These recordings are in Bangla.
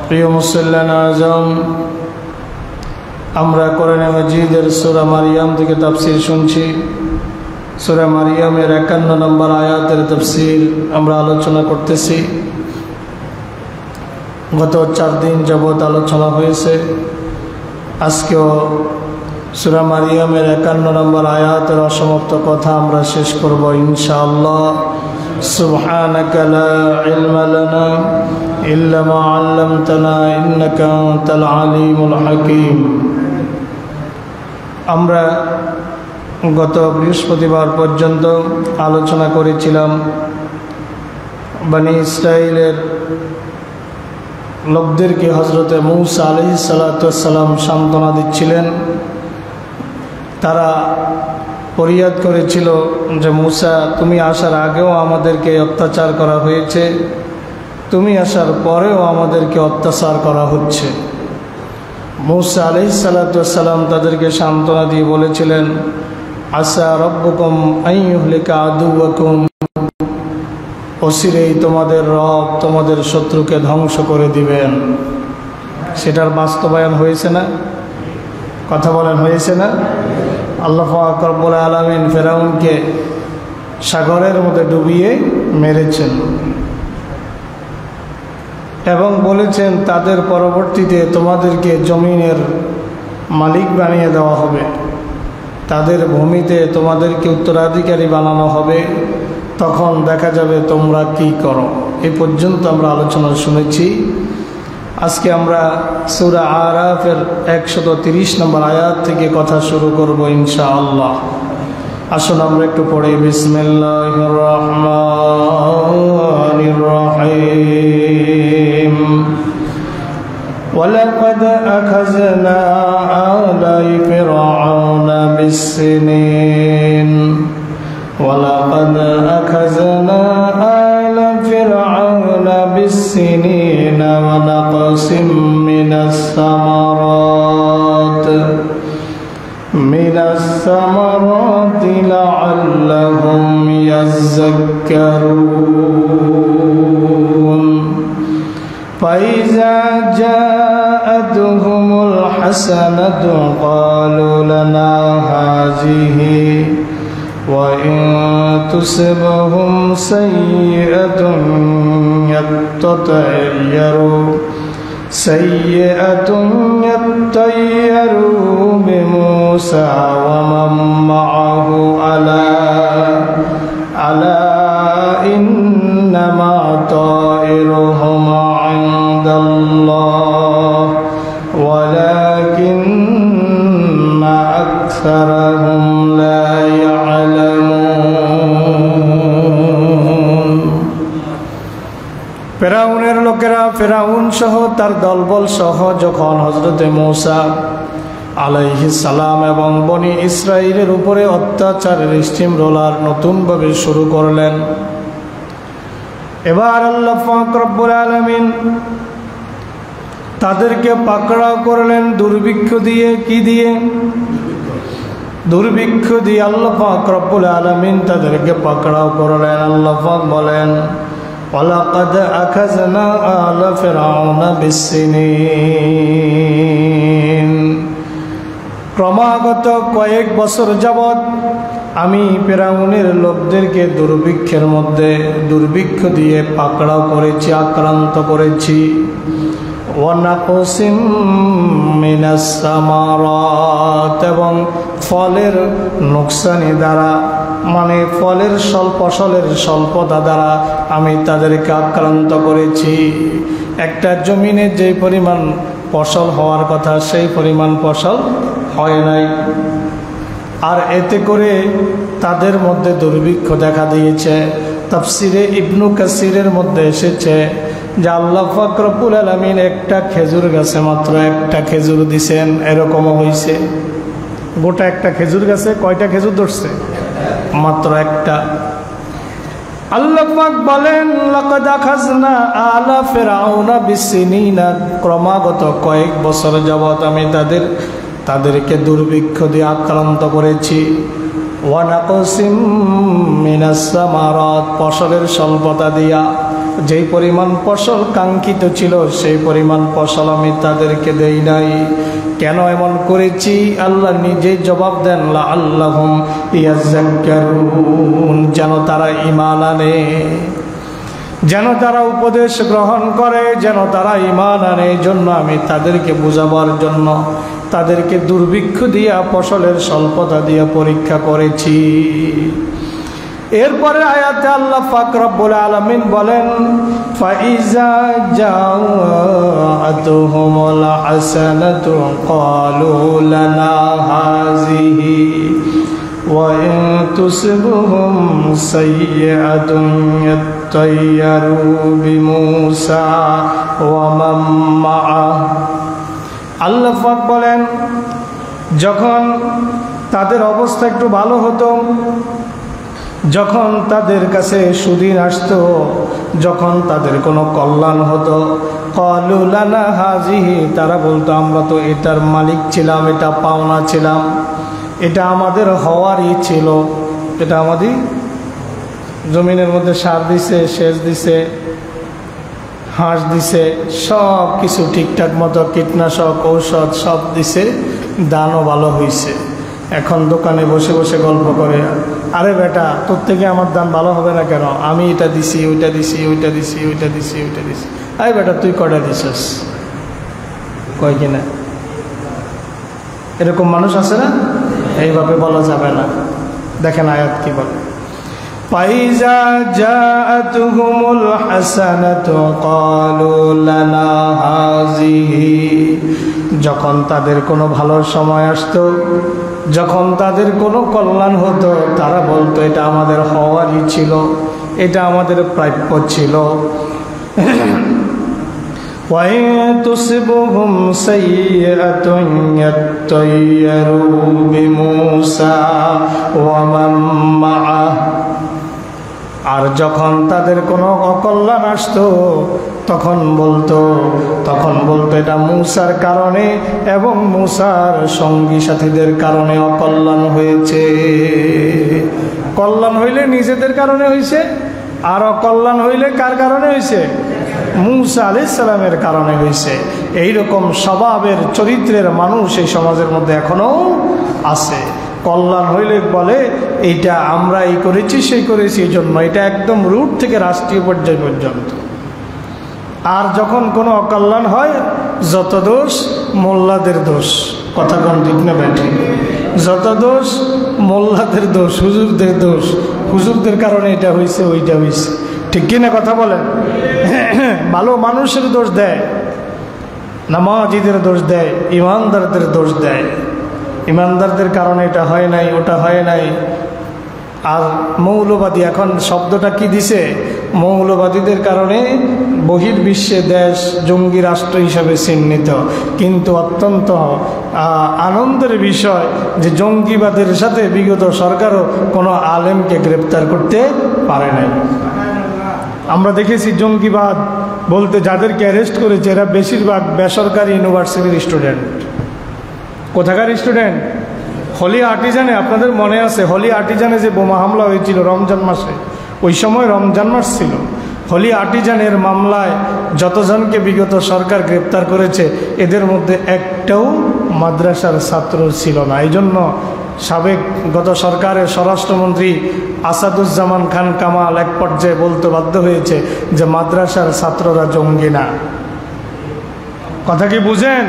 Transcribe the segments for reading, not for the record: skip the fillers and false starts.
প্রিয় মুসল্লিয়ান আজম, আমরা কোরআন মাজিদের সূরা মারিয়াম থেকে তাফসীর শুনছি। সূরা মারিয়ামের 51 নম্বর আয়াতের তাফসীর আমরা আলোচনা করতেছি। গত 4 দিন যাবৎ আলোচনা হয়েছে। আজকেও সূরা মারিয়ামের 51 নম্বর আয়াতের অসমাপ্ত কথা আমরা শেষ করব ইনশাআল্লাহ। সুবহানাকা লা ইলমা লানা ইল্লা মা 'আল্লামতানা ইন্নাকা আনতাল আলিমুল হাকীম। আমরা গত বৃহস্পতিবার পর্যন্ত আলোচনা করেছিলাম বনি ইসরাইলের লোকদেরকে হযরতে মূসা আলাইহিস সালাতু ওয়াস সালাম সান্ত্বনা দিচ্ছিলেন। তারা ফরিয়াদ করেছিল যে মূসা, তুমি আসার আগেও আমাদেরকে অত্যাচার করা হয়েছে, তুমি আসার পরেও আমাদেরকে অত্যাচার করা হচ্ছে। মূসা আলাইহিস সালাতু ওয়াস সালাম তাদেরকে সান্ত্বনা দিয়ে বলেছিলেন, আসা রব্বুকুম আন ইউহলিকা আদুওয়াকুম, অচিরেই তোমাদের রব তোমাদের শত্রুকে ধ্বংস করে দিবেন। সেটার বাস্তবায়ন হয়েছে না? কথা বলেন, হয়েছে না? আল্লাহ পাক রব্বুল আলামিন ফেরাউনকে সাগরের মধ্যে ডুবিয়ে মেরেছেন এবং বলেছেন তাদের পরবর্তীতে তোমাদেরকে জমিনের মালিক বানিয়ে দেওয়া হবে, তাদের ভূমিতে তোমাদেরকে উত্তরাধিকারী বানানো হবে, তখন দেখা যাবে তোমরা কি করো। এই পর্যন্ত আমরা আলোচনা শুনেছি। আজকে আমরা সূরা আরাফের 130 নম্বর আয়াত থেকে কথা শুরু করব ইনশাআল্লাহ। আসুন আমরা একটু পড়ি। বিসমিল্লাহির রহমানির রহিম। ওয়ালাকাদ আখাযনা আলা ফিরআউনা বিসসিনিন ওয়ালাকাদ আখাযনা আলা ফিরআউনা বিসসিনিন ওয়া নাকসিম মিনাস সামারাতি লাআল্লাহুম ইয়াযাক্কারুন। ফাইযা জাআতুহুমুল হাসানাতু ক্বালু লানা হাযিহি ওয়া ইন তুসিবহুম সাইয়্যাতুন ইয়াত্তায়্যারু বিমূসা ওয়া মান মা'আহু আলা ইন্নামা তা'iরুহুম 'ইনদাল্লাহ ওয়ালাকিন্না আকসারাহুম লা ইয়া'লামুন। ফেরাউনের লোকেরা, ফেরাউন সহ তার দলবল সহ যখন হযরতে মূসা আলাইহিস সালাম এবং বনি ইসরাইলের উপরে অত্যাচারের স্টিম রোলার নতুনভাবে শুরু করলেন, এবার আল্লাহ পাক রব্বুল আলামিন তাদেরকে পাকড়াও করলেন দুর্ভিক্ষ দিয়ে। কি দিয়ে? দুর্ভিক্ষ দিয়ে আল্লাহ পাক রব্বুল আলামিন তাদেরকে পাকড়াও করলেন। আল্লাহ পাক বলেন, ওয়ালাকাদ আখাযনা আলা ফিরআউনা বিসসিনিন, ক্রমাগত কয়েক বছর যাবৎ আমি ফিরআউনের লোকদেরকে দুর্ভিক্ষের মধ্যে দুর্ভিক্ষ দিয়ে পাকড়াও করেছি, আক্রান্ত করেছি। ওয়া নাকসিম মিনাস সামারাত, এবং ফলের নোকসানি দ্বারা, মানে ফলের ফসলের স্বল্পতা দ্বারা আমি তাদেরকে আক্রান্ত করেছি। একটা জমিনে যে পরিমাণ ফসল হওয়ার কথা সেই পরিমাণ ফসল হয় নাই, আর এতে করে তাদের মধ্যে দুর্ভিক্ষ দেখা দিয়েছে। তাফসিরে ইবনু কাসিরের মধ্যে এসেছে যে আল্লাহ পাক রব্বুল আলামিন একটা খেজুর গাছে মাত্র একটা খেজুর দিছেন, এরকমও হয়েছে। গোটা একটা খেজুর গাছে কয়টা খেজুর ধরছে? মাত্র একটা। আল্লাহ পাক বলেন, লাকাদ আখাযনা আলা ফিরআউনা বিসসিনিনা, ক্রমাগত কয়েক বছর যাবত আমি তাদেরকে দুর্ভিক্ষ দিয়ে আক্রান্ত করেছি। ওয়া নাকসিম মিনাস সামারাত, ফসলের স্বল্পতা দিয়া। যেই পরিমাণ ফসল কাঙ্ক্ষিত ছিল সেই পরিমাণ ফসল আমি তাদেরকে দেই নাই। কেন এমন করেছি? আল্লাহ নিজেই জবাব দেন, লাআল্লাহুম ইয়াযাক্কারুন, যেন তারা ঈমান আনে, যেন তারা উপদেশ গ্রহণ করে, যেন তারা ঈমান আনে। এই জন্য আমি তাদেরকে বুঝাবার জন্য তাদেরকে দুর্ভিক্ষ দিয়া ফসলের স্বল্পতা দিয়া পরীক্ষা করেছি। এরপরে আয়াতে আল্লাহ পাক রব্বুল আলামিন বলেন, ফাইজা জাআতুহুমুল হাসানাতু ক্বালু লানা হাযিহি ওয়া ইন তুসিবহুম সাইয়্যাতুন ইয়াত্তায়্যারু বিমূসা ওয়া মান মা'আহু। আল্লাহ পাক বলেন, যখন তাদের অবস্থা একটু ভালো হতো, যখন তাদের কাছে সুদিন আসতো, যখন তাদের কোনো কল্যাণ হতো, ক্বালু লানা হাযিহি, তারা বলতো আমরা তো এটার মালিক ছিলাম, এটা পাওনা ছিলাম, এটা আমাদের হওয়ারই ছিল, এটা আমাদের জমিনের মধ্যে সার দিছে, সেচ দিছে, হাঁস দিছে, সব কিছু ঠিকঠাক মতো কীটনাশক ঔষধ সব দিছে, দানও ভালো হয়েছে। এখন দোকানে বসে বসে গল্প করে, আরে বেটা তোর থেকে আমার দান ভালো হবে না কেন? আমি এটা দিছি, ওইটা দিছি, ওইটা দিছি, ওইটা দিছি, ওইটা দিছি। আরে বেটা তুই কয়টা দিছিস? কয় কিনা? এরকম মানুষ আছে না? এইভাবে বলা যাবে না। দেখেন আয়াত কি বলে, ফাইজা জাআতুহুমুল হাসানাতু ক্বালু লানা হাযিহি, যখন তাদের কোনো ভালো সময় আসতো, যখন তাদের কোনো কল্যাণ হতো, তারা বলতো এটা আমাদের হওয়ারই ছিল, এটা আমাদের প্রাপ্য ছিল। ওয়া ইন তুসিবহুম সাইয়্যাতুন ইয়াত্তায়্যারু বিমূসা ওয়া মান মা'আহু, আর যখন তাদের কোনো অকল্যাণ আসতো তখন বলতো এটা মূসার কারণে এবং মূসার সঙ্গী সাথীদের কারণে অকল্যাণ হয়েছে। কল্যাণ হইলে নিজেদের কারণে হয়েছে, আর অকল্যাণ হইলে কার কারণে হয়েছে? মূসা আলাইহিস সালামের কারণে হয়েছে। এইরকম স্বভাবের চরিত্রের মানুষ এই সমাজের মধ্যে এখনো আছে। কল্যাণ হইলে বলে এইটা আমরা এই করেছি সেই করেছি, এই জন্য এটা একদম রুট থেকে রাষ্ট্রীয় পর্যায় পর্যন্ত। আর যখন কোনো অকল্যাণ হয়, যত দোষ মোল্লাদের দোষ, কথা কোন ঠিক না ব্যাঠি, যত দোষ মোল্লাদের দোষ, হুজুরদের দোষ, হুজুরদের কারণে এটা হয়েছে ওইটা হয়েছে, ঠিক কিনা কথা বলেন? ভালো মানুষের দোষ দেয়, নামাজীদের দোষ দেয়, ইমানদারদের দোষ দেয়, ইমানদারদের কারণে এটা হয় নাই, ওটা হয় নাই। আর মৌলবাদী, এখন শব্দটা কি দিছে? মৌলবাদীদের কারণে বহির্বিশ্বে দেশ জঙ্গি রাষ্ট্র হিসাবে চিহ্নিত, কিন্তু অত্যন্ত আনন্দের বিষয় যে জঙ্গিবাদের সাথে বিগত সরকারও কোনো আলেমকে গ্রেপ্তার করতে পারে নাই। আমরা দেখেছি জঙ্গিবাদ বলতে যাদেরকে অ্যারেস্ট করেছে এরা বেশিরভাগ বেসরকারি ইউনিভার্সিটির স্টুডেন্ট। কোথাকার স্টুডেন্ট? হলি আর্টিজানে, আপনাদের মনে আছে হলি আর্টিজানে যে বোমা হামলা হয়েছিল রমজান মাসে, ওই সময় রমজান মাস ছিল। হলি আর্টিজানের মামলায় যতজনকে বিগত সরকার গ্রেপ্তার করেছে এদের মধ্যে একটাও মাদ্রাসার ছাত্র ছিল না। এই জন্য সাবেক গত সরকারের স্বরাষ্ট্রমন্ত্রী আসাদুজ্জামান খান কামাল এক পর্যায়ে বলতে বাধ্য হয়েছে যে মাদ্রাসার ছাত্ররা জঙ্গি না। কথা কি বুঝেন?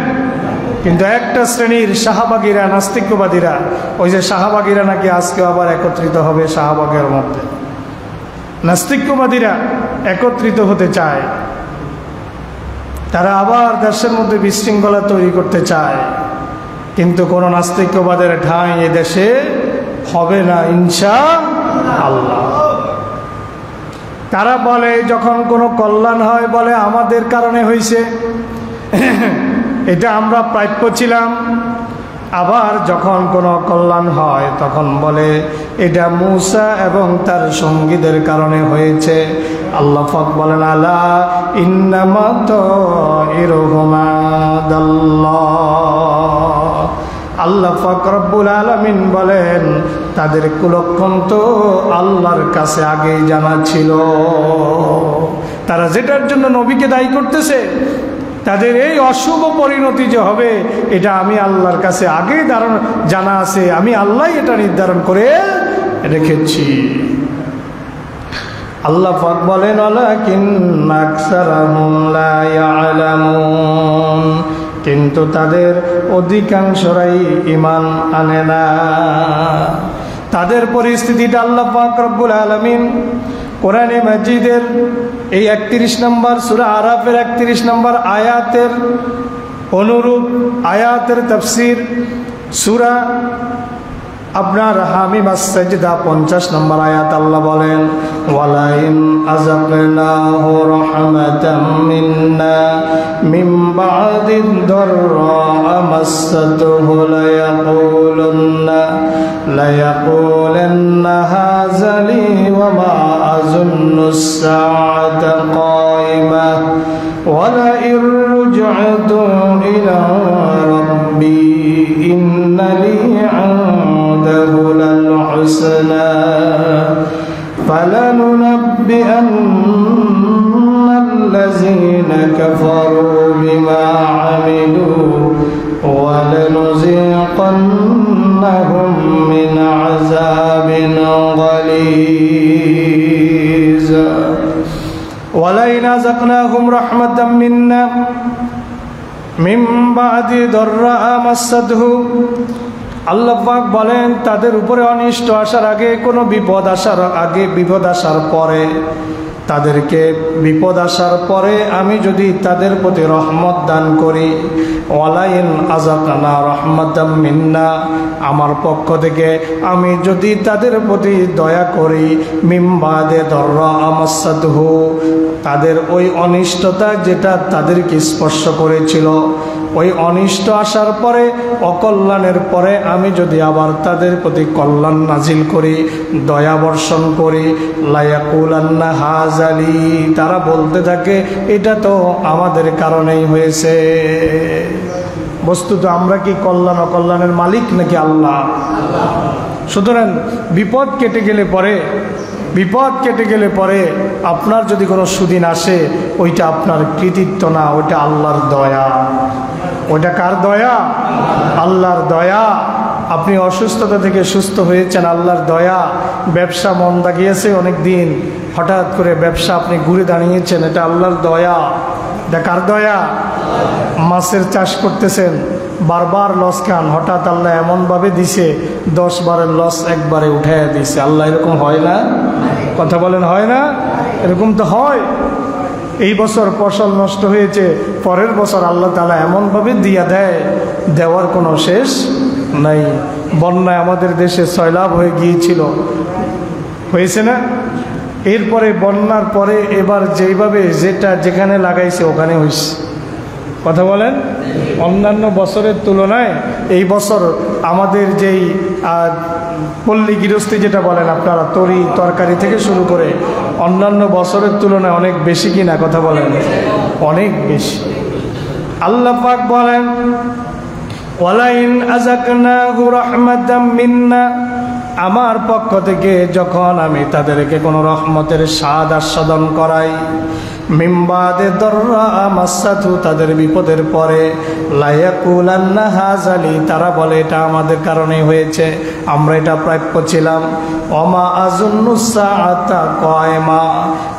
কিন্তু একটা শ্রেণীর শাহবাগীরা, নাস্তিকবাদীরা, ওই যে শাহবাগীরা নাকি আজকে আবার একত্রিত হবে শাহবাগের মধ্যে, নাস্তিকবাদীরা একত্রিত হতে চায়, তারা আবার দেশের মধ্যে বিশৃঙ্খলা তৈরি করতে চায়, কিন্তু কোনো নাস্তিকবাদের ঠাঁই এ দেশে হবে না ইনশাআল্লাহ। তারা বলে যখন কোনো কল্যাণ হয় বলে আমাদের কারণে হয়েছে, এটা আমরা প্রাপ্য ছিলাম। আবার যখন কোনো কল্যাণ হয় তখন বলে এটা মূসা এবং তার সঙ্গীদের কারণে হয়েছে। আল্লাহ পাক বলেন আলা ইন্নামা তাইরুহুম ইনদাল্লাহ। আল্লাহ পাক রব্বুল আলামিন বলেন তাদের কুলক্ষণ তো আল্লাহর কাছে আগেই জানা ছিল। তারা যেটার জন্য নবীকে দায়ী করতেছে, তাদের এই অশুভ পরিণতি যে হবে এটা আমি আল্লাহর কাছে আগেই জানা আছে, আমি আল্লাহ এটা নির্ধারণ করে রেখেছি। আল্লাহ পাক বলেন ওয়ালাকিন্না আকসারাহুম লা ইয়ালামুন, কিন্তু তাদের অধিকাংশরাই ঈমান আনে না। তাদের পরিস্থিতিটা আল্লাহ পাক রব্বুল আলামিন কোরআনে মাজিদের এই 31 নম্বর সূরা আরাফের 31 নম্বর আয়াতের অনুরূপ আয়াতের তাফসীর সূরা আপনার হামিম আস-সাজদা 50 নম্বর আয়াত আল্লাহ বলেন ওয়ালাইন আযাকনাহু রাহমাতাম মিন্না মিন বা'দি দাররা মাসাতুহু লায়াকুলান্না হাযা লি ওয়া মা আযুন্নু আস-সাআতা কায়িমা ওয়ালা ইর রুজআতু ইলা রাব্বি ইন্না লি للحسنى فلننبئن الذين كفروا بما عملوا ولنذيقنهم من عذاب غليظ ولئن أذقناهم رحمة منا من بعد ضراء مسته আল্লাহ পাক বলেন তাদের উপরে অনিষ্ট আসার আগে, কোনো বিপদ আসার আগে, বিপদ আসার পরে, তাদেরকে বিপদ আসার পরে আমি যদি তাদের প্রতি রহমত দান করি, ওয়ালাইন আযাকনা রাহমাতাম মিন্না, আমার পক্ষ থেকে আমি যদি তাদের প্রতি দয়া করি, মিন বাদে দররা মাসাতহু, তাদের ওই অনিষ্টতা যেটা তাদেরকে স্পর্শ করেছিল, ওই অনিষ্ট আসার পরে, অকল্যাণের পরে আমি যদি আবার তাদের প্রতি কল্যাণ নাজিল করি, দয়া বর্ষণ করি, লায়াকুলান্না হাযা লি, তারা বলতে থাকে এটা তো আমাদের কারণেই হয়েছে। বস্তুত আমরা কি কল্যাণ অকল্যাণের মালিক নাকি আল্লাহ? সুতরাং বিপদ কেটে গেলে পরে আপনার যদি কোনো সুদিন আসে, ওইটা আপনার কৃতিত্ব না, ওইটা আল্লাহর দয়া। ওইটা কার দয়া? আল্লাহর দয়া। আপনি অসুস্থতা থেকে সুস্থ হয়েছেন, আল্লাহর দয়া। ব্যবসা মন্দা গিয়েছে অনেক দিন, হঠাৎ করে ব্যবসা আপনি ঘুরে দাঁড়িয়েছেন, এটা আল্লাহর দয়া। এটা কার দয়া? মাছের চাষ করতেছেন, বারবার লস খান, হঠাৎ আল্লাহ এমনভাবে দিছে 10 বারের লস একবারে উঠাইয়া দিছে। আল্লাহ এরকম হয় না? কথা বলেন হয় না? এরকম তো হয়। এই বছর ফসল নষ্ট হয়েছে, পরের বছর আল্লাহ তাআলা এমনভাবে দিয়া দেয়, দেওয়ার কোনো শেষ নাই। বন্যায় আমাদের দেশে সয়লাভ হয়ে গিয়েছিল, হয়েছে না? এরপরে বন্যার পরে এবার যেইভাবে যেটা যেখানে লাগাইছে ওখানে হয়েছে। কথা বলেন, অন্যান্য বছরের তুলনায় এই বছর আমাদের যেই পল্লী গৃহস্থী যেটা বলেন আপনারা, তরকারি থেকে শুরু করে অন্যান্য বছরের তুলনায় অনেক বেশি কিনা? কথা বলেন, অনেক বেশি। আল্লাহ পাক বলেন ওয়ালাইন আযাকনাহু রাহমাতাম মিন্না, আমার পক্ষ থেকে যখন আমি তাদেরকে কোনো রহমতের স্বাদ আস্বাদন করাই, মিন বাদে দররা মাসাতু, তাদের বিপদের পরে, লায়াকুলান্না হাযা লি, তারা বলে এটা আমাদের কারণেই হয়েছে, আমরা এটা প্রাপ্য ছিলাম। ওমা আযুন্নু সাআতা কায়মা,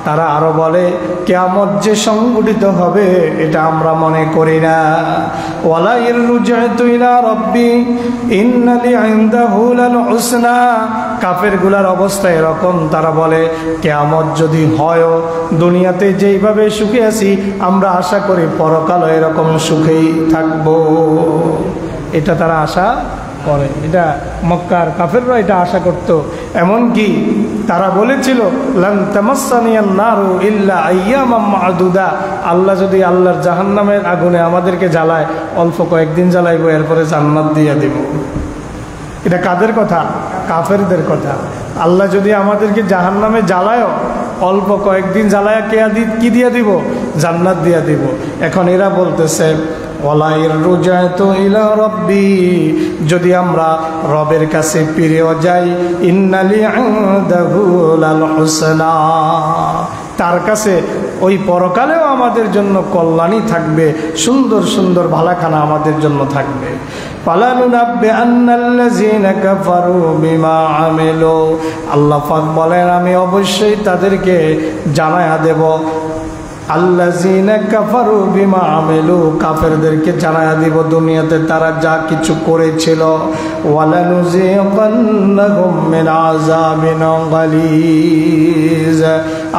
তারা আরো বলে কিয়ামত যে সংঘটিত হবে এটা আমরা মনে করি না। ওয়ালা ইর রুজআতু ইলা রাব্বি ইন্না লি ইনদাহু লাল হুসনা, কাফেরগুলার অবস্থা এরকম, তারা বলে কিয়ামত যদি হয়, দুনিয়াতে যেইভাবে সুখে আছি আমরা আশা করি পরকালও এরকম সুখেই থাকব। এটা তারা আশা করে, এটা মক্কার কাফেররা এটা আশা করত। এমনকি তারা বলেছিল লান তামাসসানিয়ান নারু ইল্লা আইয়ামাম মা'দুদা, আল্লাহ যদি আল্লাহর জাহান্নামের আগুনে আমাদেরকে জ্বালায়, অল্প কয়েকদিন জ্বালাইব, এরপরে জান্নাত দিয়ে দেব। এটা কাদের কথা? কাফেরদের কথা। আল্লাহ যদি আমাদেরকে জাহান্নামে জ্বালায়, অল্প কয়েকদিন জ্বালায় কি দিয়া দিব? জান্নাত দিয়া দিব। এখন এরা বলতেছে ওয়ালাইর রুজাতু ইলা রাব্বি, যদি আমরা রবের কাছে ফিরেও যাই, ইন্নালি ইনদাহু লাল হুসনা, তার কাছে ওই পরকালেও আমাদের জন্য কল্যাণই থাকবে, সুন্দর সুন্দর ভালাখানা আমাদের জন্য থাকবে। ফালানুনাব্বিআন্নাল্লাযীনা কাফারু বিমা আমিলু, আল্লাহ পাক বলেন আমি অবশ্যই তাদেরকে জানায়া দেব। আল্লাযীনা কাফারু বিমা আমিলু, কাফেরদেরকে জানায়া দিব দুনিয়াতে তারা যা কিছু করেছিল। ওয়ালানুযীকান্নাহুম মিন আযাবিন গালিজ,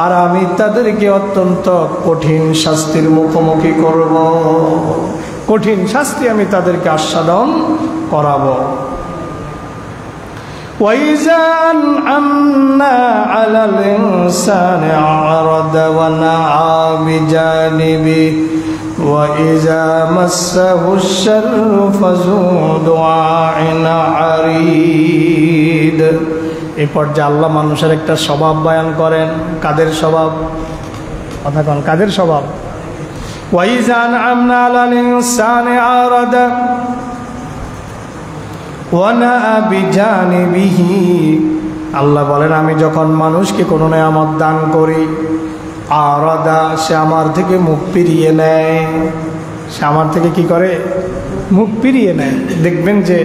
আর আমি তাদেরকে অত্যন্ত কঠিন শাস্তির মুখোমুখি করব, কঠিন শাস্তি আমি তাদেরকে আস্বাদন করাবো। وَإِذَا أَنْعَمْنَا عَلَى الْإِنسَانِ أَعْرَضَ وَنَأَىٰ بِجَانِبِهِ وَإِذَا مَسَّهُ الشَّرُّ فَذُو دُعَاءٍ عَرِيضٍ। এই পর্যায়ে আল্লাহ মানুষের একটা স্বভাব বয়ান করেন। কাদের স্বভাব? কথা কোন কাদের স্বভাব? وَإِذَا أَنْعَمْنَا عَلَى الْإِنسَانِ أَعْرَضَ ওয়ানাআ বিজানিবিহি, আল্লাহ বলেন আমি যখন মানুষকে কোনো নেয়ামত দান করি, আরাদা, সে আমার থেকে মুখ ফিরিয়ে নেয়। সে আমার থেকে কি করে? মুখ ফিরিয়ে নেয়। দেখবেন যে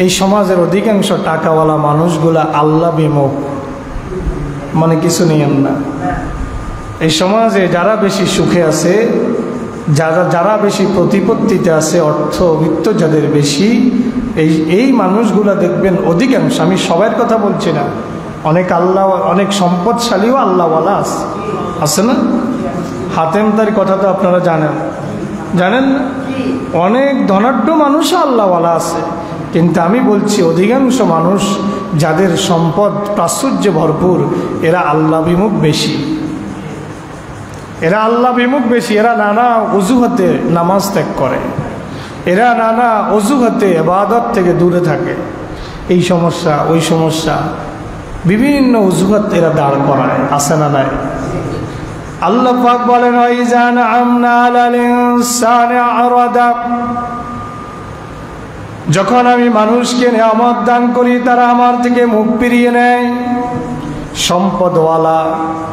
এই সমাজের অধিকাংশ টাকাওয়ালা মানুষগুলা আল্লাহ বিমুখ, মানে কিছু নিয়েন না। এই সমাজে যারা বেশি সুখে আছে, যারা বেশি প্রতিপত্তিতে আছে, অর্থবিত্ত যাদের বেশি, এই মানুষগুলা দেখবেন অধিকাংশ, আমি সবার কথা বলছি না, অনেক সম্পদশালীও আল্লাহওয়ালা আছে না? হাতেমদার কথা তো আপনারা জানেন না? অনেক ধনাঢ্য মানুষও আল্লাহওয়ালা আছে, কিন্তু আমি বলছি অধিকাংশ মানুষ যাদের সম্পদ প্রাচুর্যে ভরপুর, এরা আল্লাহ বিমুখ বেশি। এরা আল্লাহ বিমুখ বেশি। এরা নানা অজুহাতে নামাজ ত্যাগ করে, এরা নানা অজুহাতে ইবাদত থেকে দূরে থাকে। এই সমস্যা ওই সমস্যা, বিভিন্ন অজুহাত এরা দাঁড় করায়, আছে না নাই? আল্লাহ পাক বলেন ওয়াইযা আনআমনা আলাল ইনসানি আরাদা, যখন আমি মানুষকে নিয়ামত দান করি তারা আমার থেকে মুখ ফিরিয়ে নেয়। সম্পদওয়ালা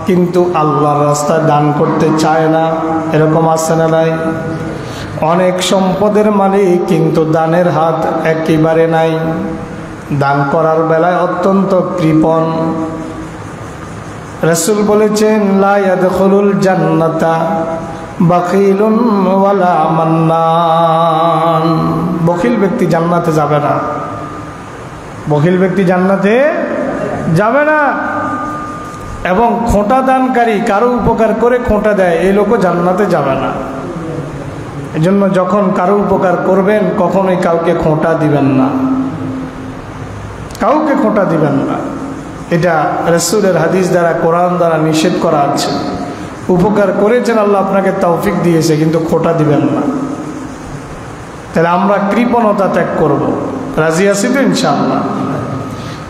কিন্তু আল্লাহর রাস্তায় দান করতে চায় না, এরকম আছে না নাই? অনেক সম্পদের মালিক কিন্তু দানের হাত একেবারে নাই, দান করার বেলায় অত্যন্ত কৃপণ। রাসূল বলেছেন লা ইয়াদখুলুল জান্নাতা বাখিলুন ওয়ালা মান্নান, বখিল ব্যক্তি জান্নাতে যাবে না। বখিল ব্যক্তি জান্নাতে যাবে না। এবং খোঁটা দানকারী, কারো উপকার করে খোঁটা দেয়, এই লোকও জান্নাতে যাবে না। এজন্য যখন কারো উপকার করবেন কখনোই কাউকে খোঁটা দিবেন না, কাউকে খোঁটা দিবেন না। এটা রাসূলের হাদিস দ্বারা, কোরআন দ্বারা নিষেধ করা আছে। উপকার করেছেন, আল্লাহ আপনাকে তৌফিক দিয়েছে, কিন্তু খোঁটা দিবেন না। তাহলে আমরা কৃপণতা ত্যাগ করব। রাজি আছি তো ইনশাআল্লাহ?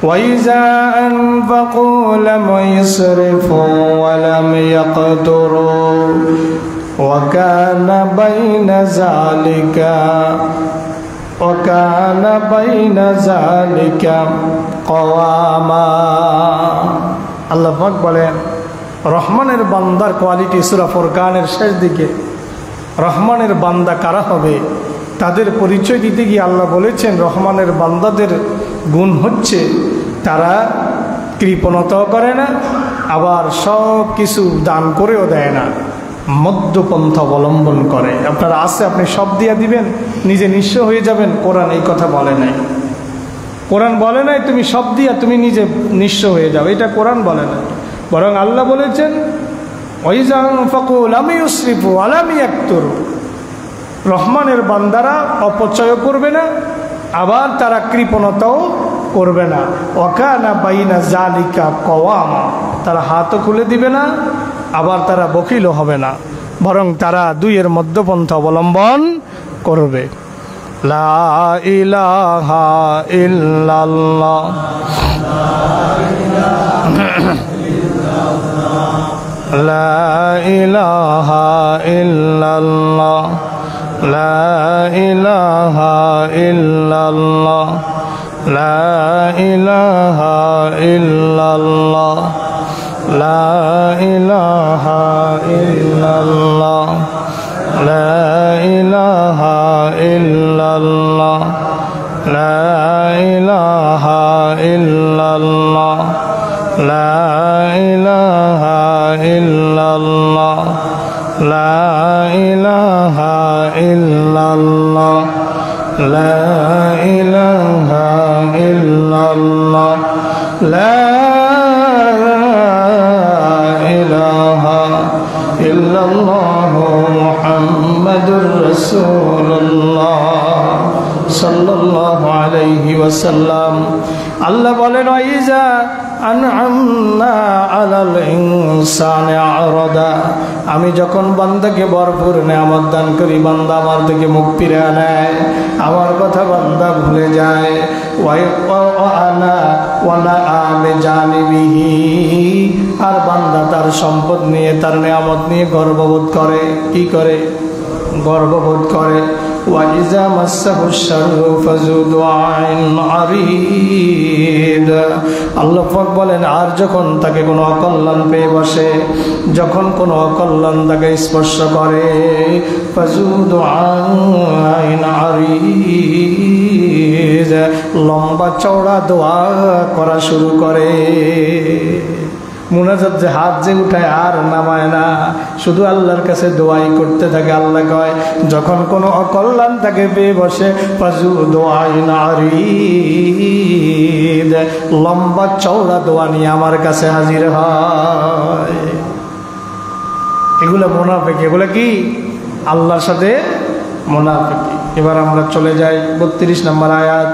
وَإِذَا أَنفَقُوا لَمْ يُسْرِفُوا وَلَمْ يَقْتُرُوا وَكَانَ بَيْنَ ذَلِكَ قَوَامًا। আল্লাহ পাক বলেন রহমানের বান্দার কোয়ালিটি, সূরা ফুরকানের শেষ দিকে রহমানের বান্দা কারা হবে তাদের পরিচয় দিতে গিয়ে আল্লাহ বলেছেন রহমানের বান্দাদের গুণ হচ্ছে তারা কৃপণতাও করে না, আবার সব কিছু দান করেও দেয় না, মধ্যপন্থা অবলম্বন করে। আপনারা আছে, আপনি সব দিয়া দিবেন, নিজে নিঃস্ব হয়ে যাবেন, কোরআন এই কথা বলে নাই। কোরআন বলে নাই তুমি সব দিয়া তুমি নিজে নিঃস্ব হয়ে যাও, এটা কোরআন বলে না। বরং আল্লাহ বলেছেন ওয়াইযা আনফাকু লাম ইউসরিফু ওয়া লাম ইয়াকতুরু, রহমানের বান্দারা অপচয় করবে না, আবার তারা কৃপণতাও করবে না। ওয়াকানা বাইনা জালিকা কওয়ামা, তারা হাতও খুলে দিবে না, আবার তারা বখিলও হবে না, বরং তারা দুইয়ের মধ্যপন্থা অবলম্বন করবে। লা ইলাহা ইল্লাল্লাহ, লা ইলাহা ইল্লাল্লাহ, লা ইলাহা ইল্লাল্লাহ, লা ইলাহা ইল্লাল্লাহ, লা ইলাহা ইল্লাল্লাহ লা ইলাহা ইল্লাল্লাহ লা ইলাহা ইল্লাল্লাহ লা ইলাহা ইল্লাল্লাহ লা ইলাহা ইল্লাল্লাহ লা ইলাহা ইল্লাল্লাহ লা ইলাহা ইল্লাল্লাহ মুহাম্মাদুর রাসূলুল্লাহ সাল্লাল্লাহু আলাইহি ওয়াসাল্লাম। আল্লাহ বলেন ওয়াইজা আনআমনা আলাল ইনসানি আরাদা, আমি যখন বান্দাকে ভরপুর নেয়ামত দান করি বান্দা আমার দিকে মুখ ফিরিয়ে নেয়, আমার কথা বান্দা ভুলে যায়। আর বান্দা তার সম্পদ নিয়ে তার নেয়ামত নিয়ে গর্ববোধ করে। কি করে? গর্ববোধ করে। ওয়াইজা মাসাহু শাররু ফাযু দুআইন আরিদ, আল্লাহ পাক বলেন আর যখন তাকে কোনো অকল্যাণ পেয়ে বসে, যখন কোনো অকল্যাণ তাকে স্পর্শ করে, ফাযু দুআইন আরিদ, লম্বা চওড়া দোয়া করা শুরু করে। মুনাজাত যে হাত যে উঠায় আর নামায় না, শুধু আল্লাহর কাছে দোয়াই করতে থাকে। আল্লাহ কয় যখন কোনো অকল্যাণ তাকে পেয়ে বসে, ফাজু দোয়াইন আরিদ, লম্বা চওড়া দোয়া নিয়ে আমার কাছে হাজির হয়। এগুলো মুনাফিক, এগুলো কি আল্লাহর সাথে মুনাফিকি। এবার আমরা চলে যাই 32 নম্বর আয়াত।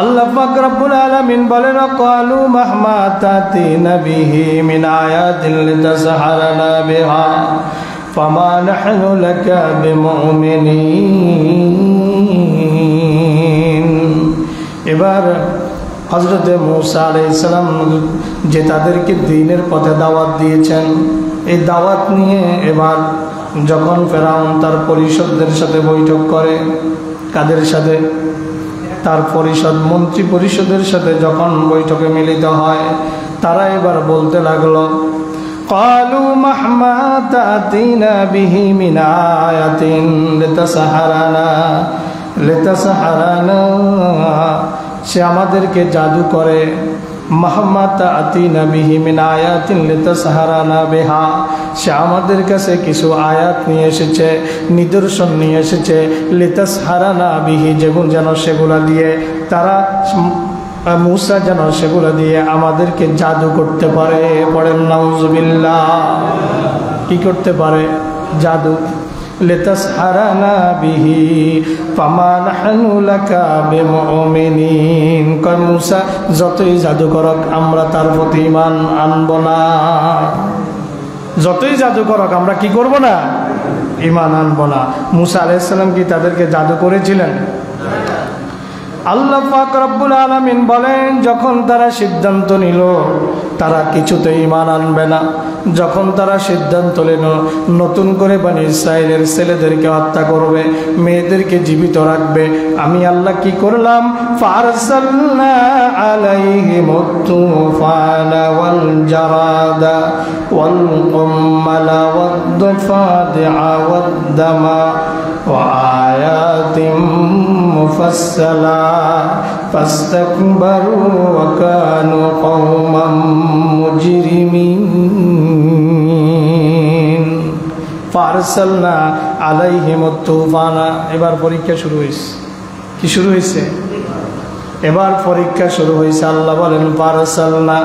আল্লাহ পাক রব্বুল আলামিন বলেন ক্বালু মাহমা তাতিনা বিহি মিন আয়াতিন লিতাসহারানা বিহা ফামা নাহনু লাকা বিমুমিনিন। এবার হযরত মূসা আলাইহিস সালাম যে তাদেরকে দ্বীনের পথে দাওয়াত দিয়েছেন, এই দাওয়াত নিয়ে এবার যখন ফেরাউন তার পরিষদদের সাথে বৈঠক করে, কাদের সাথে? তার পরিষদ, মন্ত্রী পরিষদের সাথে যখন বৈঠকে মিলিত হয়, তারা এবার বলতে লাগলো ক্বালু মাহমা তাতিনা বিহি মিন আয়াতিন লিতাসহারানা, সে আমাদেরকে জাদু করে। মাহমা তাতিনা বিহি মিন আয়াতিন লিতাসহারানা বিহা, সে আমাদের কাছে কিছু আয়াত নিয়ে এসেছে, নিদর্শন নিয়ে এসেছে। লিতাসহারানা বিহি, যেন সেগুলা দিয়ে তারা মূসা যেন সেগুলা দিয়ে আমাদেরকে জাদু করতে পারে। পড়েন নাউজুবিল্লাহ। কি করতে পারে? জাদু। লিতাসহারানা বিহি ফামা নাহনু লাকা বিমুমিনিন, কয় মূসা যতই জাদু করক আমরা তার প্রতি ঈমান আনব না। যতই জাদু করক আমরা কি করব না? ঈমান আনব না। মূসা আলাইহিস সালাম কি তাদেরকে জাদু করেছিলেন? আল্লাহ পাক রব্বুল আলামিন বলেন যখন তারা সিদ্ধান্ত নিল তারা কিছুতেই ঈমান আনবে না, যখন তারা সিদ্ধান্ত নিল নতুন করে বনী ইসরাইলের ছেলেদেরকে হত্যা করবে, মেয়েদেরকে জীবিত রাখবে, আমি আল্লাহ কি করলাম? ফারসালনা আলাইহিমুত তুফানা ওয়াল জারাদা ওয়াল কুম্মালা ওয়াদ দুফাদিআ ওয়াদ দামা ওয়া আয়াতিম মুফাসসালা ফাস্তাকবারু ওয়া কানু কওমান মুজরিমিন। ফারসালনা আলাইহিমুত তুফানা, এবার পরীক্ষা শুরু হয়েছে। কি শুরু হয়েছে? এবার পরীক্ষা শুরু হয়েছে। আল্লাহ বলেন ফারসালনা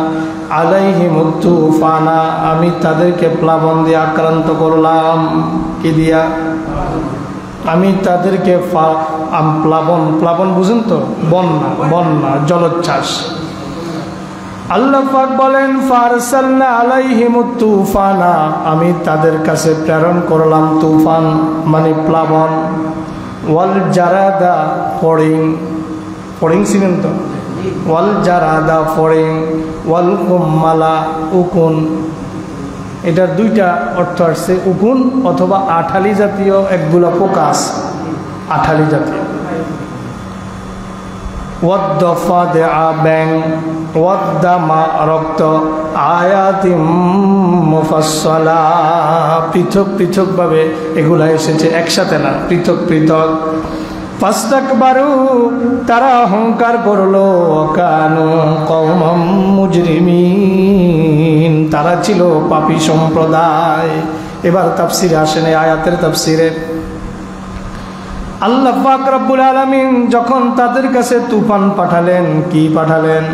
আলাইহিমুত তুফানা, আমি তাদেরকে প্লাবন দিয়ে আক্রান্ত করলাম। কি দিয়া? আমি তাদেরকে প্লাবন, প্লাবন বুঝেন তো? বন্যা, বন্যা, জলোচ্ছ্বাস। আল্লাহ পাক বলেন ফারসালনা আলাইহিমুত তুফানা, আমি তাদের কাছে প্রেরণ করলাম তুফান মানে প্লাবন। ওয়াল জারাদা, ফড়িং, ফড়িং ছিলেন তো? ওয়াল জারাদা ফড়িং, ওয়াল কুম্মালা উকুন। এটার দুইটা অর্থ আসছে, উকুন অথবা আঠালি জাতীয় একগুলা পোকা আছে, আঠালি জাতীয়। ওয়াদ-দাফাদিআ ব্যাং, ওয়াদ-দামা রক্ত, আয়াতিম মুফাসসালা পৃথক পৃথকভাবে এগুলা এসেছে, একসাথে না, পৃথক পৃথক। ফাস্তাকবারু তারা অহংকার করলো, কানু কওমান মুজরিমিন তারা ছিল পাপী সম্প্রদায়। এবার তাফসিরে আসেন, এই আয়াতের তাফসিরে আল্লাহ পাক রব্বুল আলামিন যখন তাদের কাছে তুফান পাঠালেন, কি পাঠালেন?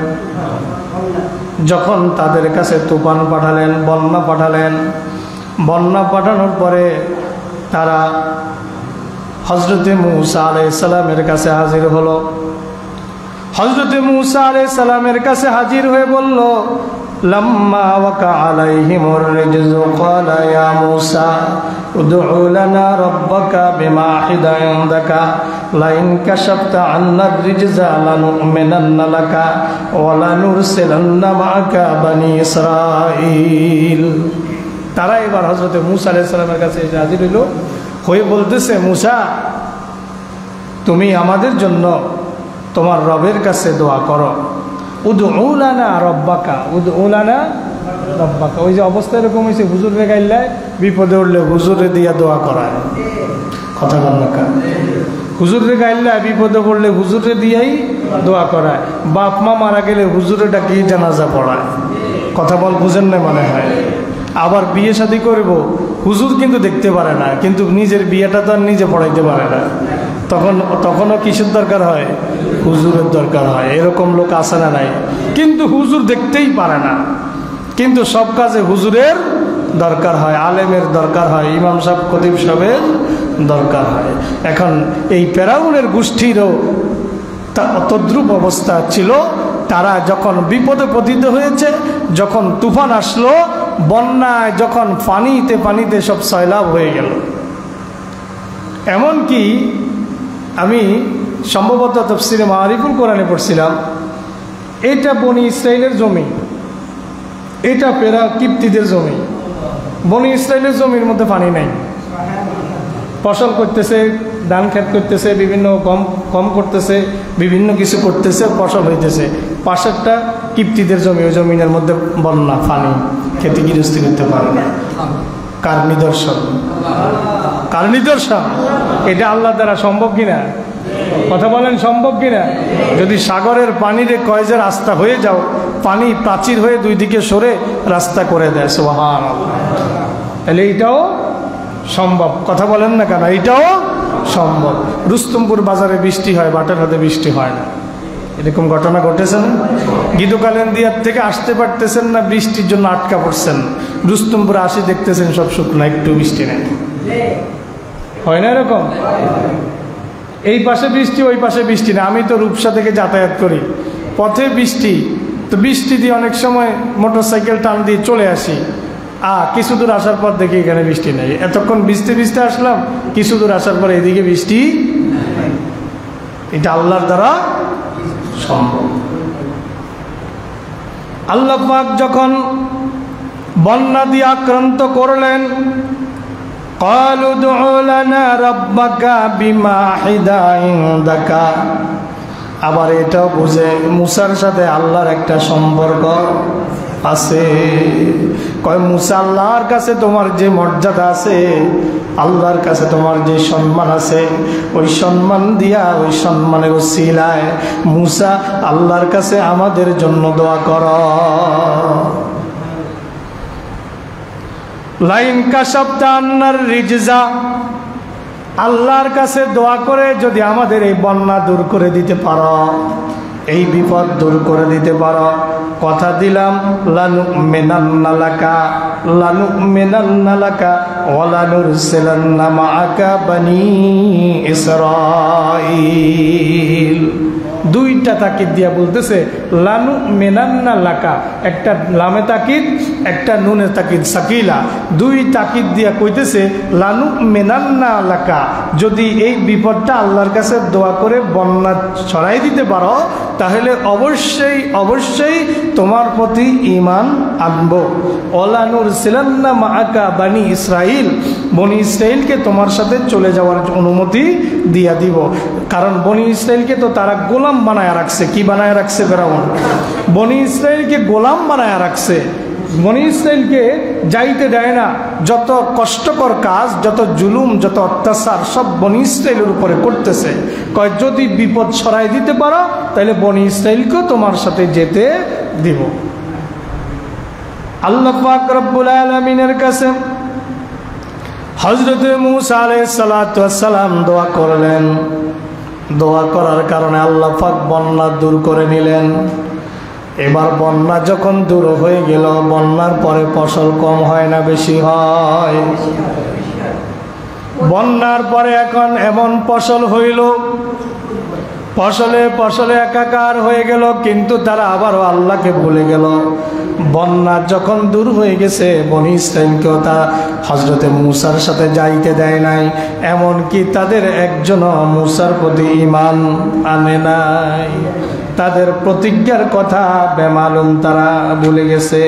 যখন তাদের কাছে তুফান পাঠালেন, বন্যা পাঠালেন, বন্যা পাঠানোর পরে তারা হযরতে মূসা আলাইহিস সালামের কাছে হাজির হলো। হযরতে মূসা আলাইহিস সালামের কাছে হাজির হয়ে বলল, লাম্মা ওয়াকা আলাইহিমুর রিজজু ক্বালা ইয়া মূসা উদউ লানা রাব্বাকা বিমা আহিদা ইনদাকা লাইন কাশাফতা আন্নার রিজজা লানুমিনান্না লাকা ওয়া লানুরসিলান্না মাআকা বানি ইসরাঈল। তারা এবার হযরতে মূসা আলাইহিস সালামের কাছে এসে হাজির হইল, হয়ে বলতেছে, মূসা তুমি আমাদের জন্য তোমার রবের কাছে দোয়া করো। উদউ লানা রাব্বাকা, উদউ লানা রাব্বাকা। ওই যে অবস্থা এরকম হয়েছে, হুজুরে গাইল্লায় বিপদে উঠলে হুজুরে দিয়া দোয়া করায়, কথা বল না কেন? হুজুরে গাইল্লায় বিপদে পড়লে হুজুরে দিয়াই দোয়া করায়। বাপ মা মারা গেলে হুজুরে ডাকি জানাজা পড়ায়, কথা বল, বুঝেন না মনে হয়। আবার বিয়ে শাদী করব, হুজুর কিন্তু দেখতে পারে না, কিন্তু নিজের বিয়েটা তো আর নিজে পড়াইতে পারে না, তখনও কিসের দরকার হয়? হুজুরের দরকার হয়। এরকম লোক আছে না নাই? কিন্তু হুজুর দেখতেই পারে না, কিন্তু সব কাজে হুজুরের দরকার হয়, আলেমের দরকার হয়, ইমাম সাহেব খতিব সাহেবের দরকার হয়। এখন এই ফেরাউনের গোষ্ঠীরও তদ্রূপ অবস্থা ছিল। তারা যখন বিপদে পতিত হয়েছে, যখন তুফান আসলো, বন্যায় যখন পানিতে পানিতে সব সয়লাভ হয়ে গেল। এমনকি আমি সম্ভবত তাফসিরে মাআরিফুল কোরআনে পড়ছিলাম, এটা বনি ইসরাইলের জমি, এটা কিপ্তিদের জমি। বনি ইসরাইলের জমির মধ্যে পানি নাই, ফসল করতেছে, ধান ক্ষেত করতেছে, বিভিন্ন গম করতেছে, বিভিন্ন কিছু করতেছে, ফসল হইতেছে। পাশেরটা কিপ্তিদের জমি, ওই জমিনের মধ্যে বন্যা, পানি, খেতে গৃহস্থী করতে পারে না। কার নিদর্শন? কার নিদর্শন? এটা আল্লাহ দ্বারা সম্ভব কিনা? কথা বলেন, সম্ভব কিনা? যদি সাগরের পানিরে কয় যে রাস্তা হয়ে যাও, পানি প্রাচীর হয়ে দুই দিকে সরে রাস্তা করে দেয়, সুবহানাল্লাহ, তাহলে এইটাও সম্ভব। কথা বলেন না কেন? এইটাও সম্ভব। রুস্তমপুর বাজারে বৃষ্টি হয়, বাটারহাটে বৃষ্টি হয় না, এরকম ঘটনা ঘটেছে না? গীতকালেন্দিয়ার থেকে আসতে পারতেছেন না, বৃষ্টির জন্য আটকা পড়ছেন, রুস্তমপুরে আসি দেখতেছেন সব শুকনো, একটু বৃষ্টি নেই, হয় না এরকম? এই পাশে বৃষ্টি, ওই পাশে বৃষ্টি না। আমি তো রূপসা থেকে যাতায়াত করি, পথে বৃষ্টি, তো বৃষ্টি দিয়ে অনেক সময় মোটর সাইকেল টান দিয়ে চলে আসি, কিছু দূর আসার পর দেখি এখানে বৃষ্টি নেই। এতক্ষণ ভিজতে ভিজতে আসলাম, কিছু দূর আসার পর এদিকে বৃষ্টি। এটা আল্লাহর দ্বারা সম্ভব। আল্লাহ পাক যখন বন্যা দিয়ে আক্রান্ত করলেন, ক্বালু উদউ লানা রাব্বাকা বিমা আহিদা ইনদাকা, আবার এটাও বুঝে মুসার সাথে আল্লাহর একটা সম্পর্ক আছে। কয় মুসা, আল্লাহর কাছে তোমার যে মর্যাদা আছে, আল্লাহর কাছে তোমার যে সম্মান আছে, ওই সম্মান দিয়া, ওই সম্মানের ওসিলায় মুসা আল্লাহর কাছে আমাদের জন্য দোয়া কর। লাইন কাশাফতা আন্নার রিজজা, আল্লাহর কাছে দোয়া করে যদি আমাদের এই বন্যা দূর করে দিতে পারো, এই বিপদ দূর করে দিতে পারো, কথা দিলাম লানুমিনান্না লাকা, লানুমিনান্না লাকা ওয়া লানুরসিলান্না মাআকা বানি ইসরাঈল। দুইটা তাকিদ দিয়া বলতেছে লানুমিনান্না লাকা, একটা লামে তাকিদ, একটা নুনে তাকিদ সাকিলা, দুই তাকিদ দিয়া কইতেছে লানুমিনান্না লাকা, যদি এই বিপদটা আল্লাহর কাছে দোয়া করে বন্যা ছড়াই দিতে পারো, তাহলে অবশ্যই অবশ্যই তোমার প্রতি ঈমান আনবো। ওয়া নুরসিলান্না মাআকা বানি ইসরাঈল, বনি ইসরাঈলকে তোমার সাথে চলে যাওয়ার অনুমতি দিয়া দিব। কারণ বনি ইসরায়েলকে তো তারা গোলাম বানায় রাখছে। কি বানায় রাখছে ফেরাউন? বনি ইসরায়েলকে গোলাম বানায় রাখছে। বনি ইসরায়েলকে যাইতে দেয় না। যত কষ্টকর কাজ, যত জুলুম, যত অত্যাচার সব বনি ইসরায়েলের উপরে করতেছে। কয় যদি বিপদ সরাই দিতে পারো তাহলে বনি ইসরায়েলকেও তোমার সাথে যেতে দিব। আল্লাহ পাক রব্বুল আলামিনের কাছে হযরত মূসা আলাইহিস সালাতু ওয়াস সালাম দোয়া করলেন। দোয়া করার কারণে আল্লাহ পাক বন্যা দূর করে নিলেন। এবার বন্যা যখন দূর হয়ে গেল, বন্যার পরে ফসল কম হয় না বেশি হয়? বন্যার পরে এখন এমন ফসল হইল, ফসলে ফসলে একাকার হয়ে গেল, কিন্তু তারা আবারও আল্লাহকে ভুলে গেল। বন্যা যখন দূর হয়ে গেছে, বনি ইসরাইলকেও তা হযরতে মূসার সাথে যাইতে দেয় নাই। এমনকি তাদের একজনও মূসার প্রতি ঈমান আনে নাই। তাদের প্রতিজ্ঞার কথা বেমালুম তারা ভুলে গেছে।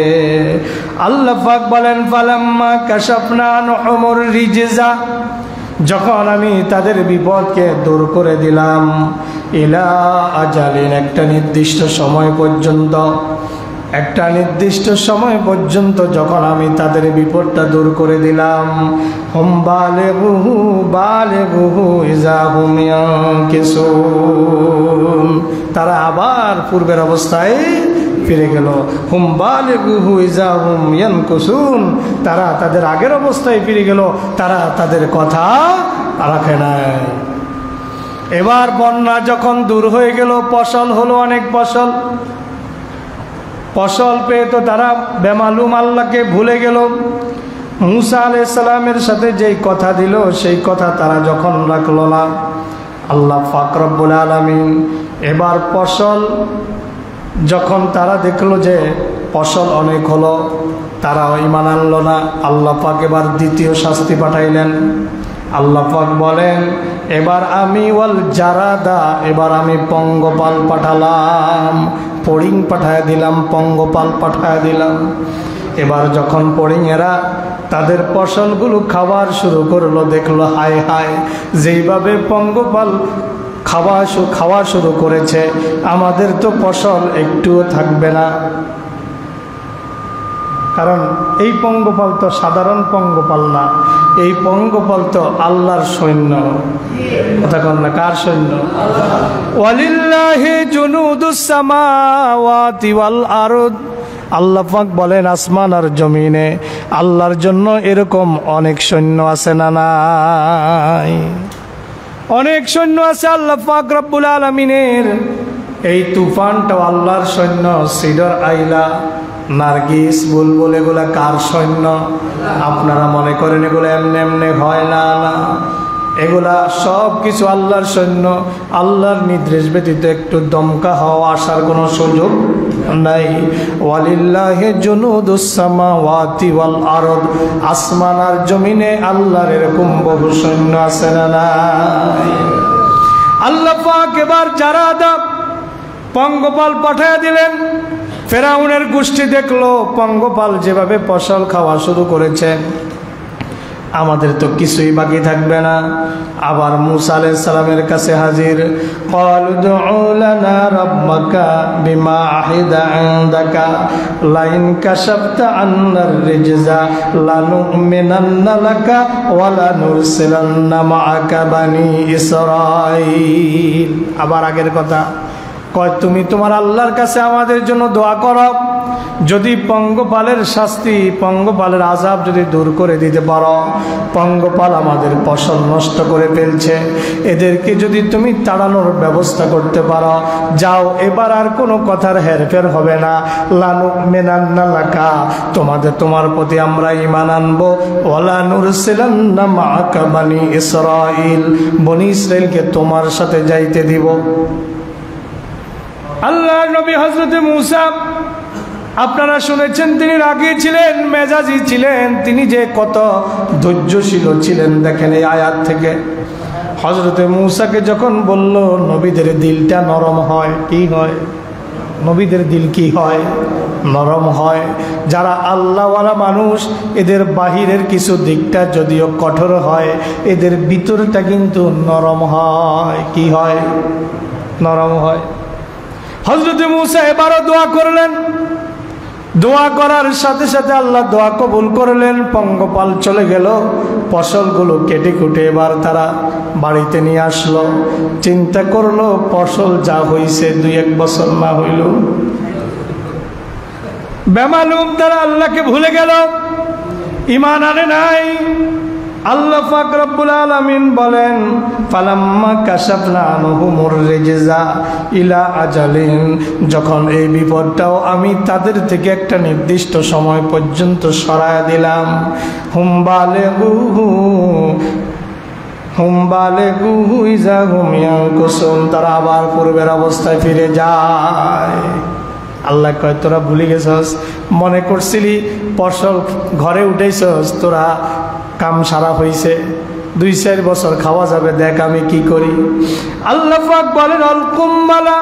আল্লাহ পাক বলেন, ফালাম্মা কাশাফনা আনহুমুর রিজজা, যখন আমি তাদের বিপদকে দূর করে দিলাম, ইলা আজালিন, একটা নির্দিষ্ট সময় পর্যন্ত, একটা নির্দিষ্ট সময় পর্যন্ত যখন আমি তাদের বিপদটা দূর করে দিলাম, হুম বালিগুহু ইযা হুম ইয়ানকিসুন, তারা আবার পূর্বের অবস্থায় ফিরে গেল। হুম বালিগুহু ইযা হুম ইয়ানকিসুন, তারা তাদের আগের অবস্থায় ফিরে গেল। তারা তাদের কথা রাখে নাই। এবার বন্যা যখন দূর হয়ে গেল, ফসল হলো অনেক ফসল। ফসল পেয়ে তো তারা বেমালুম আল্লাহকে ভুলে গেল। মূসা আলাইহিস সালামের সাথে যেই কথা দিল সেই কথা তারা যখন রাখলো না, আল্লাহ পাক রব্বুল আলামিন এবার ফসল যখন তারা দেখলো যে ফসল অনেক হলো, তারা ঈমান আনলো না। আল্লাহ পাক এবার দ্বিতীয় শাস্তি পাঠাইলেন। আল্লাহ পাক বলেন, এবার আমি ওয়াল জারাদা, এবার আমি পঙ্গপাল পাঠালাম, ফড়িং পাঠায় দিলাম, পঙ্গপাল পাঠায় দিলাম। এবার যখন ফড়িংয়েরা তাদের ফসলগুলো শুরু করলো, দেখলো হায় হায়, যেইভাবে পঙ্গপাল খাওয়া শুরু করেছে, আমাদের তো ফসল একটুও থাকবে না। কারণ এই পঙ্গপাল তো সাধারণ পঙ্গপাল না, এই পঙ্গপাল তো আল্লাহর সৈন্য। কথা কন না, কার সৈন্য? ওয়ালিল্লাহি জুনুদুস সামাওয়াতি ওয়াল আরদ, আল্লাহ পাক বলেন আসমান আর জমিনে আল্লাহর জন্য এরকম অনেক সৈন্য আছে না নাই? অনেক সৈন্য আছে আল্লাহ পাক রব্বুল আলামিনের। এই তুফানটাও আল্লাহর সৈন্য। সিডর, আইলা, নার্গিস, বুলবুল এগুলা কার সৈন্য? আপনারা মনে করেন এগুলো এমনি এমনি হয় না, না, এগুলা সব কিছু আল্লাহর সৈন্য। আল্লাহর নির্দেশ ব্যতীত একটু দমকা হওয়া আসার কোনো সুযোগ নাই। ওয়ালিল্লাহি জুনুদুস সামাওয়াতি ওয়াল আরদ, আসমান আর জমিনে আল্লাহর এরকম বহু সৈন্য আছে না নাই? আল্লাহ পাক এবার জারাদা পঙ্গপাল পাঠিয়ে দিলেন। ফেরাউনের গোষ্ঠী দেখলো পঙ্গপাল যেভাবে ফসল খাওয়া শুরু করেছে, আমাদের তো কিছুই বাকি থাকবে না। আবার মূসা আলাইহিস সালামের কাছে হাজির। ক্বালু দুউ লানা রাব্বাকা বিমা আহিদা ইনদাকা লাইন কাশাফতা আন্নার রিজজা লানুমিনান্না লাকা ওয়া লানুরসিলান্না মাআকা বানি ইসরাঈল। আবার আগের কথা কয়, তুমি তোমার আল্লাহর কাছে আমাদের জন্য দোয়া করো, যদি পঙ্গপালের শাস্তি, পঙ্গপালের আযাব যদি দূর করে দিতে পারো। পঙ্গপাল আমাদের ফসল নষ্ট করে ফেলছে, এদেরকে যদি তুমি তাড়ানোর ব্যবস্থা করতে পারো, যাও, এবার আর কোনো কথার হেরফের হবে না। লানুমিনান্না লাকা, তোমার প্রতি আমরা ঈমান আনবো। ওয়ালা নুরসিলান্না মাআকা বানি ইসরাঈল, বনি ইসরাঈলকে তোমার সাথে যাইতে দিব। আল্লাহর নবী হযরত মূসা, আপনারা শুনেছেন তিনি রাগী ছিলেন, মেজাজি ছিলেন, তিনি যে কত ধৈর্যশীল ছিলেন দেখেন এই আয়াত থেকে। হযরত মূসাকে যখন বলল নবীদের দিলটা নরম হয়, কি হয়? নবীদের দিল কি হয়? নরম হয়। যারা আল্লাহওয়ালা মানুষ এদের বাহিরের কিছু দিকটা যদিও কঠোর হয়, এদের ভিতরটা কিন্তু নরম হয়। কি হয়? নরম হয়। হযরত মূসা এবারও দোয়া করলেন। দোয়া করার সাথে সাথে আল্লাহ দোয়া কবুল করলেন। পঙ্গপাল চলে গেল। ফসলগুলো কেটে কুটে এবার তারা বাড়িতে নিয়ে আসলো। চিন্তা করলো ফসল যা হইছে 2-1 বছর না হইল। বেমালুম তারা আল্লাহকে ভুলে গেল, ঈমান আনে নাই। আল্লাহ পাক রব্বুল আলামিন বলেন, ফালাম্মা কাশাফনা আনহুমুর রিজজা ইলা আজালিন, যখন এই বিপদটাও আমি তাদের থেকে একটা নির্দিষ্ট সময় পর্যন্ত সরায়া দিলাম, হুম বালেগু ইযা হুম ইয়ানকুসুন, তারা আবার পূর্বের অবস্থায় ফিরে যায়। আল্লাহ কয়, তোরা ভুলে গেছস, মনে করছিলি ফসল ঘরে উঠেছস, তোরা কাম সারা হয়েছে, 2-4 বছর খাওয়া যাবে, দেখ আমি কি করি। আল্লাহ পাক বলেন আল কুম্মালা।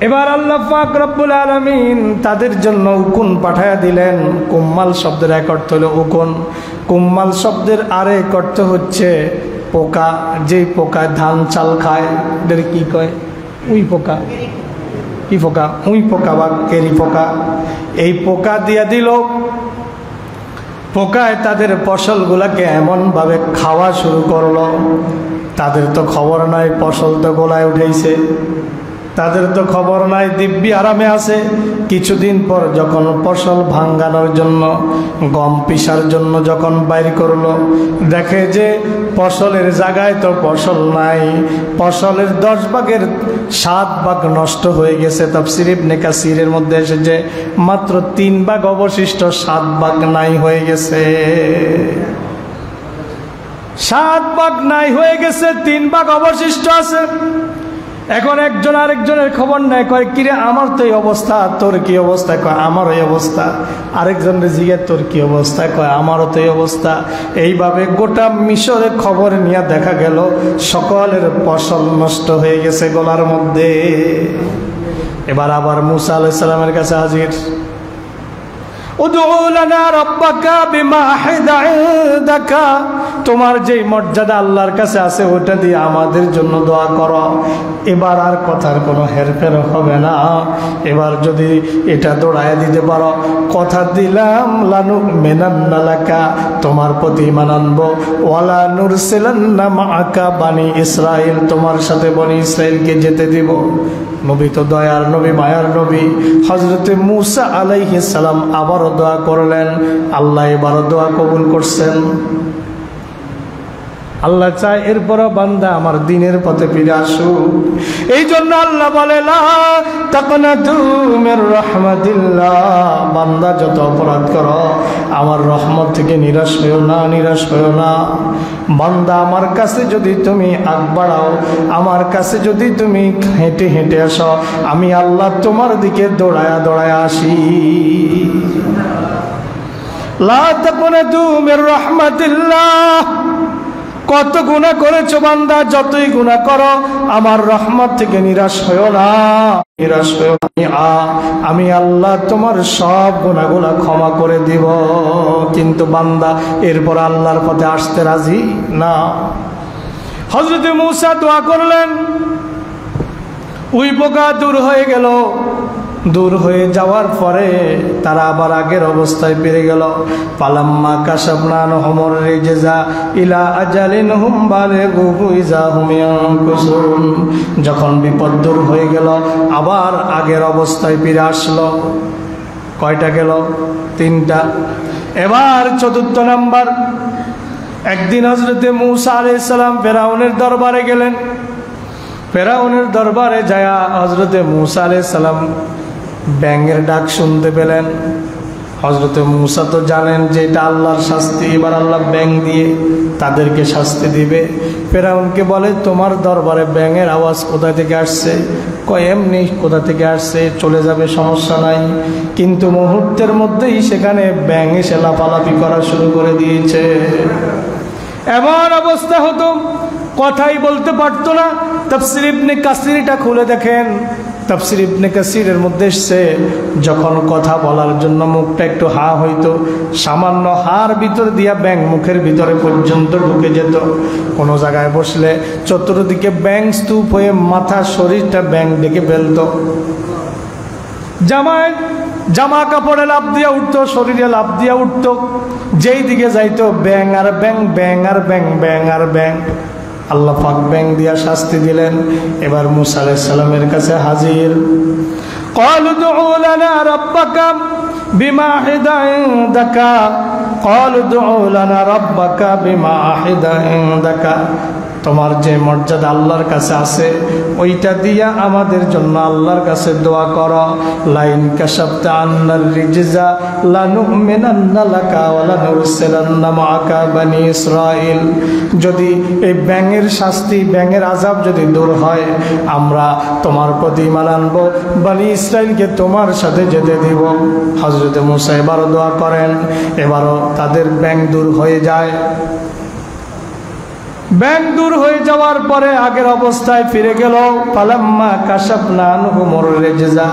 এবার আল্লাহ পাক রব্বুল আলামিন তাদের জন্য উকুন পাঠায়া দিলেন। কুম্মাল শব্দের এক অর্থ হলো উকুন। কুম্মাল শব্দের আরেক অর্থ হচ্ছে পোকা। যেই পোকা ধান চাল খায়, এদের কি কয়? উই পোকা। কি পোকা? উই পোকা বা কেরি পোকা। এই পোকা দিয়া দিল। পোকায় তাদের ফসলগুলাকে এমনভাবে খাওয়া শুরু করলো, তাদের তো খবর নাই ফসল তো গোলায় উঠেছে, তাদের তো খবর নাই দিব্যি আরামে আছে। কিছুদিন পর যখন ফসল ভাঙ্গানোর জন্য, গম পিসার জন্য যখন বাইর করলো, দেখে যে ফসলের জায়গায় তো ফসল নাই। ফসলের 10 ভাগের 7 ভাগ নষ্ট হয়ে গেছে। তাফসীর ইবনে কাসিরের মধ্যে এসেছে মাত্র 3 ভাগ অবশিষ্ট, 7 ভাগ নাই হয়ে গেছে। 7 ভাগ নাই হয়ে গেছে, 3 ভাগ অবশিষ্ট আছে। এখন একজন আরেকজনের খবর নেয়, কয় কিরে আমার তো এই অবস্থা, তোর কি অবস্থা? কয় আমার এই অবস্থা। আরেকজনের জিজ্ঞেস, তোর কি অবস্থা? কয় আমারও তো এই অবস্থা। এইভাবে গোটা মিশরের খবর নিয়ে দেখা গেল সকলের ফসল নষ্ট হয়ে গেছে গলার মধ্যে। এবার আবার মূসা আলাইহিস সালামের কাছে হাজির। উদউ লানা রাব্বাকা বিমা আহদা ইনদাকা, তোমার যেই মর্যাদা আল্লাহর কাছে আছে ওটা দিয়ে আমাদের জন্য দোয়া করো। এবার আর কথার কোনো হেরফের হবে না। এবার যদি এটা দৌড়ায় দিতে পারো, কথা দিলাম লানুমিনান্না লাকা, তোমার প্রতি ঈমান আনবো, ওয়ালা নুরসিলান্না মাআকা বানি ইসরাইল, তোমার সাথে বনি ইসরাইলকে যেতে দিব। নবী তো দয়ার নবী, মায়ার নবী। হযরতে মূসা আলাইহিস সালাম আবারও দোয়া করলেন। আল্লাহ এবারও দোয়া কবুল করছেন। আল্লাহ চায় এরপরও বান্দা আমার দিনের পথে ফিরে আসুক। এই জন্য আল্লাহ বলে, লা তাকনাতু মির রাহমাতিল্লাহ, বান্দা যত অপরাধ করো আমার রহমত থেকে নিরাশ হইও না, নিরাশ হইও না। বান্দা আমার কাছে যদি তুমি আগ বাড়াও, আমার কাছে যদি তুমি হেঁটে হেঁটে আসো, আমি আল্লাহ তোমার দিকে দৌড়ায়া দৌড়ায়া আসি। লা তাকনাতু মির রাহমাতিল্লাহ। কত গুনাহ করেছো বান্দা, যতই গুনাহ করো আমার রহমত থেকে নিরাশ হইও না, নিরাশ হইও না। আমি আল্লাহ তোমার সব গুনাহগুলো ক্ষমা করে দিব। কিন্তু বান্দা এরপর আল্লাহর পথে আসতে রাজি না। হযরত মূসা দোয়া করলেন, ওই পোকা দূর হয়ে গেল। দূর হয়ে যাওয়ার পরে তারা আবার আগের অবস্থায় ফিরে গেল। পালাম্মা কাশাফনা আনহুমুর রিজজা ইলা আজালিন হুম বালিগু ইযা হুম ইয়ানকুসুন, যখন বিপদ দূর হয়ে গেল আবার আগের অবস্থায় ফিরে আসলো। কয়টা গেল? 3টা। এবার 4র্থ নাম্বার, একদিন হযরতে মূসা আলাইহিস সালাম ফেরাউনের দরবারে গেলেন। ফেরাউনের দরবারে যায়া হযরতে মূসা আলাইহিস সালাম ব্যাঙের ডাক শুনতে পেলেন। হযরতে মূসা তো জানেন যে এটা আল্লাহর শাস্তি, এবার আল্লাহ ব্যাঙ দিয়ে তাদেরকে শাস্তি দিবে। ফেরাউনকে বলে, তোমার দরবারে ব্যাঙের আওয়াজ কোথা থেকে আসছে? কয় এমনি কোথা থেকে আসছে, চলে যাবে, সমস্যা নাই। কিন্তু মুহূর্তের মধ্যেই সেখানে ব্যাঙ এসে লাফালাফি করা শুরু করে দিয়েছে। এমন অবস্থা হতো, কথাই বলতে পারতো না। তাফসীর ইবনে কাসিরটা খুলে দেখেন, তাফসীর ইবনে কাসিরের মধ্যে এসেছে, যখন কথা বলার জন্য মুখটা একটু হা হইতো, সামান্য হার ভিতর দিয়া ব্যাং মুখের ভিতরে পর্যন্ত ঢুকে যেত। কোনো জায়গায় বসলে চতুর্দিকে ব্যাং স্তূপ হয়ে মাথা শরীরটা ব্যাং ডেকে ফেলত। জামা কাপড়ে লাভ দিয়া উঠতো, শরীরে লাভ দিয়া উঠতো, যেই দিকে যাইতো ব্যাং আর ব্যাং, ব্যাং আর ব্যাং, ব্যাং আর ব্যাং। আল্লাহ পাক ব্যাং দিয়া শাস্তি দিলেন। এবার মূসা আলাইহিস সালামের কাছে হাজির। ক্বালু দুউ লানা রাব্বাকা বিমা আহিদা ইনদাকা, ক্বালু দুউ লানা রাব্বাকা বিমা আহিদা ইনদাকা। তোমার যে মর্যাদা আল্লাহর কাছে আছে ওইটা দিয়া আমাদের জন্য আল্লাহর কাছে দোয়া করো। লাইন কাশাফতা আন্নার রিজজা লানুমিনান্না লাকা ওয়া লানুরসিলান্না মাআকা বনি ইসরাঈল। যদি এই ব্যাঙের শাস্তি, ব্যাঙের আযাব যদি দূর হয়, আমরা তোমার প্রতি ঈমান আনব, বনি ইসরাঈলকে তোমার সাথে যেতে দিব। হযরত মূসা এবারও দোয়া করেন, এবারও তাদের ব্যাঙ দূর হয়ে যায়। ব্যাং দূর হয়ে যাওয়ার পরে আগের অবস্থায় ফিরে গেল। ফালাম্মা কাশাফনা আনহুমুর রিজজা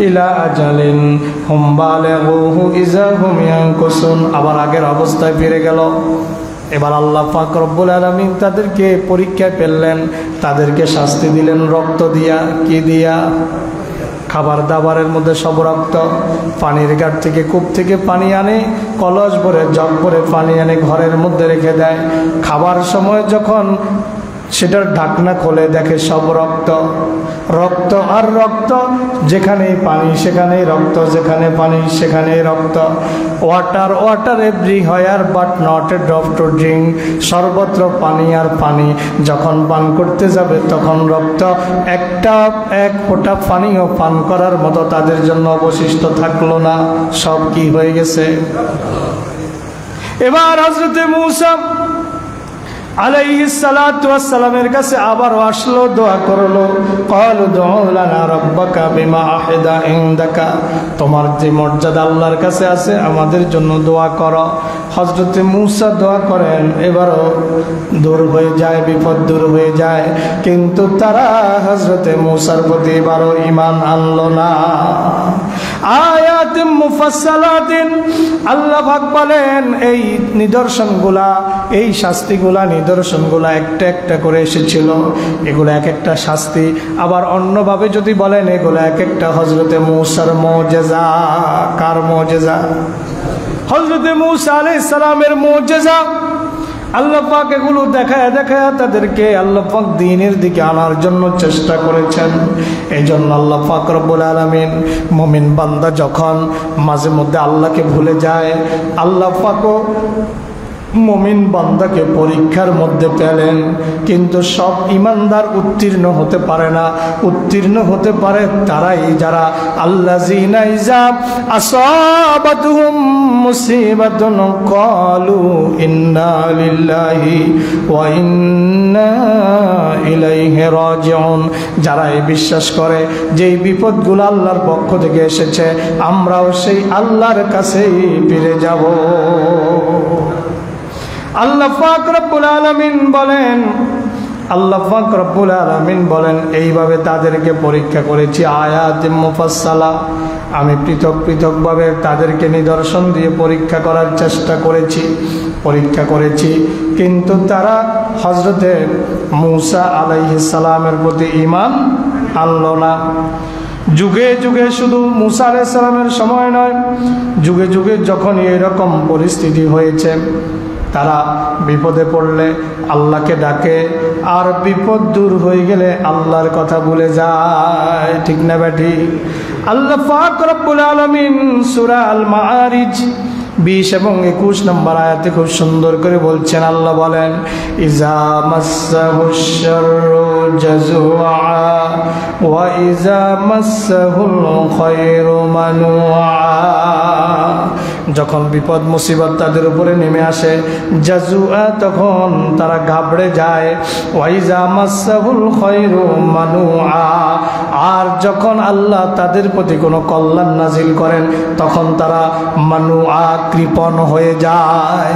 ইলা আজালিন হুম বালিগুহু ইযা হুম ইয়ানকুসুন, আবার আগের অবস্থায় ফিরে গেল। এবার আল্লাহ পাক রব্বুল আলামিন তাদেরকে পরীক্ষায় ফেললেন, তাদেরকে শাস্তি দিলেন রক্ত দিয়া। কি দিয়া? খাবার দাবারের মধ্যে সব রক্ত। পানির ঘাট থেকে কূপ থেকে পানি আনে, কলস ভরে জগ ভরে পানি আনে ঘরের মধ্যে রেখে দেয়। খাবার সময় যখন সেটার ঢাকনা খোলে দেখে সব রক্ত, রক্ত আর রক্ত। যেখানেই পানি সেখানেই রক্ত, যেখানে পানি সেখানেই রক্ত। Water water everywhere but not a drop to drink. সর্বত্র পানি আর পানি। যখন পান করতে যাবে তখন রক্ত। এক ফোঁটা পানিও পান করার মতো তাদের জন্য অবশিষ্ট থাকলো না, সব কি হয়ে গেছে। এবার হযরত মূসা আলাইহিস সালাতু ওয়াস সালামের কাছে আবারও আসলো, দোয়া করলো। ক্বালু দুউ লানা রাব্বাকা বিমা আহিদা ইনদাকা, তোমার যে মর্যাদা আল্লাহর কাছে আছে আমাদের জন্য দোয়া করো। হযরত মূসা দোয়া করেন, এবারও দূর হয়ে যায়, বিপদ দূর হয়ে যায়। কিন্তু তারা হযরত মূসার প্রতি এবারও ঈমান আনলো না। আয়াতিন মুফাসসালাতিন, আল্লাহ পাক বলেন এই নিদর্শনগুলা, এই শাস্তিগুলা, নিদর্শনগুলা একটা একটা করে এসেছিল। এগুলো এক একটা শাস্তি। আবার অন্যভাবে যদি বলেন এগুলো এক একটা হযরতে মূসার মুজিজা। কার মুজিজা? হযরতে মূসা আলাইহিস সালামের মুজিজা। আল্লাহ পাক এগুলো দেখায় দেখায় তাদেরকে আল্লাহ পাক দ্বীনের দিকে আনার জন্য চেষ্টা করেছেন। এই জন্য আল্লাহ পাক রব্বুল আলামিন, মুমিন বান্দা যখন মাঝে মধ্যে আল্লাহকে ভুলে যায়, আল্লাহ পাকও মুমিন বান্দাকে পরীক্ষার মধ্যে পেলেন। কিন্তু সব ঈমানদার উত্তীর্ণ হতে পারে না। উত্তীর্ণ হতে পারে তারাই যারা আল্লাযীনা ইযা আসাবাতুহুম মুসিবাতুন ক্বালু ইন্না লিল্লাহি ওয়া ইন্না ইলাইহি রাজিউন। যারা এই বিশ্বাস করে যে এই বিপদগুলো আল্লাহর পক্ষ থেকে এসেছে, আমরাও সেই আল্লাহর কাছেই ফিরে যাব। আল্লাহ পাক রব্বুল আলামিন বলেন, আল্লাহ পাক রব্বুল আলামিন বলেন এইভাবে তাদেরকে পরীক্ষা করেছি। আয়াতিন মুফাসসালা, আমি পৃথক পৃথকভাবে তাদেরকে নিদর্শন দিয়ে পরীক্ষা করার চেষ্টা করেছি, পরীক্ষা করেছি। কিন্তু তারা হযরতে মূসা আলাইহিস সালামের প্রতি ঈমান আনলো না। যুগে যুগে, শুধু মূসা আলাইহিস সালামের সময় নয়, যুগে যুগে যখন এরকম পরিস্থিতি হয়েছে, তারা বিপদে পড়লে আল্লাহকে ডাকে, আর বিপদ দূর হয়ে গেলে আল্লাহর কথা ভুলে যায়। ঠিক না বেঠি? আল্লাহ পাক রব্বুল আলামিন সূরা আল মাআরিজ 20 এবং 21 নম্বর আয়াতে খুব সুন্দর করে বলছেন। আল্লাহ বলেন, ইজা মাসসাহুশ শাররু জাযুআ ওয়া ইজা মাসসাহুল খায়রু মানুআ। যখন বিপদ মুসিবত তাদের উপরে নেমে আসে, জাজুআ তখন তারা ঘাবড়ে যায়। ওয়াইজা মাসাহুল খায়রু মানুআ, আর যখন আল্লাহ তাদের প্রতি কোনো কল্যাণ নাজিল করেন তখন তারা মানুআ কৃপণ হয়ে যায়।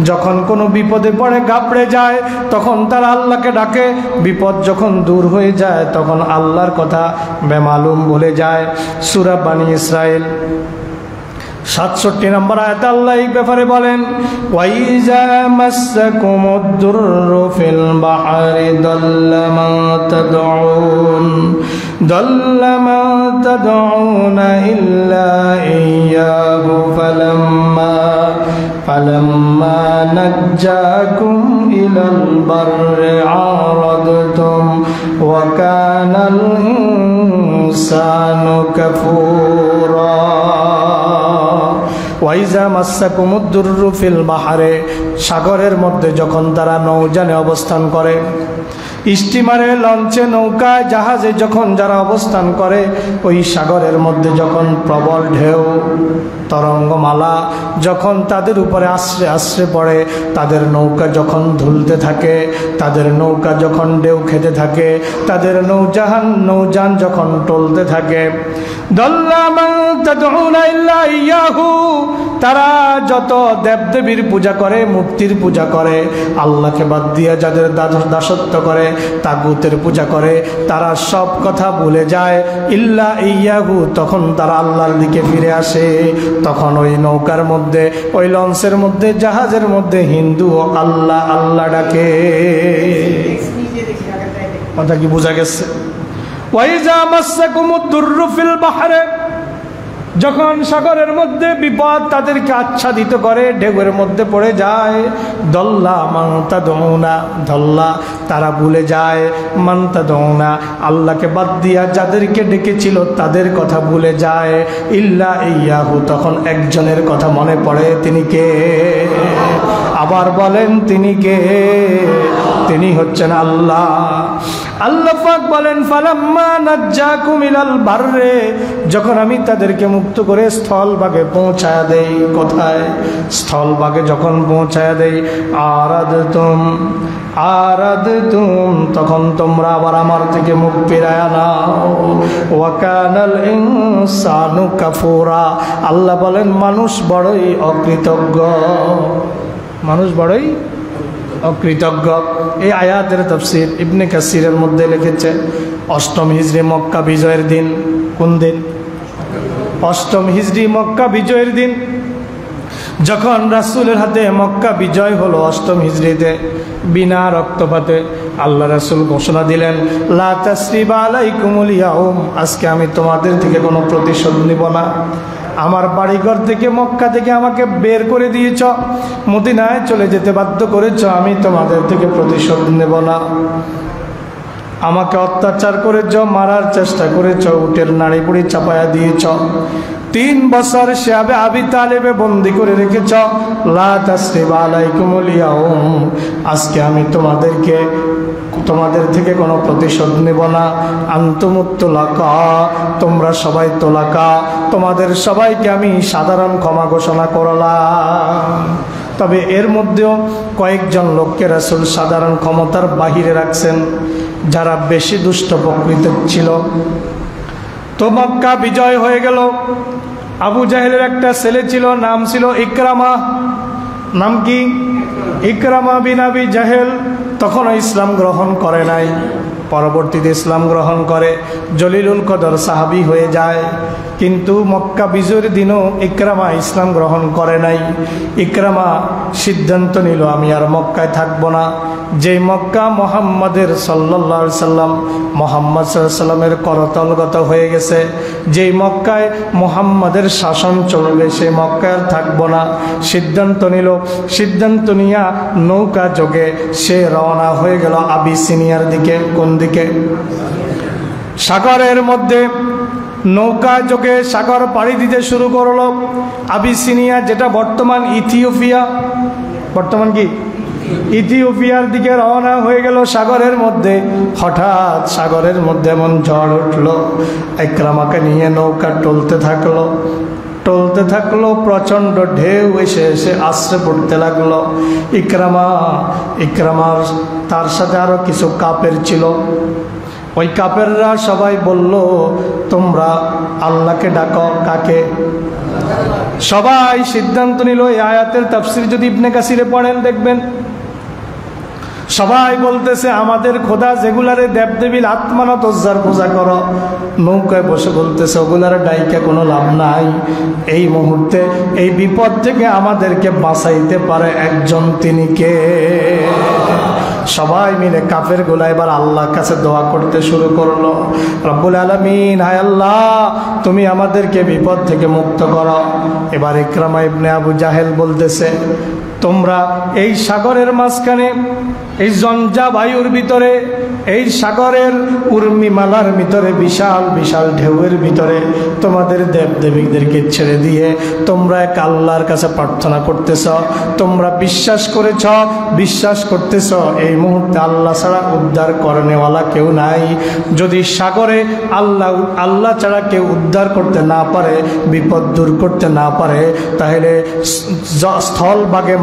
যখন কোনো বিপদে পড়ে ঘাবড়ে যায় তখন তারা আল্লাহকে ডাকে, বিপদ যখন দূর হয়ে যায় তখন আল্লাহর কথা বেমালুম ভুলে যায়। সূরা বনী ইসরাইল 67 নম্বর আয়াতে আল্লাহ এই ব্যাপারে বলেন, ওয়াইজা মাসসাকুমুদ-দুররু ফিল বাহরি দাল্লা মা তাদউনা ইল্লা ইয়্যাহু ফালাম্মা নাজ্জাকুম ইলাল বাররি আরাদতুম ওয়া কানাল ইনসানু কাফুরা। ওয়াইজা মাসসাকুমুদ-দুররু ফিল বাহরে, সাগরের মধ্যে যখন তারা নৌযানে অবস্থান করে, স্টিমারে, লঞ্চে, নৌকায়, জাহাজে যখন যারা অবস্থান করে, ওই সাগরের মধ্যে যখন প্রবল ঢেউ, তরঙ্গমালা যখন তাদের উপরে আশ্রে আশ্রে পড়ে, তাদের নৌকা যখন ধুলতে থাকে, তাদের নৌকা যখন ঢেউ খেতে থাকে, তাদের নৌযান যখন টলতে থাকে, দাল্লা মা তাদউনা ইল্লা ইয়্যাহু, তারা যত দেবদেবীর পূজা করে, মূর্তির পূজা করে, আল্লাহকে বাদ দিয়ে যাদের দাসত্ব করে, তাগুতের পূজা করে, তারা সব কথা ভুলে যায়। ইল্লা ইয়্যাহু, তখন তারা আল্লাহর দিকে ফিরে আসে। তখন ওই নৌকার মধ্যে, ওই লঞ্চের মধ্যে, জাহাজের মধ্যে হিন্দু আল্লাহ আল্লাহ ডাকে। কথা কি বোঝা গেছে? ওয়াইজা মাসসাকুমুদ-দুররু ফিল বাহরে, যখন সাগরের মধ্যে বিপদ তাদেরকে আচ্ছাদিত করে, ঢেউয়ের মধ্যে পড়ে যায়, দল্লা মান তাদউনা, দল্লা তারা ভুলে যায়, মান তাদউনা আল্লাহকে বাদ দিয়া যাদেরকে ডেকেছিল তাদের কথা ভুলে যায়, ইল্লা ইয়্যাহু তখন একজনের কথা মনে পড়ে, তিনি কে? আবার বলেন, তিনি কে? তিনি হচ্ছেন আল্লাহ। আল্লাহ পাক বলেন, ফালাম্মা নাজ্জাকুম ইলাল বাররে, যখন আমি তাদেরকে মুক্ত করে স্থলভাগে পৌঁছায়া দেই। কোথায়? স্থলভাগে যখন পৌঁছায়া দেই, আরাদতুম তখন তোমরা আবার আমার থেকে মুখ ফিরায়া নাও। ওয়া কানাল ইনসানু কাফুরা, আল্লাহ বলেন মানুষ বড়ই অকৃতজ্ঞ, মানুষ বড়ই অকৃতজ্ঞ। এই আয়াতের তাফসীর ইবনে কাসিরের মধ্যে লিখেছে, 8ম হিজরি মক্কা বিজয়ের দিন। কোন দিন? 8ম হিজরি মক্কা বিজয়ের দিন, যখন রাসূলের হাতে মক্কা বিজয় হলো 8ম হিজরিতে, বিনা রক্তপাতে আল্লাহ রাসূল ঘোষণা দিলেন, লা তাসরিবা আলাইকুমুল ইয়াউম, আজকে আমি তোমাদের থেকে কোনো প্রতিশোধ নিব না। আমার বাড়িঘর থেকে, মক্কা থেকে আমাকে বের করে দিয়েছ, মদিনায় চলে যেতে বাধ্য করেছ, আমি তোমাদের থেকে প্রতিশোধ নেব না। আমাকে অত্যাচার করেছ, মারার চেষ্টা করেছ, উটের নাড়ি বুড়ি চাপায়া দিয়েছ, 3 বছর শিয়াবে আবি তালেবে বন্দি করে রেখেছ। লা তাসরিবা আলাইকুমুল ইয়াউম, আজকে আমি তোমাদের থেকে কোনো প্রতিশোধ নেব না। আনতুমুত তুলাকা, তোমরা সবাই তোলাকা, তোমাদের সবাইকে আমি সাধারণ ক্ষমা ঘোষণা করলাম। তবে এর মধ্যেও কয়েকজন লোককে রাসূল সাধারণ ক্ষমতার বাহিরে রাখছেন, যারা বেশি দুষ্ট প্রকৃতির ছিল। তো মক্কা বিজয় হয়ে গেল। আবু জাহেলের একটা ছেলে ছিল, নাম ছিল ইকরামা। নাম কি? ইকরামা বিন আবি জাহেল। তখনও ইসলাম গ্রহণ করে নাই, পরবর্তীতে ইসলাম গ্রহণ করে, জলিলুল কদর সাহাবী হয়ে যায়। কিন্তু মক্কা বিজয়ের দিনও ইকরামা ইসলাম গ্রহণ করে নাই। ইকরামা সিদ্ধান্ত নিল, আমি আর মক্কায় থাকবো না। যেই মক্কা মুহাম্মাদের সাল্লাল্লাহু আলাইহি সাল্লাম, মুহাম্মদ সাল্লাল্লাহু আলাইহি সাল্লামের করতলগত হয়ে গেছে, যেই মক্কায় মুহাম্মাদের শাসন চলবে, সেই মক্কায় আর থাকবো না। সিদ্ধান্ত নিয়া নৌকা যোগে সে রওনা হয়ে গেল আবিসিনিয়ার দিকে। কোন দিকে? সাগরের মধ্যে নৌকা যোগে সাগর পাড়ি দিতে শুরু করলো। আবিসিনিয়া, যেটা বর্তমান ইথিওপিয়া, বর্তমান কি ইথিওপিয়ার দিকে রওনা হয়ে গেল সাগরের মধ্যে। হঠাৎ সাগরের মধ্যে এমন ঝড় উঠলো, ইকরামাকে নিয়ে নৌকা টলতে থাকলো। টলতে থাকলো, প্রচণ্ড ঢেউ এসে এসে আশ্রে পড়তে লাগলো। ইকরামার তার সাথে আরো কিছু কাফের ছিল। ওই কাফেররা সবাই বলল, তোমরা আল্লাহকে ডাকো। কাকে? সবাই সিদ্ধান্ত নিল, এই আয়াতের তাফসীর যদি ইবনে কাসিরে পড়েন দেখবেন সবাই বলতেছে, আমাদের খোদা যেগুলারে দেবদেবীর আত্মানত ওজ্জার পূজা করো, নৌকায় বসে বলতেছে ওগুলার ডাইকা কোনো লাভ নাই। এই মুহূর্তে এই বিপদ থেকে আমাদেরকে বাঁচাইতে পারে একজন, তিনি কে? সবাই মিলে কাফের গুলা এবার আল্লাহর কাছে দোয়া করতে শুরু করলো, রব্বুল আলামিন, হায় আল্লাহ, তুমি আমাদেরকে বিপদ থেকে মুক্ত করো। এবার ইকরামা ইবনে আবু জাহেল বলতেছে, তোমরা এই সাগরের মাঝখানে, এই জঞ্জা বায়ুর ভিতরে, এই সাগরের উর্মিমালার ভিতরে, বিশাল বিশাল ঢেউয়ের ভিতরে তোমাদের দেবদেবীদেরকে ছেড়ে দিয়ে তোমরা এক আল্লাহর কাছে প্রার্থনা করতেছ। তোমরা বিশ্বাস করতেছ এই মুহূর্তে আল্লাহ ছাড়া উদ্ধার করনেওয়ালা কেউ নাই। যদি সাগরে আল্লাহ ছাড়া কেউ উদ্ধার করতে না পারে, বিপদ দূর করতে না পারে, তাহলে স্থলভাগে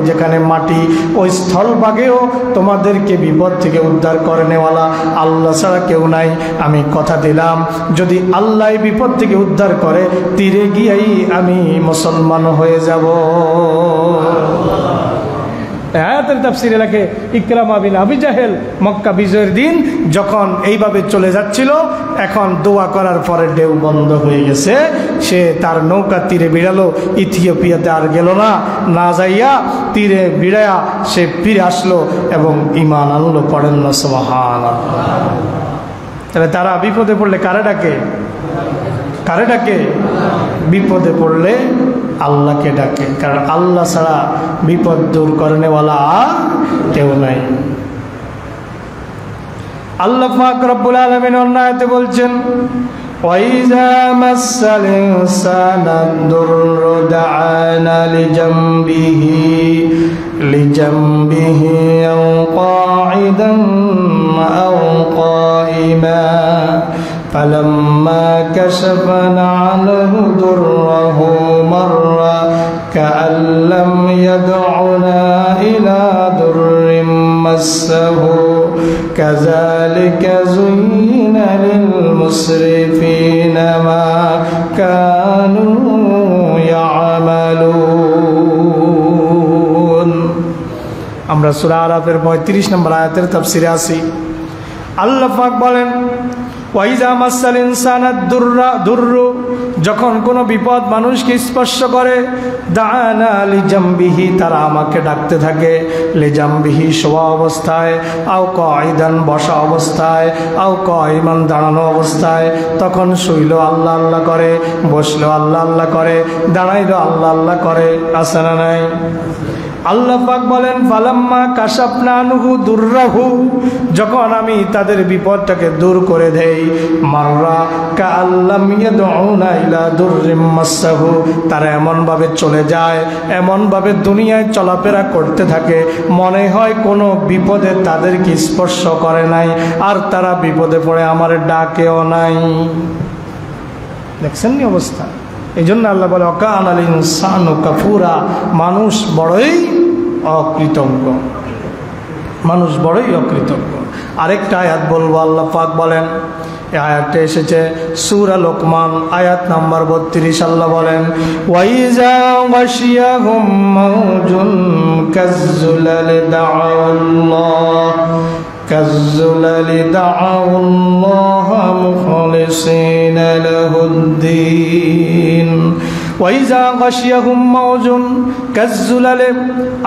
যেখানে মাটি, ওই স্থলভাগেও তোমাদেরকে বিপদ থেকে উদ্ধার করে নেওয়ালা আল্লাহ ছাড়া কেউ নাই। আমি কথা দিলাম, যদি আল্লাহ বিপদ থেকে উদ্ধার করে, তীরে গিয়েই আমি মুসলমান হয়ে যাব। আয়াতের তাফসীরে লেখে, ইকরামা বিন আবি জাহেল মক্কা বিজয়ের দিন যখন এইভাবে চলে যাচ্ছিল, এখন দোয়া করার পরে ঢেউ বন্ধ হয়ে গেছে, সে তার নৌকা তীরে বিড়ালো। ইথিওপিয়াতে আর গেল না যাইয়া তীরে বিড়ায়া সে ফিরে আসলো এবং ঈমান আনলো। পড়েন না সুবহানাল্লাহ। তাহলে তারা বিপদে পড়লে কারে ডাকে? বিপদে পড়লে আল্লাহকে ডাকে, কারণ আল্লাহ ছাড়া বিপদ দূর করনেওয়ালা কেউ নাই। আল্লাহ পাক রব্বুল আলামিন অন্য আয়াতে বলছেন, ওয়াইযা মাসাল ইনসানা দুররু দাআনা লিজামবিহি আও কাঈদান আও কাঈমা فلما كشفنا عنه ضره مر كأن لم يدعنا إلى ضر مسه كذلك زين للمسرفين ما كانوا يعملون। আমরা সূরা আরাফের 35 নম্বর আয়াতের তাফসীরে আছি। আল্লাহ পাক বলেন, ওয়াইজা মাসাল ইনসানাদ দুররু, যখন কোনো বিপদ মানুষকে স্পর্শ করে, দাআনা লিজামবিহি, তারা আমাকে ডাকতে থাকে, লিজামবিহি শোয়া অবস্থায়, আও কাঈদান বসা অবস্থায়, আও কাঈমান দাঁড়ানো অবস্থায়, তখন শুইলো আল্লাহ আল্লাহ করে, বসলো আল্লাহ আল্লাহ করে, দাঁড়াইলো আল্লাহ আল্লাহ করে। আছে না নাই? আল্লাহ পাক বলেন, ফালাম্মা কাশাফনা আনহু দুররাহু, যখন আমি তাদের বিপদটাকে দূর করে দেই, মাররা কাআল্লাম ইয়াদউনা ইলা দুররিম মাসসাহু, তারা এমনভাবে চলে যায়, এমনভাবে দুনিয়ায় চলাফেরা করতে থাকে, মনে হয় কোনো বিপদে তাদেরকে স্পর্শ করে নাই, আর তারা বিপদে পড়ে আমার ডাকেও নাই। দেখছেন নি অবস্থা? এই জন্য আল্লাহ বলে, অকানাল ইনসানু কাফুরা, মানুষ বড়ই অকৃতজ্ঞ। আরেকটা আয়াত বলবো, আল্লাহ পাক বলেন, এই আয়াতটা এসেছে সূরা লোকমান আয়াত নাম্বার 32। আল্লাহ বলেন, ওয়াইজা গাশিয়াহুম মাউজুন কাজ্জুলালি দাআউল্লাহ মুখলিসিনা লাহুদ্দীন। ওয়াইজা গাশিয়াহুম মাউজুন কাজ্জুলালি,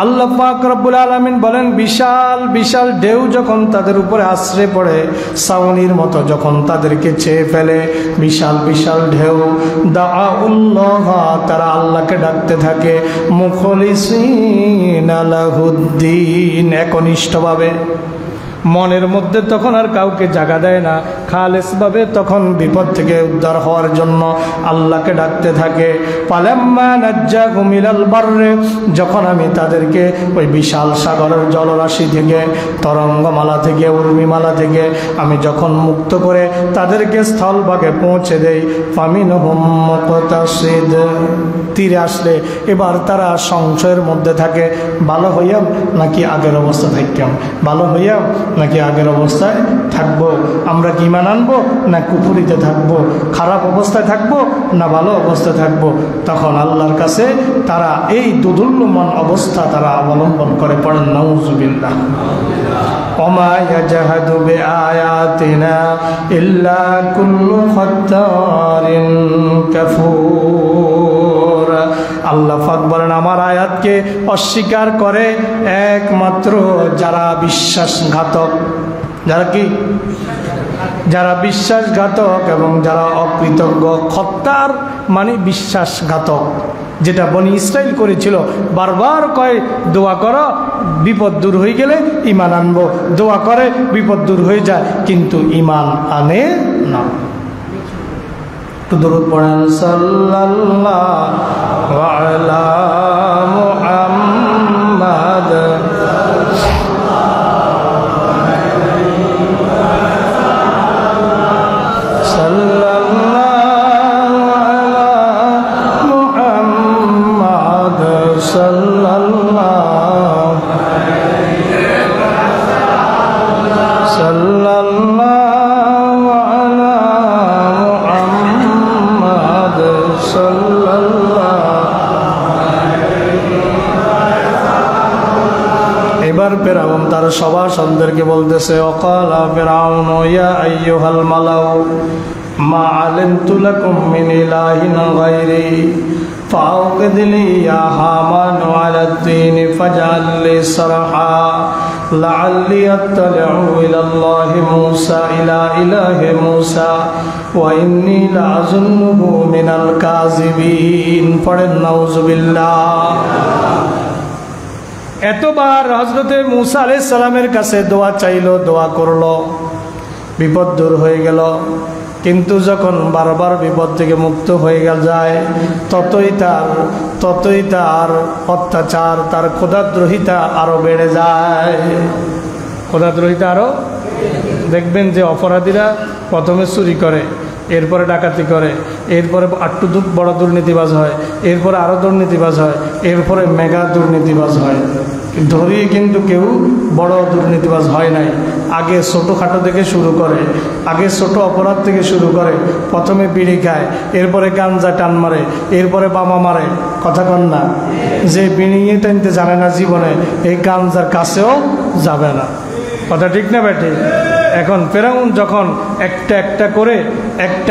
আল্লাহ পাক রব্বুল আলামিন বলেন, বিশাল বিশাল ঢেউ যখন তাদের উপরে আশ্রে পড়ে, ছাউনির মতো যখন তাদেরকে ছেয়ে ফেলে, বিশাল বিশাল ঢেউ, দাআউল্লাহ, তারা আল্লাহকে ডাকতে থাকে, মুখলিসিনা লাহুদ্দীন, একনিষ্ঠভাবে। মনের মধ্যে তখন আর কাউকে জায়গা দেয় না, খালেসভাবে তখন বিপদ থেকে উদ্ধার হওয়ার জন্য আল্লাহকে ডাকতে থাকে। ফালাম্মা নাজ্জাহুম ইলাল বাররে, যখন আমি তাদেরকে ওই বিশাল সাগরের জলরাশি থেকে, তরঙ্গমালা থেকে, উর্মিমালা থেকে আমি যখন মুক্ত করে তাদেরকে স্থলভাগে পৌঁছে দেই, ফামিনহুম মুকতাসিদ, তীরে আসলে এবার তারা সংশয়ের মধ্যে থাকে, ভালো হইয়াম নাকি আগের অবস্থা থাকতাম, ভালো হইয়াম নাকি আগের অবস্থায় থাকবো, আমরা কি ঈমান আনবো না কুফরিতে থাকবো, খারাপ অবস্থায় থাকবো না ভালো অবস্থায় থাকবো। তখন আল্লাহর কাছে তারা এই দুদুল্যমান অবস্থা তারা অবলম্বন করে পড়েন নাউযুবিল্লাহ। ওমা ইয়াজহাদু বিআয়াতিনা ইল্লা কুল্লু খাত্তারিন কাফুর। আল্লাহ পাক বলেন আমার আয়াতকে অস্বীকার করে একমাত্র যারা বিশ্বাসঘাতক, যারা কি, যারা বিশ্বাসঘাতক এবং যারা অকৃতজ্ঞ। খত্তার মানে বিশ্বাসঘাতক, যেটা বনি ইসরাইল করেছিল, বারবার কয় দোয়া করো বিপদ দূর হয়ে গেলে ঈমান আনবো, দোয়া করে বিপদ দূর হয়ে যায় কিন্তু ঈমান আনে না। দরুদ পড়েন সাল্লাল্লাহু আলা মুহাম্মাদ। ফেরাউন তার সভাসদেরকে বলতেছে, ওয়াকালা ফিরআউন ইয়া আইয়ুহাল মালাউ মা আলিমতু লাকুম মিন ইলাহিন গায়রি ফাওকিদ লি ইয়া হামান আলা তিন ফাজআল লি সারহা লাআল্লি আত্তালিউ ইলাল্লাহি মূসা ইলা ইলাহি মূসা ওয়া ইন্নী লাআযুন্নুহু মিনাল কাযিবিন। পড়েন নাউযুবিল্লাহ। এতবার হযরতে মূসা আলাইহিস সালামের কাছে দোয়া চাইলো, দোয়া করলো, বিপদ দূর হয়ে গেল, কিন্তু যখন বারবার বিপদ থেকে মুক্ত হয়ে যায় ততই তার অত্যাচার, তার খোদাদ্রোহিতা আরো বেড়ে যায়। খোদাদ্রোহিতা আরো, দেখবেন যে অপরাধীরা প্রথমে চুরি করে, এরপরে ডাকাতি করে, এরপরে আটটু বড় দুর্নীতিবাজ হয়, এরপরে আরো দুর্নীতিবাজ হয়, এরপরে মেগা দুর্নীতিবাজ হয়। ধরিয়ে কিন্তু কেউ বড় দুর্নীতিবাজ হয় নাই। আগে ছোটোখাটো থেকে শুরু করে, আগে ছোট অপরাধ থেকে শুরু করে, প্রথমে বিড়ি খায়, এরপরে গাঞ্জা টান মারে, এরপরে বামা মারে। কথা কন না, যে বিড়ি টানতে জানে না জীবনে এই গাঞ্জার কাছেও যাবে না। কথা ঠিক না বেটি? এখন ফেরাউন যখন একটা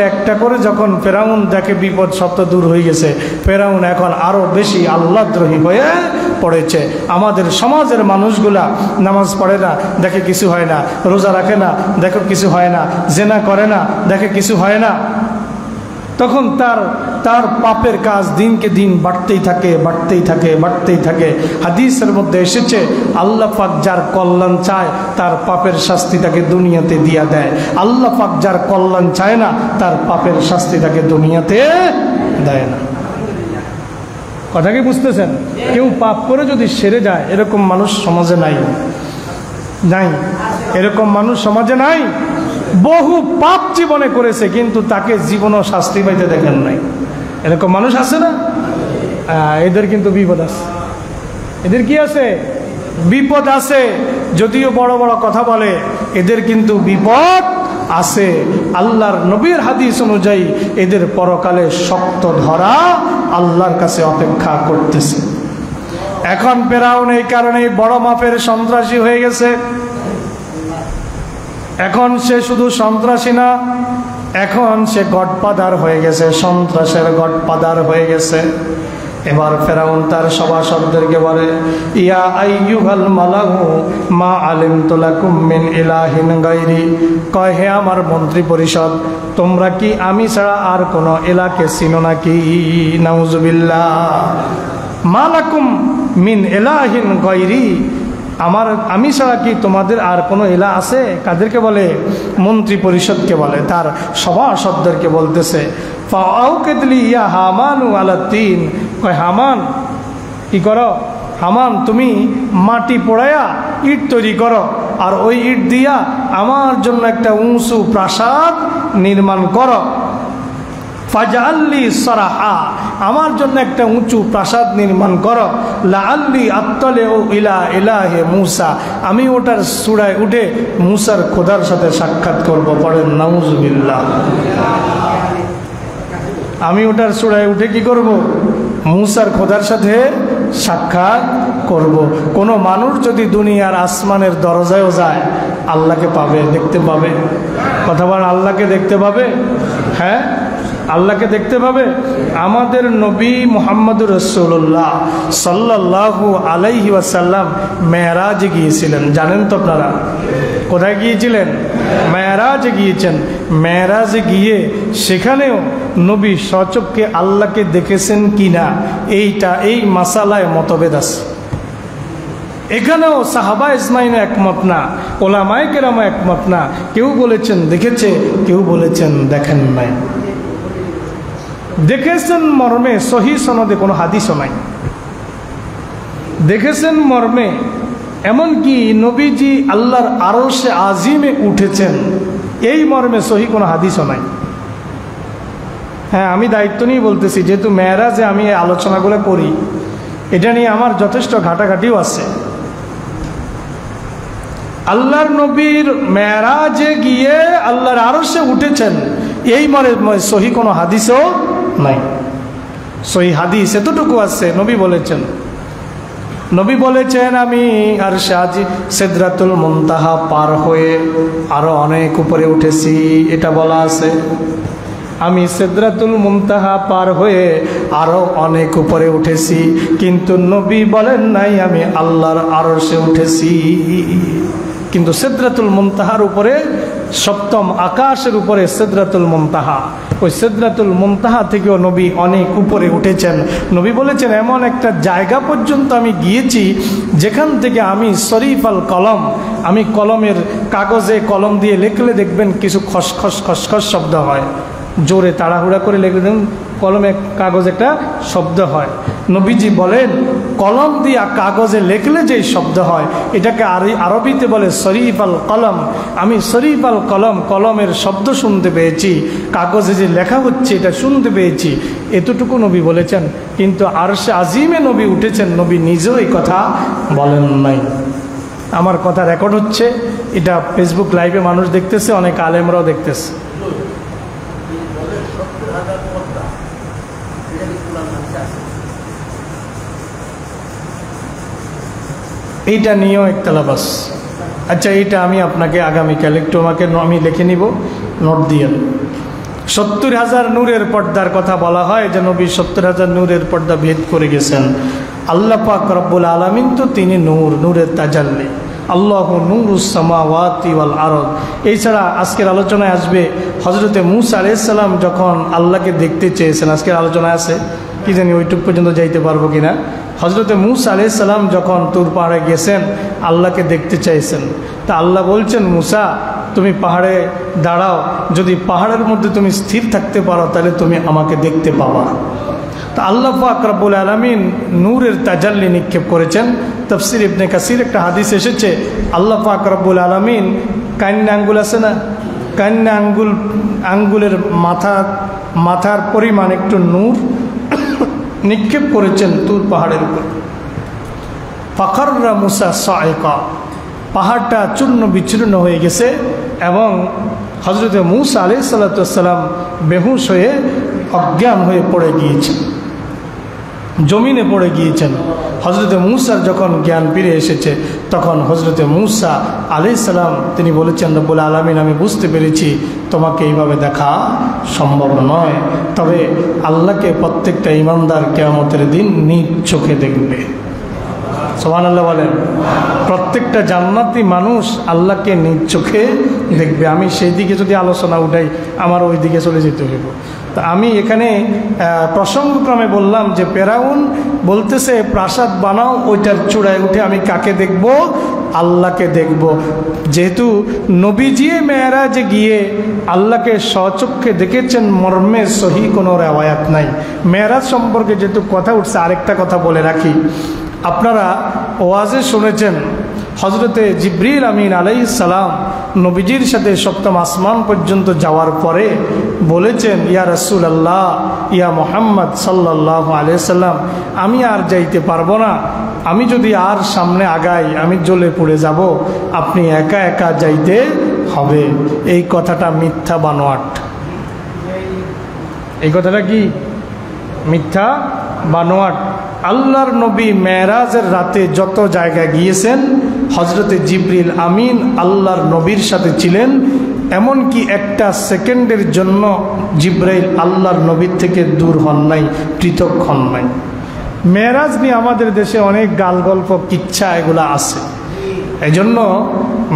একটা করে যখন ফেরাউন দেখে বিপদ সব দূর হয়ে গেছে, ফেরাউন এখন আরো বেশি আল্লাহদ্রোহী হয়ে পড়েছে। আমাদের সমাজের মানুষগুলা নামাজ পড়ে না, দেখে কিছু হয় না, রোজা রাখে না, দেখো কিছু হয় না, জেনা করে না, দেখে কিছু হয় না, তখন তার পাপের কাজ দিনকে দিন বাড়তেই থাকে। হাদিসের মধ্যে এসেছে আল্লাহ পাক যার কল্যাণ চায় তার পাপের শাস্তি তাকে দুনিয়াতে দিয়া দেয়, আল্লাহ পাক যার কল্যাণ চায় না তার পাপের শাস্তি তাকে দুনিয়াতে দেয় না। কথা কি বুঝতেছেন? কেউ পাপ করে যদি সেরে যায়, এরকম মানুষ সমাজে নাই, এরকম মানুষ সমাজে নাই। বহু পাপ জীবনে করেছে কিন্তু তাকে জীবনও শাস্তি পাইতে দেখেন নাই, এরকম মানুষ আছে না? এদের কিন্তু বিপদ আছে, এদের কি আছে? বিপদ আছে। যদিও বড় বড় কথা বলে, এদের কিন্তু বিপদ আছে। আল্লাহর নবীর হাদিস অনুযায়ী এদের পরকালে শক্ত ধরা আল্লাহর কাছে অপেক্ষা করতেছে। এখন ফেরাউন এই কারণে বড় মাপের সন্ত্রাসী হয়ে গেছে। এখন সে শুধু সন্ত্রাসী না, এখন সে গডফাদার হয়ে গেছে, সন্ত্রাসের গডফাদার হয়ে গেছে। এবার ফেরাউন তার সভাসদদেরকে বলে, ইয়া আইয়ুহাল মালাউ মা আলিমতু লাকুম মিন ইলাহিন গায়রি। কয়, হে আমার মন্ত্রী পরিষদ, তোমরা কি আমি ছাড়া আর কোনো ইলাহকে চিনো নাকি? নাউজুবিল্লাহ। মা লাকুম মিন ইলাহিন গায়রি, আমি ছাড়া কি তোমাদের আর কোনো ইলাহ আছে? কাদেরকে বলে? মন্ত্রী পরিষদকে বলে, তার সভাসদদেরকে বলতেছে ফাআউকিদলি ইয়া হামানু আলা তিন, কয় হামান কি করো? হামান তুমি মাটি পোড়ায়া ইট তৈরি করো, আর ওই ইট দিয়া আমার জন্য একটা উঁচু প্রাসাদ নির্মাণ করো। ফাজআল্লি সারাহা, আমার জন্য একটা উঁচু প্রাসাদ নির্মাণ করো। লাআল্লি আত্তালিউ ইলা ইলাহি মূসা, আমি ওটার চূড়ায় উঠে মূসার খোদার সাথে সাক্ষাৎ করব। পড়েন নাউজুবিল্লাহ। আমি ওটার চূড়ায় উঠে কি করব? মূসার খোদার সাথে সাক্ষাৎ করব। কোনো মানুষ যদি দুনিয়ার আসমানের দরজায়ও যায় আল্লাহকে পাবে, দেখতে পাবে। কথা বল, আল্লাহকে দেখতে পাবে। হ্যাঁ, আল্লাহকে দেখতে পাবে। আমাদের নবী মুহাম্মদুর রাসূলুল্লাহ সাল্লাল্লাহু আলাইহি ওয়াসাল্লাম মেরাজে গিয়েছিলেন, জানেন তো আপনারা? কোথায় গিয়েছিলেন? মেরাজে গিয়েছেন। মেরাজে গিয়ে সেখানেও নবী সচক্ষে আল্লাহকে দেখেছেন কিনা এই মাসালায় মতভেদ আছে। এখানেও সাহাবা ইজমাইন একমত না, ওলামায়ে কেরাম একমত না। কেউ বলেছেন দেখেছে, কেউ বলেছেন দেখেন নাই। দেখেছেন মর্মে সহি সনদে কোনো হাদিসও নাই। দেখেছেন মর্মে, এমনকি নবীজি আল্লাহর আরশে আজিমে উঠেছেন, এই মর্মে সহি কোনো হাদিসও নাই। হ্যাঁ, আমি দায়িত্ব নিয়ে বলতেছি, যেহেতু মেরাজে আমি এই আলোচনাগুলো করি, এটা নিয়ে আমার যথেষ্ট ঘাটাঘাটিও আছে। আল্লাহর নবীর মেরাজে গিয়ে আল্লাহর আরশে উঠেছেন, এই মর্মে সহি কোনো হাদিসও নাই। সহি হাদিস এতটুকু আছে, নবী বলেছেন আমি আরশে আজিম সিদরাতুল মুনতাহা পার হয়ে আরো অনেক উপরে উঠেছি, এটা বলা আছে। আমি সিদরাতুল মুনতাহা পার হয়ে আরো অনেক উপরে উঠেছি, কিন্তু নবী বলেন নাই আমি আল্লাহর আরশে উঠেছি। কিন্তু সিদরাতুল মুনতাহার উপরে, সপ্তম আকাশের উপরে সিদরাতুল মুনতাহা, ওই সিদরাতুল মুনতাহা থেকেও নবী অনেক উপরে উঠেছেন। নবী বলেছেন এমন একটা জায়গা পর্যন্ত আমি গিয়েছি যেখান থেকে আমি শরীফ আল কলম, আমি কলমের কাগজে কলম দিয়ে লিখলে দেখবেন কিছু খসখস খসখস শব্দ হয়, জোরে তাড়াহুড়া করে লিখলে দেখুন কলমে কাগজ একটা শব্দ হয়। নবীজি বলেন কলম দিয়া কাগজে লিখলে যেই শব্দ হয় এটাকে আরবিতে বলে শরীফ আল কলম। আমি শরীফ আল কলম, কলমের শব্দ শুনতে পেয়েছি, কাগজে যে লেখা হচ্ছে এটা শুনতে পেয়েছি, এতটুকু নবী বলেছেন। কিন্তু আরশে আজিমে নবী উঠেছেন, নবী নিজেও এই কথা বলেন নাই। আমার কথা রেকর্ড হচ্ছে, এটা ফেসবুক লাইভে মানুষ দেখতেছে, অনেক আলেমরাও দেখতেছে। এইটা নিয়েও একতলাবাস। আচ্ছা, এইটা আমি আপনাকে আগামীকাল একটু আমি লিখে নিব, নোট দিয়ে। 70,000 নূরের পর্দার কথা বলা হয় যে নবী 70,000 নূরের পর্দা ভেদ করে গেছেন। আল্লাহ পাক রব্বুল আলামিন তো তিনি নূর, নূরের তাজাল্লি। আল্লাহু নূরুস সামাওয়াতি ওয়াল আরদ। এছাড়া আজকের আলোচনায় আসবে হযরতে মূসা আলাইহিস সালাম যখন আল্লাহকে দেখতে চেয়েছেন, আজকের আলোচনায় আছে, কি জানি ওইটুক পর্যন্ত যাইতে পারবো কিনা। হযরতে মূসা আলাইহিস সালাম যখন তুর পাহাড়ে গেছেন আল্লাহকে দেখতে চাইছেন, তা আল্লাহ বলছেন মূসা তুমি পাহাড়ে দাঁড়াও, যদি পাহাড়ের মধ্যে তুমি স্থির থাকতে পারো তাহলে তুমি আমাকে দেখতে পাবা। তা আল্লাহ পাক রব্বুল আলামিন নূরের তাজাল্লি নিক্ষেপ করেছেন। তাফসীর ইবনে কাসির একটা হাদিস এসেছে, আল্লাহ পাক রব্বুল আলামিন কান্না আঙ্গুল আছে না, কান্না আঙ্গুলের মাথার পরিমাণ একটু নূর নিক্ষেপ করেছেন তুর পাহাড়ের উপর। ফাখাররা মূসা সাইকা, পাহাড়টা চূর্ণ বিচূর্ণ হয়ে গেছে এবং হযরতে মূসা আলাইহিস সালাতু ওয়াস সালাম বেহুশ হয়ে অজ্ঞান হয়ে পড়ে গিয়েছেন, জমিনে পড়ে গিয়েছেন। হযরতে মূসার যখন জ্ঞান ফিরে এসেছে তখন হযরতে মূসা আলাইহিস সালাম তিনি বলেছেন রব্বুল আলামিন আমি বুঝতে পেরেছি তোমাকে এইভাবে দেখা সম্ভব নয়, তবে আল্লাহকে প্রত্যেকটা ঈমানদার কিয়ামতের দিন নিজ চোখে দেখবে। সুবহানাল্লাহ বলেন। প্রত্যেকটা জান্নাতি মানুষ আল্লাহকে নিজ চোখে দেখবে। আমি সেই দিকে যদি আলোচনা উঠাই আমার ওই দিকে চলে যেতে হইব। তা আমি এখানে প্রসঙ্গক্রমে বললাম যে ফেরাউন বলতেছে প্রাসাদ বানাও, ওইটার চূড়ায় উঠে আমি কাকে দেখব? আল্লাহকে দেখব। যেহেতু নবীজি মেরাজে গিয়ে আল্লাহকে স্বচক্ষে দেখেছেন মর্মে সহি কোনো রেওয়ায়াত নাই। মেরাজ সম্পর্কে যেহেতু কথা উঠছে, আরেকটা কথা বলে রাখি। আপনারা ওয়াজে শুনেছেন হজরতে জিবরিল আমিন আলাইহিস সালাম নবীজির সাথে সপ্তম আসমান পর্যন্ত যাওয়ার পরে বলেছেন, ইয়া রাসূলুল্লাহ, ইয়া মুহাম্মদ সাল্লাল্লাহু আলাইহি সাল্লাম, আমি আর যাইতে পারবো না, আমি যদি আর সামনে আগাই আমি জ্বলে পড়ে যাব, আপনি একা একা যাইতে হবে। এই কথাটা মিথ্যা বানোয়াট। এই কথাটা কি? মিথ্যা বানোয়াট। আল্লাহর নবী মেরাজের রাতে যত জায়গায় গিয়েছেন হজরতে জিবরিল আমিন আল্লাহর নবীর সাথে ছিলেন। এমনকি একটা সেকেন্ডের জন্য জিবরাইল আল্লাহর নবীর থেকে দূর হন নাই, পৃথক হন নাই। মেরাজ নিয়ে আমাদের দেশে অনেক গাল গল্প কিচ্ছা এগুলা আছে। এজন্য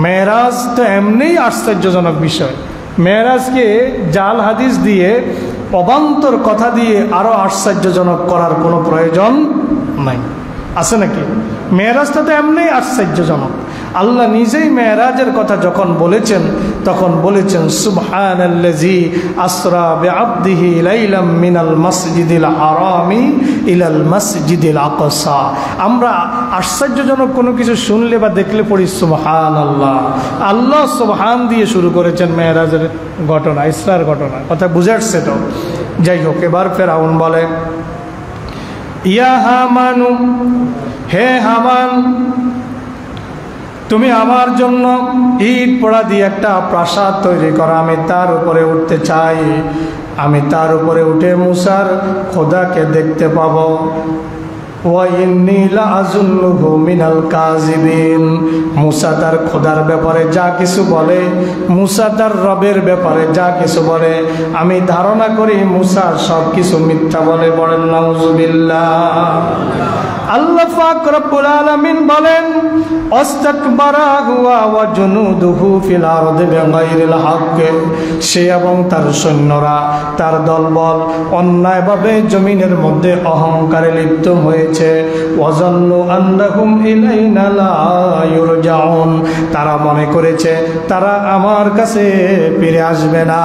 মেরাজ তো এমনিই আশ্চর্যজনক বিষয়। মেরাজকে জাল হাদিস দিয়ে অবান্তর কথা দিয়ে আরো আশ্চর্যজনক করার কোনো প্রয়োজন নাই, আছে নাকি? মেরাজটা তো এমনি আশ্চর্যজনক। আল্লাহ নিজেই মেরাজের কথা যখন বলেছেন তখন বলেছেন সুবহানাল্লাযী আসরা বিআবদিহি লাইলাম মিনাল মাসজিদিল হারামি ইলাল মাসজিদিল আকসা। আমরা আশ্চর্যজনক কোনো কিছু শুনলে বা দেখলে পড়ি সুবহানাল্লাহ। আল্লাহ সুবহান দিয়ে শুরু করেছেন মেরাজের ঘটনা, ইসরার ঘটনা। কথা বুঝে আসছে তো? যাই হোক, এবার ফেরাউন বলে, ইয়া হামানু, হে হামান, তুমি আমার জন্য ইট পোড়া দিয়ে একটা প্রাসাদ তৈরি করো, আমি তার উপরে উঠতে চাই। আমি তার উপরে উঠে মুসার খোদাকে দেখতে পাবো। মুসা তার খোদার ব্যাপারে যা কিছু বলে, মুসা তার রবের ব্যাপারে যা কিছু বলে, আমি ধারণা করি মুসা সব কিছু মিথ্যা বলে। বলেন নাউজুবিল্লাহ। আল্লাহ পাক রব্বুল আলামিন বলেন, অস্তাকবারা হুয়া ওয়া জুনুদুহু ফিল আরদি বিগাইরিল হক। সে এবং তার সৈন্যরা, তার দলবল অন্যায়ভাবে জমিনের মধ্যে অহংকারে লিপ্ত হয়েছে। ওয়াজান্নু আন্নাহুম ইলাইনা লা ইউরজাউন। তারা মনে করেছে তারা আমার কাছে ফিরে আসবে না।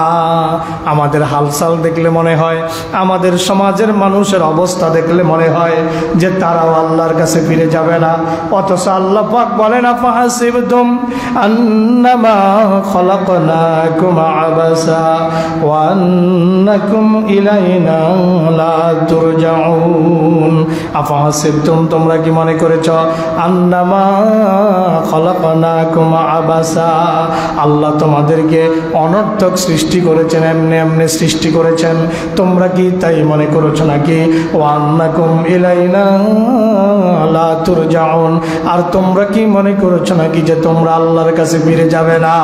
আমাদের হালচাল দেখলে মনে হয়, আমাদের সমাজের মানুষের অবস্থা দেখলে মনে হয় যে তারাও আল্লাহর কাছে ফিরে যাবে না। অথচ আল্লাহ পাক বলেন, আফাহাসিবতুম আন্নামা খলাকনাকুম আবাসা ওয়া আন্নাকুম ইলাইনা লা তুরজাউন। আফাহাসিবতুম, তোমরা কি মনে করেছ, আন্নামা খলাকনাকুম আবাসা, আল্লাহ তোমাদেরকে অনর্থক সৃষ্টি করেছেন, এমনি এমনি সৃষ্টি করেছেন, তোমরা কি তাই মনে করেছ নাকি? ওয়া আন্নাকুম ইলাইনা লা তুরজাউন, আর তোমরা কি মনে করেছ নাকি যে তোমরা আল্লাহর কাছে ফিরে যাবে না?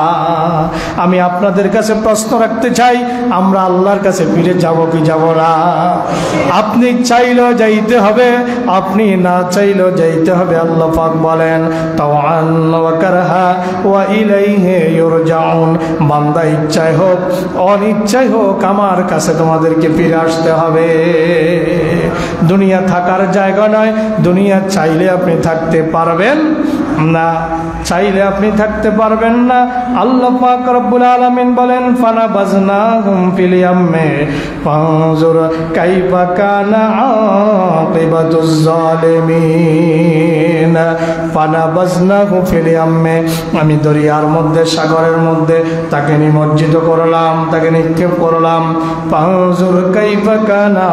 আমি আপনাদের কাছে প্রশ্ন রাখতে চাই, আমরা আল্লাহর কাছে ফিরে যাব কি যাব না? আপনি চাইলেও যাইতে হবে, আপনি না চাইলেও যাইতে হবে। আল্লাহ পাক বলেন, তাওয়ান ওয়া কারহা ওয়া ইলাইহি ইউরজাউন। বান্দা ইচ্ছায় হোক অনিচ্ছায় হোক আমার কাছে তোমাদেরকে ফিরে আসতে হবে। দুনিয়া থাকার জায়গা নয়, দুনিয়া চাইলে আপনি থাকতে পারবেন না, চাইলে আপনি থাকতে পারবেন না। আল্লাহ পাক রব্বুল আলামিন বলেন, ফানাবাজনাহুম ফিল ইয়াম্মি ফানজুর কাইফা কানা আকিবাতুজ জালিমিন। ফানাবাজনাহু ফিল ইয়াম্মি, আমি দরিয়ার মধ্যে, সাগরের মধ্যে তাকে নিমজ্জিত করলাম, তাকে নিক্ষেপ করলাম। ফানজুর কাইফা কানা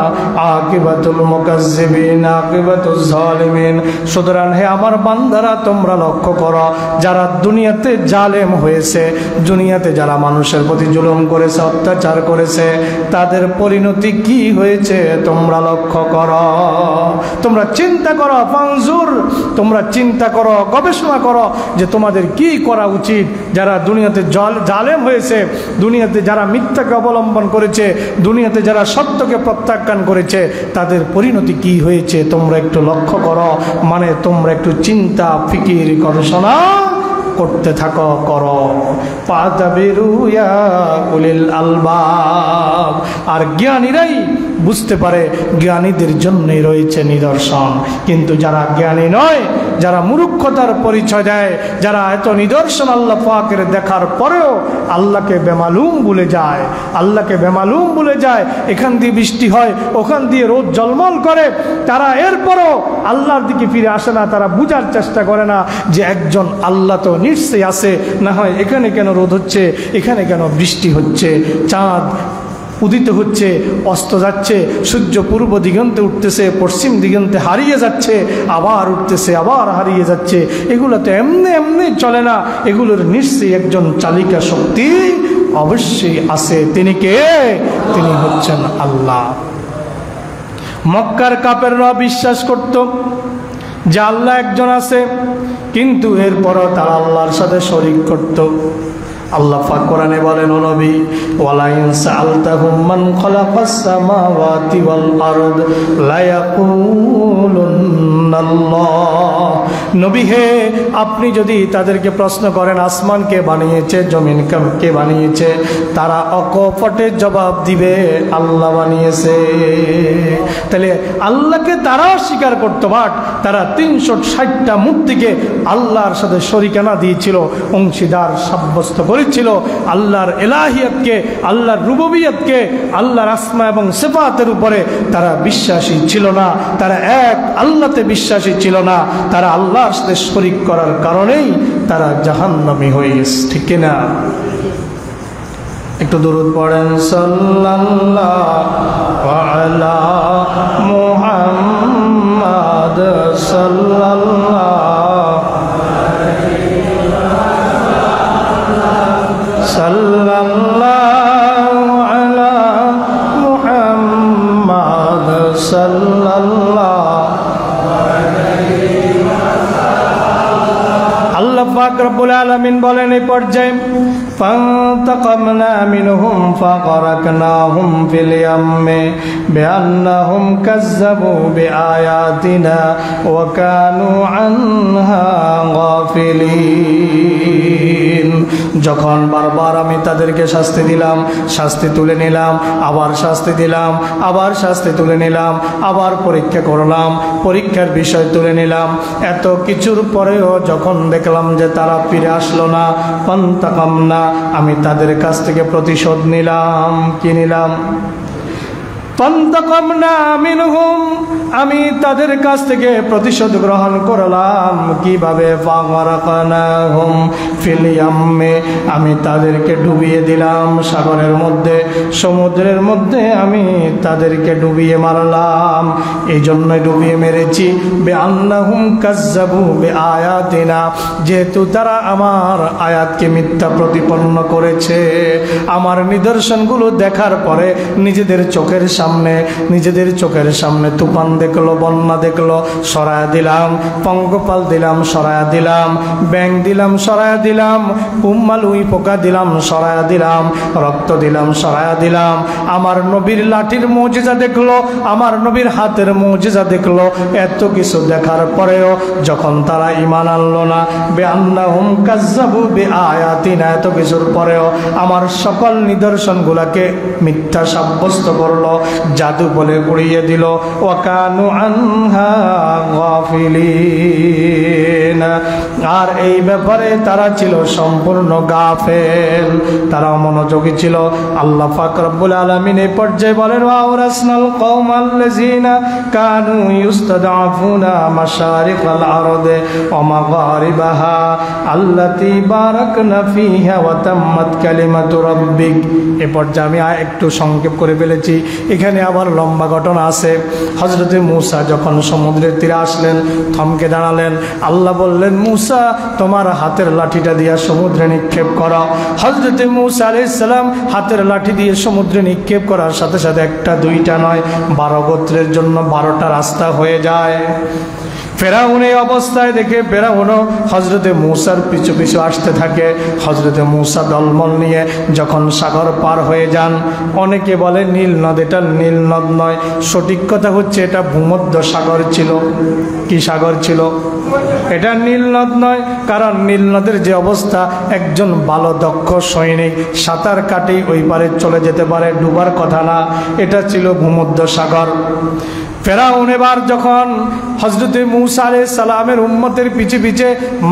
আকিবাতুল মুকাজ্জিবিন আকিবাতুজ জালিমিন। সুতরাং হে আমার বান্দারা, তোমরা লক্ষ্য করো, যারা দুনিয়াতে জালেম হয়েছে, দুনিয়াতে যারা মানুষের প্রতি জুলুম করেছে, অত্যাচার করেছে, তাদের পরিণতি কি হয়েছে তোমরা লক্ষ্য করো, তোমরা চিন্তা করো। ফানজুর তোমরা চিন্তা করো, গবেষণা করো যে তোমাদের কি করা উচিত। যারা দুনিয়াতে জালেম হয়েছে, দুনিয়াতে যারা মিথ্যাকে অবলম্বন করেছে, দুনিয়াতে যারা সত্যকে প্রত্যাখ্যান করেছে, তাদের পরিণতি কি হয়েছে তোমরা একটু লক্ষ্য করো। মানে তোমরা একটু চিন্তা ফিকির গবেষণা করতে থাকো, করো। ফাতাবিরু ইয়া উলিল আলবাব। আর জ্ঞানীরাই বুঝতে পারে, জ্ঞানীদের জন্যই রয়েছে নিদর্শন। কিন্তু যারা জ্ঞানী নয়, যারা মূর্খতার পরিচয় দেয়, যারা এত নিদর্শন আল্লাহ পাকের দেখার পরেও আল্লাহকে বেমালুম ভুলে যায়, আল্লাহকে বেমালুম ভুলে যায়, এখান দিয়ে বৃষ্টি হয়, ওখান দিয়ে রোদ জলমল করে, তারা এরপরও আল্লাহর দিকে ফিরে আসে না। তারা বুঝার চেষ্টা করে না যে একজন আল্লাহ তো নিশ্চয়ই আছে, না হয় এখানে কেন রোদ হচ্ছে, এখানে কেন বৃষ্টি হচ্ছে, চাঁদ উদিত হচ্ছে, অস্ত যাচ্ছে, সূর্য পূর্ব দিগন্তে উঠতেছে, পশ্চিম দিগন্তে হারিয়ে যাচ্ছে, আবার উঠতেছে, আবার হারিয়ে যাচ্ছে। এগুলো তো এমনি এমনি চলে না, এগুলোর নিশ্চয়ই একজন চালিকা শক্তি অবশ্যই আছে। তিনি কে? তিনি হচ্ছেন আল্লাহ। মক্কার কাফেররা বিশ্বাস করত যে আল্লাহ একজন আছে, কিন্তু এরপরও তারা আল্লাহর সাথে শরীক করত। আল্লাহ পাক কোরআনে বলেন, ও নবী, ওয়ালাইন সাআলতাহুম মান খালাকাস সামাওয়াতি ওয়াল আরদ লা ইয়াকুলুন্নাল্লাহ। নবী হে, আপনি যদি তাদেরকে প্রশ্ন করেন আসমান কে বানিয়েছে, জমিন কে বানিয়েছে, তারা অকপটে জবাব দিবে আল্লাহ বানিয়েছে। তাহলে আল্লাহকে তারা স্বীকার করত, বাট তারা 360টা মূর্তিকে আল্লাহর সাথে শরীকানা দিয়েছিল, অংশীদার সাব্যস্ত করেছিল। আল্লাহর এলাহিয়তকে, আল্লাহর রুবুবিয়তকে, আল্লাহর আসমা এবং সিফাতের উপরে তারা বিশ্বাসী ছিল না। তারা এক আল্লাহতে বিশ্বাসী ছিল না। তারা আল্লাহর সাথে শরীক করার কারণেই তারা জাহান্নামী হয়ে গেছে, ঠিক কিনা? একটু দরুদ পড়েন, সাল্লাল্লাহু আলা মুহাম্মাদ সাল্লাল্লাহু আলা মুহাম্মাদ সাল্লাল্লাহু। আল্লাহ পাক রব্বুল আলামিন বলেন এই পর্যায়ে, ফান্তাকামনা মিনহুম ফাগারাকনাহুম ফিল ইয়াম্মি বিআন্নাহুম কাযযাবু বিআয়াতিনা ওয়া কানু আনহা গাফিলিন। যখন বারবার আমি তাদেরকে শাস্তি দিলাম, শাস্তি তুলে নিলাম, আবার শাস্তি দিলাম, আবার শাস্তি তুলে নিলাম, আবার পরীক্ষা করলাম, পরীক্ষার বিষয় তুলে নিলাম, এত কিছুর পরেও যখন দেখলাম যে তারা ফিরে আসলো না, ফান্তাকামনা, আমি তাদের কাছ থেকে প্রতিশোধ নিলাম। কি নিলাম? ফান্তাকামনা মিনহুম, আমি তাদের কাছ থেকে প্রতিশোধ গ্রহণ করলাম। কিভাবে? ফাগারাকনাহুম ফিল ইয়াম্মি, আমি তাদেরকে ডুবিয়ে দিলাম সাগরের মধ্যে, সমুদ্রের মধ্যে আমি তাদেরকে ডুবিয়ে মারলাম। এই জন্যই ডুবিয়ে মেরেছি, বিআন্নাহুম কাযযাবু বিআয়াতিনা, যেহেতু তারা আমার আয়াতকে মিথ্যা প্রতিপন্ন করেছে। আমার নিদর্শনগুলো দেখার পরে নিজেদের চোখের সামনে তুফান দেখলো, বন্যা দেখলো, সরায়া দিলাম, পঙ্গপাল দিলাম, সরায়া দিলাম, ব্যাং দিলাম, সরায়া দিলাম, কুম্মাল উই পোকা দিলাম, সরায়া দিলাম, রক্ত দিলাম, সরায়া দিলাম। আমার নবীর লাঠির মুজিজা দেখলো, আমার নবীর হাতের মুজিজা দেখলো। এত কিছু দেখার পরেও যখন তারা ঈমান আনলো না, বিআন্নাহুম কাযযাবু বিআয়াতিনা, এত কিছুর পরেও আমার সকল নিদর্শনগুলোকে মিথ্যা সাব্যস্ত করলো, জাদু বলে উড়িয়ে দিল। ওয়া কানু আনহা গাফিলিন, আর এই ব্যাপারে তারা ছিল সম্পূর্ণ গাফেল, তারা মনোযোগী ছিল। আল্লাহ পাক রব্বুল আলামিন এই পর্যায়ে বলেন, ওয়া আওরাসনাল কওমাল্লাযিনা কানু ইউস্তাদআফুনা মাশারিকাল আরদি ওয়া মাগারিবাহা আল্লাতী বারাকনা ফিহা ওয়া তাম্মাত কালিমাতু রাব্বিক। এই পর্যায়ে আমি একটু সংক্ষেপ করে ফেলেছি, এখানে আবার লম্বা ঘটনা আছে। হযরতে মূসা যখন সমুদ্রের তীরে আসলেন, থমকে দাঁড়ালেন। আল্লাহ বললেন, মূসা তোমার হাতের লাঠিটা দিয়ে সমুদ্রে নিক্ষেপ করো। হযরতে মূসা আলাইহিস সালাম হাতের লাঠি দিয়ে সমুদ্রে নিক্ষেপ করার সাথে সাথে একটা দুইটা নয়, 12 গোত্রের জন্য 12টা রাস্তা হয়ে যায়। ফেরাউন এই অবস্থায় দেখে ফেরাউনও হজরতে মূসার পিছু পিছু আসতে থাকে। হজরতে মূসা দলমল নিয়ে যখন সাগর পার হয়ে যান, অনেকে বলে নীল নদ, এটা নীল নদ নয়, সঠিক কথা হচ্ছে এটা ভূমধ্য সাগর ছিল। কি সাগর ছিল? এটা নীল নদ নয়, কারণ নীল নদের যে অবস্থা, একজন ভালো দক্ষ সৈনিক সাঁতার কাটেই ওই পারে চলে যেতে পারে, ডুবার কথা না। এটা ছিল ভূমধ্য সাগর। ফেরাউন এবার যখন হজরতে মূসা আলাইহিস সালামের উম্মতের পিছে পিছে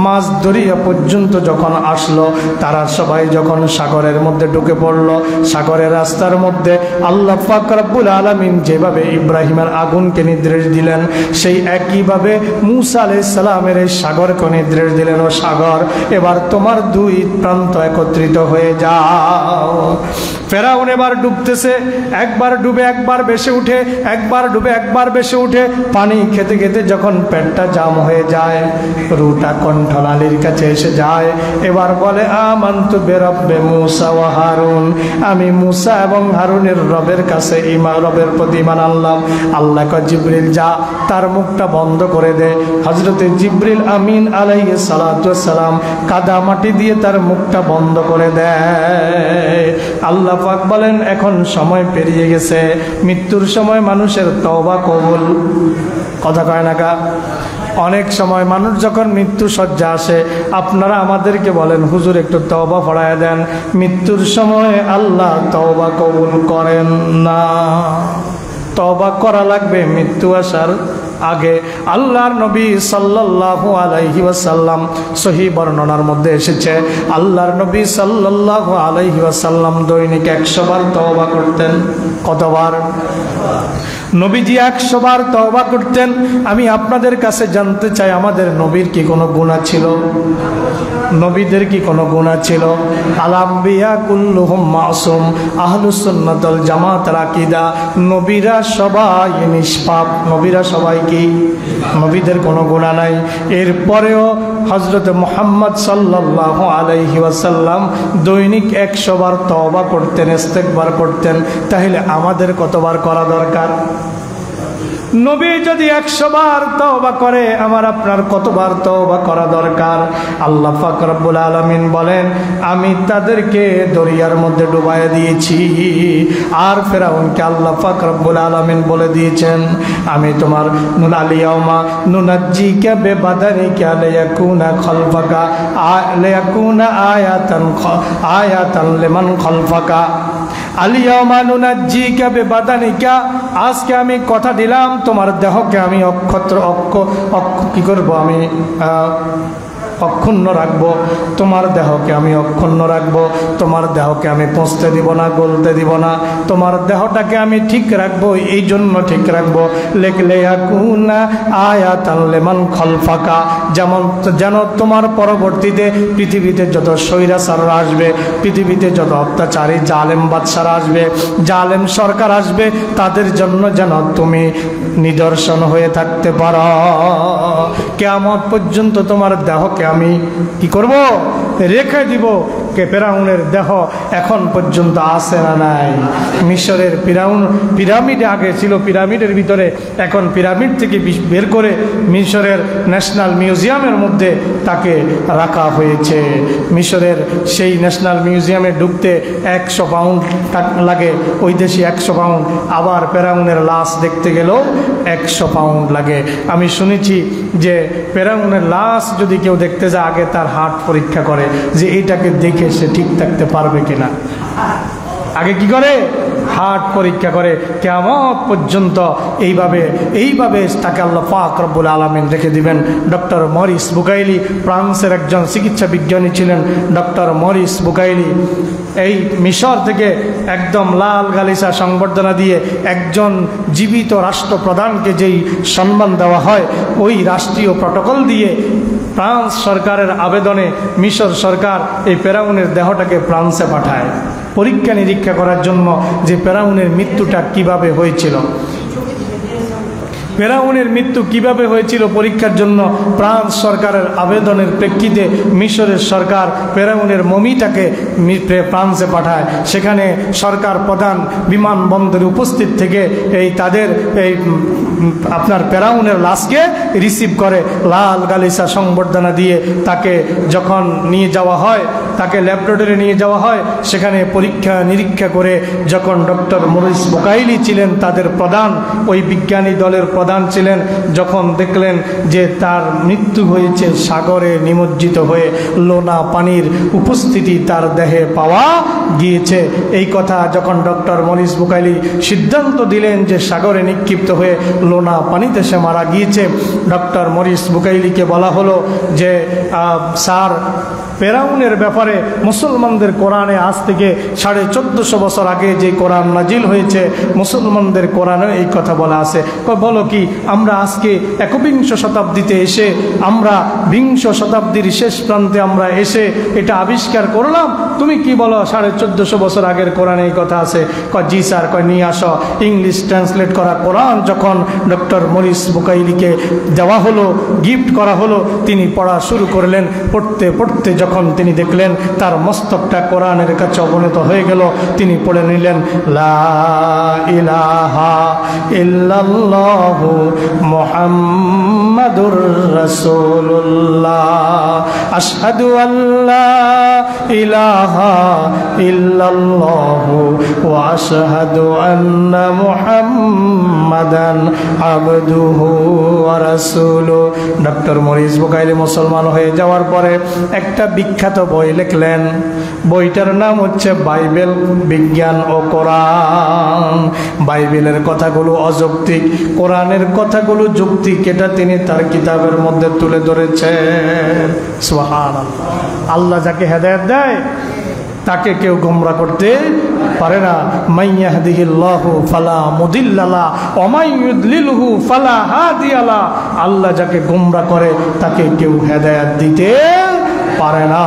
মাছ দরিয়া পর্যন্ত যখন আসলো, তারা সবাই যখন সাগরের মধ্যে ঢুকে পড়ল, সাগরের রাস্তার মধ্যে আল্লাহ পাক রব্বুল আলামিন যেভাবে ইব্রাহিমের আগুনকে নির্দেশ দিলেন, সেই একইভাবে মূসা আলাইহিস সালামের এই সাগরকে নির্দেশ দিলেন, ও সাগর এবার তোমার দুই প্রান্ত একত্রিত হয়ে যাও। ফেরাউন এবার ডুবতেছে, একবার ডুবে একবার ভেসে উঠে, একবার ডুবে একবার ভেসে উঠে। পানি খেতে খেতে যখন পেটটা জাম হয়ে যায়, রুটা কণ্ঠনালীর কাছে এসে যায়, এবার বলে আমানতু বিরব্বি মূসা ওয়া হারুন, আমি মূসা এবং হারুনের রবের কাছে রবের প্রতি ঈমান আনলাম। আল্লাহ কয় জিবরিল যা, তার মুখটা বন্ধ করে দে। হযরতে জিবরিল আমিন আলাইহিস সালাতু ওয়াস সালাম কাদা মাটি দিয়ে তার মুখটা বন্ধ করে দেয়। আল্লাহ পাক বলেন এখন সময় পেরিয়ে গেছে, মৃত্যুর সময় মানুষের তওবা কবুল। কথা কয় না কা? অনেক সময় মানুষ যখন মৃত্যু শয্যা আসে, আপনারা আমাদেরকে বলেন হুজুর একটু তওবা পড়ায় দেন, মৃত্যুর সময় আল্লাহ তওবা কবুল করেন না। তওবা করা লাগবে মৃত্যু আসার আগে। আল্লাহর নবী সাল্লাল্লাহু আলাইহি ওয়াসাল্লাম, সহিহ বর্ণনার মধ্যে এসেছে, আল্লাহর নবী সাল্লাল্লাহু আলাইহি ওয়াসাল্লাম দৈনিক 100 বার তওবা করতেন। কতবার? নবীজি 100 বার তওবা করতেন। আমি আপনাদের কাছে জানতে চাই, আমাদের নবীর কি কোনো গুনাহ ছিল? নবীদের কি কোনো গুনাহ ছিল? আল আম্বিয়া কুল্লুহুম মাসুম, আহলুস সুন্নাত ওয়াল জামাতের আকীদা, নবীরা সবাই নিষ্পাপ। নবীরা সবাই কি? নবীদের কোনো গুনাহ নাই। এরপরেও হযরত মুহাম্মদ সাল্লাল্লাহু আলাইহি ওয়াসাল্লাম দৈনিক 100 বার তওবা করতেন, ইস্তেগফার করতেন। তাহলে আমাদের কতবার করা দরকার? নবী যদি 100 বার তওবা করে, আমার আপনার কতবার তওবা করা দরকার? আল্লাহ পাক রব্বুল আলামিন বলেন, আমি তাদেরকে দরিয়ার মধ্যে ডুবাইয়া দিয়েছি। আর ফেরাউনকে আল্লাহ পাক রব্বুল আলামিন বলে দিয়েছেন, আমি তোমার আলিয়াউমা নুনাজ্জিকা বিবাদানিকা লিয়াকুনা খালফাকা লিয়াকুনা আয়াতান লিমান খালফাকা আলিয়াউমা নুনাজ্জিকা বিবাদানিকা, আজকে আমি কথা দিলাম তোমার দেহকে আমি কি করব, আমি অক্ষুণ্ণ রাখবো। তোমার দেহকে আমি অক্ষুণ্ণ রাখবো, তোমার দেহকে আমি পচতে দিব না, গলতে দিব না, তোমার দেহটাকে আমি ঠিক রাখবো। এই জন্য ঠিক রাখবো লিয়াকুনা আয়াতান লিমান খালফাকা, যেন তোমার পরবর্তীতে পৃথিবীতে যত স্বৈরাচাররা আসবে, পৃথিবীতে যত অত্যাচারী জালেম বাদশারা আসবে, জালেম সরকার আসবে, তাদের জন্য যেন তুমি নিদর্শন হয়ে থাকতে পারো। কিয়ামত পর্যন্ত তোমার দেহকে আমি কি করব? রেখে দিব। কে ফেরাউনের দেহ এখন পর্যন্ত আছে না নাই? মিশরের পিরামিড আগে ছিল, পিরামিডের ভিতরে, এখন পিরামিড থেকে বের করে মিশরের ন্যাশনাল মিউজিয়ামের মধ্যে তাকে রাখা হয়েছে। মিশরের সেই ন্যাশনাল মিউজিয়ামে ঢুকতে 100 পাউন্ড লাগে, ওই দেশে 100 পাউন্ড। আবার ফেরাউনের লাশ দেখতে গেলেও 100 পাউন্ড লাগে। আমি শুনেছি যে ফেরাউনের লাশ যদি কেউ দেখতে যায়, আগে তার হার্ট পরীক্ষা করে যে এইটাকে দেখে সে ঠিক থাকতে পারবে কিনা। আগে কি করে? হার্ট পরীক্ষা করে। কিয়ামত পর্যন্ত এইভাবে তাকে আল্লাহ পাক রব্বুল আলামিন রেখে দিবেন। ডক্টর মরিস বুকাইলি, ফ্রান্সের একজন চিকিৎসা বিজ্ঞানী ছিলেন ডক্টর মরিস বুকাইলি। এই মিশর থেকে একদম লাল গালিচা সংবর্ধনা দিয়ে একজন জীবিত রাষ্ট্রপ্রধানকে যেই সম্মান দেওয়া হয়, ওই রাষ্ট্রীয় প্রটোকল দিয়ে ফ্রান্স সরকারের আবেদনে মিশর সরকার এই ফেরাউনের দেহটাকে ফ্রান্সে পাঠায় পরীক্ষা নিরীক্ষা করার জন্য, যে ফেরাউনের মৃত্যুটা কিভাবে হয়েছিল। ফেরাউনের মৃত্যু কিভাবে হয়েছিল পরীক্ষার জন্য ফ্রান্স সরকারের আবেদনের প্রেক্ষিতে মিশরের সরকার ফেরাউনের মমিটাকে ফ্রান্সে পাঠায়। সেখানে সরকার প্রধান বিমানবন্দরে উপস্থিত থেকে তাদের আপনার ফেরাউনের লাশকে রিসিভ করে, লাল গালিচা সংবর্ধনা দিয়ে তাকে যখন নিয়ে যাওয়া হয়, তাকে ল্যাবরেটরি নিয়ে যাওয়া হয়। সেখানে পরীক্ষা নিরীক্ষা করে যখন ডক্টর মরিস বুকাইলি ছিলেন তাদের প্রধান, ওই বিজ্ঞানী দলের প্রধান ছিলেন, যখন দেখলেন যে তার মৃত্যু হয়েছে সাগরে নিমজ্জিত হয়ে, লোনা পানির উপস্থিতি তার দেহে পাওয়া গিয়েছে, এই কথা যখন ডক্টর মরিস বুকাইলি সিদ্ধান্ত দিলেন যে সাগরে নিক্ষিপ্ত হয়ে লোনা পানিতে সে মারা গিয়েছে, ডক্টর মরিস বুকাইলিকে বলা হলো যে স্যার, ফেরাউনের ব্যাপারে মুসলমানদের কোরআনে আজ থেকে 1450 বছর আগে যে কোরআন নাজিল হয়েছে, মুসলমানদের কোরআনে এই কথা বলা আছে। বলো কি, আমরা আজকে 21 শতাব্দীতে এসে, আমরা 20 শতাব্দীর শেষ প্রান্তে আমরা এসে এটা আবিষ্কার করলাম, তুমি কি বলো 1450 বছর আগের কোরআনে এই কথা আছে? জি স্যার। নিয়ে আসো। ইংলিশ ট্রান্সলেট করা কোরআন যখন ডক্টর মরিস বুকাইলিকে দেওয়া হলো, গিফট করা হলো, তিনি পড়া শুরু করলেন। পড়তে পড়তে যখন তিনি দেখলেন তার মস্তকটা কোরআনের কাছে অবনত হয়ে গেল, তিনি পড়ে নিলেন লা ইলাহা ইল্লাল্লাহু মুহাম্মাদুর রাসূলুল্লাহ আশহাদু আল্লা ইলাহা ইল্লাল্লাহু ওয়া আশহাদু আন্না মুহাম্মাদান আবদুহু ওয়া রাসূলুহু। ডক্টর মরিস বুকাইলি মুসলমান হয়ে যাওয়ার পরে একটা বিখ্যাত বই লিখলেন। বইটার নাম হচ্ছে বাইবেল, বিজ্ঞান ও কোরআন। বাইবেলের কথাগুলো অযৌক্তিক, কোরআনের কথাগুলো যৌক্তিক, এটা তিনি তার কিতাবের মধ্যে তুলে ধরেছেন। সুবহানাল্লাহ। আল্লাহ যাকে হেদায়েত দেয় তাকে কেউ গোমরা করতে পারে না। মাইয়াহদিহিল্লাহু ফালা মুদিল্লা লাহু ওয়া মান ইউদ্লিলহু ফালা হাদিয়া লাহু। আল্লাহ যাকে গোমরা করে তাকে কেউ হেদায়েত দিতে পারে না।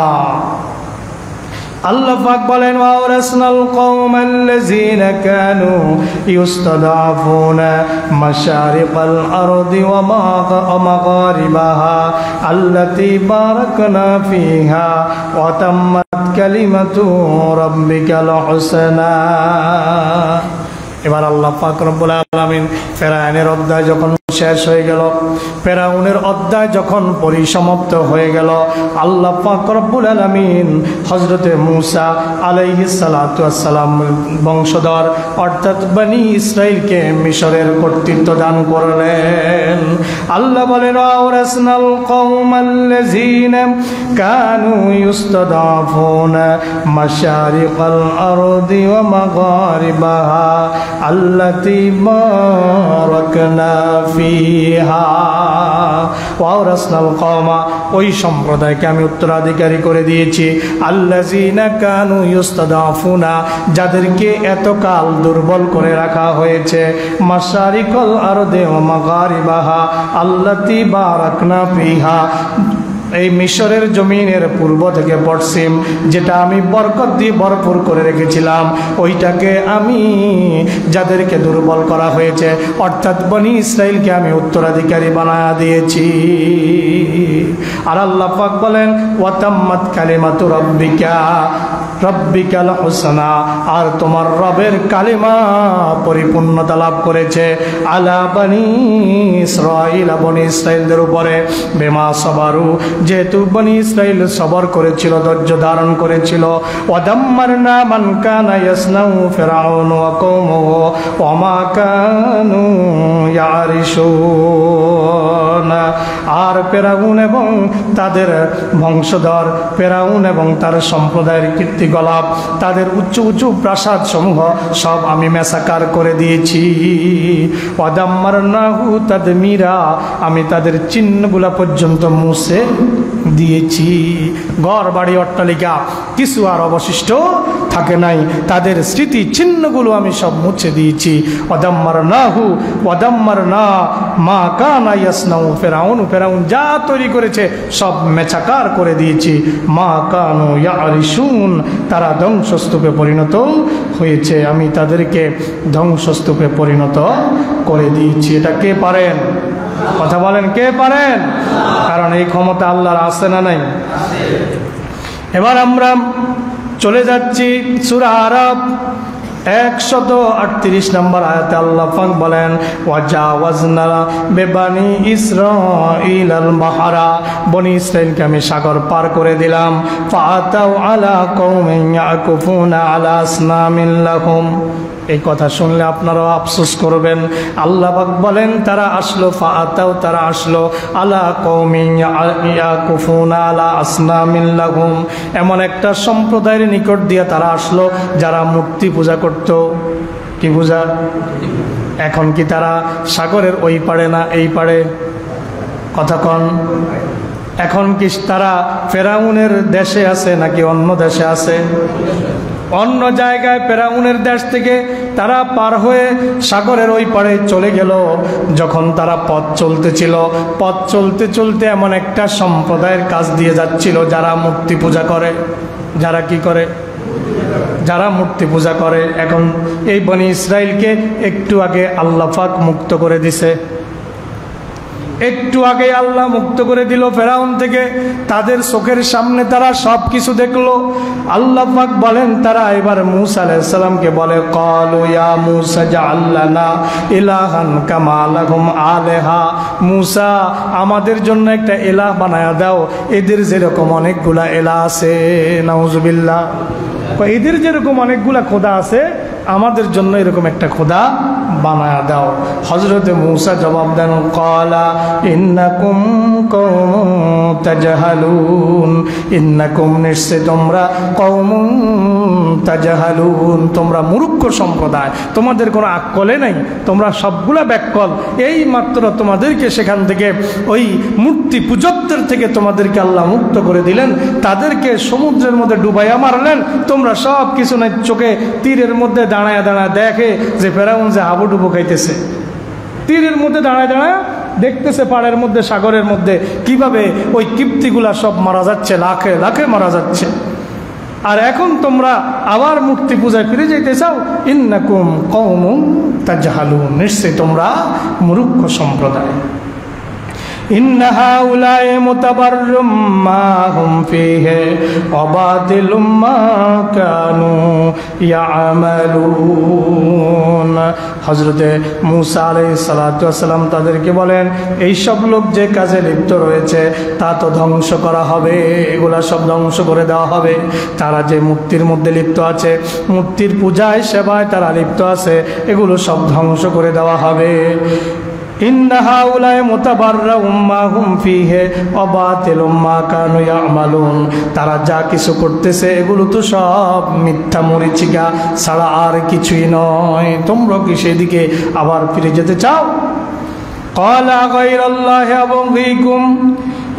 আল্লাহ পাক বলেন ওয়ারাসনাল কওমাল্লাযীনা কানু ইউস্তাদাফুনা মাশারিকাল আরদি ওয়া মাগারিবাহা আল্লাতী বারাকনা ফিহা ওয়া তাম্মাত কালিমাতু রাব্বিকাল হুসনা। এবার আল্লাহ পাক রব্বুল আলামিন ফেরাউনের অধ্যায় যখন শেষ হয়ে গেল, ফেরাউনের অধ্যায় যখন পরিসমাপ্ত হয়ে গেল, আল্লাহ পাক রব্বুল আলামিন হযরতে মূসা আলাইহিস সালাতু ওয়াস সালাম বংশধর অর্থাৎ বনি ইসরাইলকে মিশরের কর্তৃত্ব দান করলেন। আল্লাহ বলেন ওয়ারাসনাল কওমাল্লাযীনা কানু ইউস্তাদাফুনা মাশারিকাল আরদি ওয়া মাগারিবাহা আল্লাতী বারাকনা ফিহা ওয়ারাসনাল কওমা, ওই সম্প্রদায়কে আমি উত্তরাধিকারী করে দিয়েছি, আল্লাযীনা কানু ইউস্তাদাফুনা, যাদেরকে এতকাল দুর্বল করে রাখা হয়েছে, মাশারিকাল আরদি ওয়া মাগারিবাহা আল্লাতী বারাকনা ফিহা, এই মিশরের জমিনের পূর্ব থেকে পশ্চিম যেটা আমি বরকত দিয়ে ভরপুর করে রেখেছিলাম, ওইটাকে আমি যাদেরকে দুর্বল করা হয়েছে অর্থাৎ বনি ইসরাইলকে আমি উত্তরাধিকারী বানায়া দিয়েছি। আর আল্লাহ পাক বলেন ওয়া তাম্মাত কালিমাতু রাব্বিকাল হুসনা, আর তোমার রবের কালিমা পরিপূর্ণতা লাভ করেছে আলা বনি ইসরাইল, বনি ইসরাইলদের উপরে, বিমা সাবারু, যেহেতু বনি ইসরাইল সবর করেছিল, ধৈর্য ধারণ করেছিল। ওয়াদাম্মারনা মান কানা ইয়াসনাউ ফিরআউন ওয়া কওমুহু ওয়া মা কানু ইয়ারিশুন, আর ফিরআউন এবং তাদের বংশধর, ফিরআউন এবং তার সম্প্রদায়ের কীর্তিকলাপ, তাদের উঁচু উঁচু প্রাসাদ সমূহ সব আমি মেসাকার করে দিয়েছি। ওয়াদাম্মারনাহু তাদমিরা, আমি তাদের চিহ্নগুলা পর্যন্ত মুছে দিয়েছি। ঘর বাড়ি অট্টালিকা কিছু আর অবশিষ্ট থাকে নাই, তাদের স্মৃতি চিহ্নগুলো আমি সব মুছে দিয়েছি। ওয়াদাম্মারনাহু ওয়াদাম্মারনা মা কানা ইয়াসনাউ ফিরাউন, ফিরাউন যা তৈরি করেছে সব মেছাকার করে দিয়েছি। মা কানু ইয়ারিশুন, তারা ধ্বংসস্তূপে পরিণত হয়েছে, আমি তাদেরকে ধ্বংসস্তূপে পরিণত করে দিয়েছি। এটা কে পারেন? কথা বলেন, কে পারেন? কারণ এই ক্ষমতা আল্লাহর আছে না নাই? এবার আমরা চলে যাচ্ছি সূরা আরাফ 138 নম্বর আয়াতে আল্লাহ পাক বলেন, ওয়াজাওয়াজনা বিবানি ইসরাঈলাল বাহরা, বনি ইসরাইলকে আমি সাগর পার করে দিলাম। ফাআতাউ আলা কওমিন ইয়াকুফুনা আলা আসনামিন লাহুম, এই কথা শুনলে আপনারাও আফসোস করবেন। আল্লাহ পাক বলেন তারা আসলো, ফাআতাও তারা আসলো, আলা কওমিন ইয়াকুফুনা আলা আসনামিন লাহুম, এমন একটা সম্প্রদায়ের নিকট দিয়ে তারা আসলো যারা মূর্তি পূজা করত। কি পূজা? এখন কি তারা সাগরের ওই পাড়ে না এই পাড়ে? কথা কন। এখন কি তারা ফেরাউনের দেশে আছে নাকি অন্য দেশে আছে? অন্য জায়গায় ফেরাউনের দেশ থেকে তারা পার হয়ে সাগরের ওই পারে চলে গেল। যখন তারা পথ চলতেছিল, পথ চলতে চলতে এমন একটা সম্প্রদায়ের কাছ দিয়ে যাচ্ছিল যারা মূর্তি পূজা করে। যারা কি করে? যারা মূর্তি পূজা করে। এখন এই বনি ইসরাইলকে একটু আগে আল্লাহ পাক মুক্ত করে দিছে, একটু আগে আল্লাহ মুক্ত করে দিল ফেরাউন থেকে। তাদের চোখের সামনে তারা সব কিছু দেখলো। আল্লাহ পাক বলেন তারা এবার মূসা আলাইহিস সালামকে বলে, ক্বালু ইয়া মূসা জাআল লানা ইলাহান কামা লাহুম আলিহা, মূসা আমাদের জন্য একটা ইলাহ বানায়া দাও, এদের যেরকম অনেকগুলা ইলাহ আছে। নাউজুবিল্লাহ। এদের যেরকম অনেকগুলা খোদা আছে, আমাদের জন্য এরকম একটা খোদা বানায়া দাও। হযরতে মূসা জবাব দেন, ক্বালা ইন্নাকুম কওমুন তাজহালুন, ইন্নাকুম নিশ্চয় তোমরা কওমুন তাজহালুন, তোমরা মূর্খ সম্প্রদায়, তোমাদের কোনো আকলে নাই, তোমরা সবগুলা ব্যাককল। এই মাত্র তোমাদেরকে সেখান থেকে ওই মূর্তি পূজকদের থেকে তোমাদেরকে আল্লাহ মুক্ত করে দিলেন, তাদেরকে সমুদ্রের মধ্যে ডুবাইয়া মারলেন, তোমরা সব কিছু নাই, চোখে তীরের মধ্যে দাঁড়ায় দাঁড়ায় দেখে যে ফেরাউন যে হাবুডুবু খাইতেছে, তীরের মধ্যে দাঁড়ায় দাঁড়ায় দেখতেছে পাড়ের মধ্যে সাগরের মধ্যে কিভাবে ওই কিপ্তিগুলা সব মারা যাচ্ছে, লাখে লাখে মারা যাচ্ছে। আর এখন তোমরা আবার মূর্তি পূজায় ফিরে যেতে চাও। ইন্নাকুম কওমুন তাজহালুন, নিশ্চয় তোমরা মূর্খ সম্প্রদায়। ইন্না হাউলাই মুতাবাররুম মা হুম ফীহি ওয়া বাতিলুম মা কানু ইয়ামালুন। হযরতে মূসা আলাইহিস সালাতু ওয়াস সালাম তাদেরকে বলেন, এই সব লোক যে কাজে লিপ্ত রয়েছে তা তো ধ্বংস করা হবে, এগুলা সব ধ্বংস করে দেওয়া হবে। তারা যে মূর্তির মধ্যে লিপ্ত আছে, মূর্তির পূজায় সেবায় তারা লিপ্ত আছে, এগুলো সব ধ্বংস করে দেওয়া হবে। ইন্না হাউলাই মুতাবাররাউম মা হুম ফীহি ওয়া বাতিলুম মা কানু ইয়ামালুন, তারা যা কিছু করতেছে এগুলো তো সব মিথ্যা মরিচিকা ছাড়া আর কিছুই নয়। তোমরা কি সেদিকে আবার ফিরে যেতে চাও? ক্বালা গায়রাল্লাহি আবগীকুম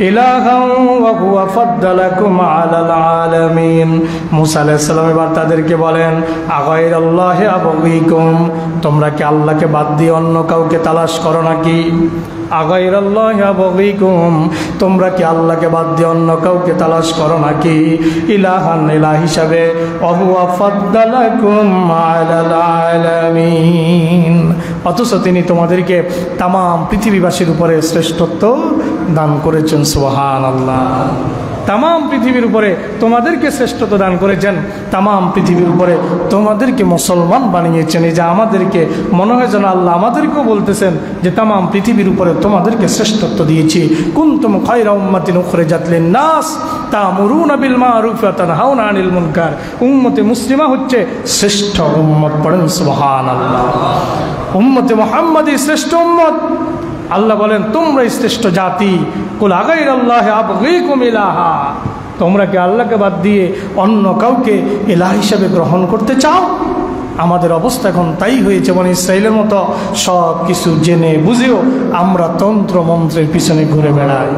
ইলাহান ওয়া হুয়া ফাদ্দালাকুম আলাল আলামিন। মূসা আলাইহিস সালাম এবার তাদেরকে বলেন, আগায়রাল্লাহি আবগীকুম, তোমরা কি আল্লাহকে বাদ দিয়ে অন্য কাউকে তালাশ করো নাকি? আগায়রাল্লাহি আবগীকুম, তোমরা কি আল্লাহকে বাদ দিয়ে অন্য কাউকে তালাশ করো নাকি? ইলাহান, ইলাহ হিসাবে, ওয়া হুয়া ফাদ্দালাকুম আলাল আলামিন, অথচ তিনি তোমাদেরকে তাম পৃথিবীবাসীর উপরে শ্রেষ্ঠত্ব দান করেছেন। সুবহানাল্লাহ। তাম পৃথিবীর উপরে তোমাদেরকে শ্রেষ্ঠত্ব দান করেছেন, তাম পৃথিবীর উপরে তোমাদেরকে মুসলমান বানিয়েছেন। এই যে আমাদেরকে মনে হয় যেন আল্লাহ আমাদেরকেও বলতেছেন যে তাম পৃথিবীর উপরে তোমাদেরকে শ্রেষ্ঠত্ব দিয়েছি। কুনতুম খায়রা উম্মাতিন উখরিজাত লিন-নাস তা'মুরুনা বিল মা'রুফি ওয়া তানহাউনা আনিল মুনকার। উম্মতে মুসলিমা হচ্ছে শ্রেষ্ঠ উম্মত। পড়েন সুবহানাল্লাহ। উম্মতে মুহাম্মাদি শ্রেষ্ঠ উম্মত। আল্লাহ বলেন তোমরাই শ্রেষ্ঠ জাতি। কুল আগাইরাল্লাহি আবগীকুম ইলাহা, তোমরা কি আল্লাহকে বাদ দিয়ে অন্য কাউকে ইলাহ হিসাবে গ্রহণ করতে চাও? আমাদের অবস্থা এখন তাই হয়েছে। বনি ইসরাইলের মতো সব কিছু জেনে বুঝেও আমরা তন্ত্র মন্ত্রের পিছনে ঘুরে বেড়াই।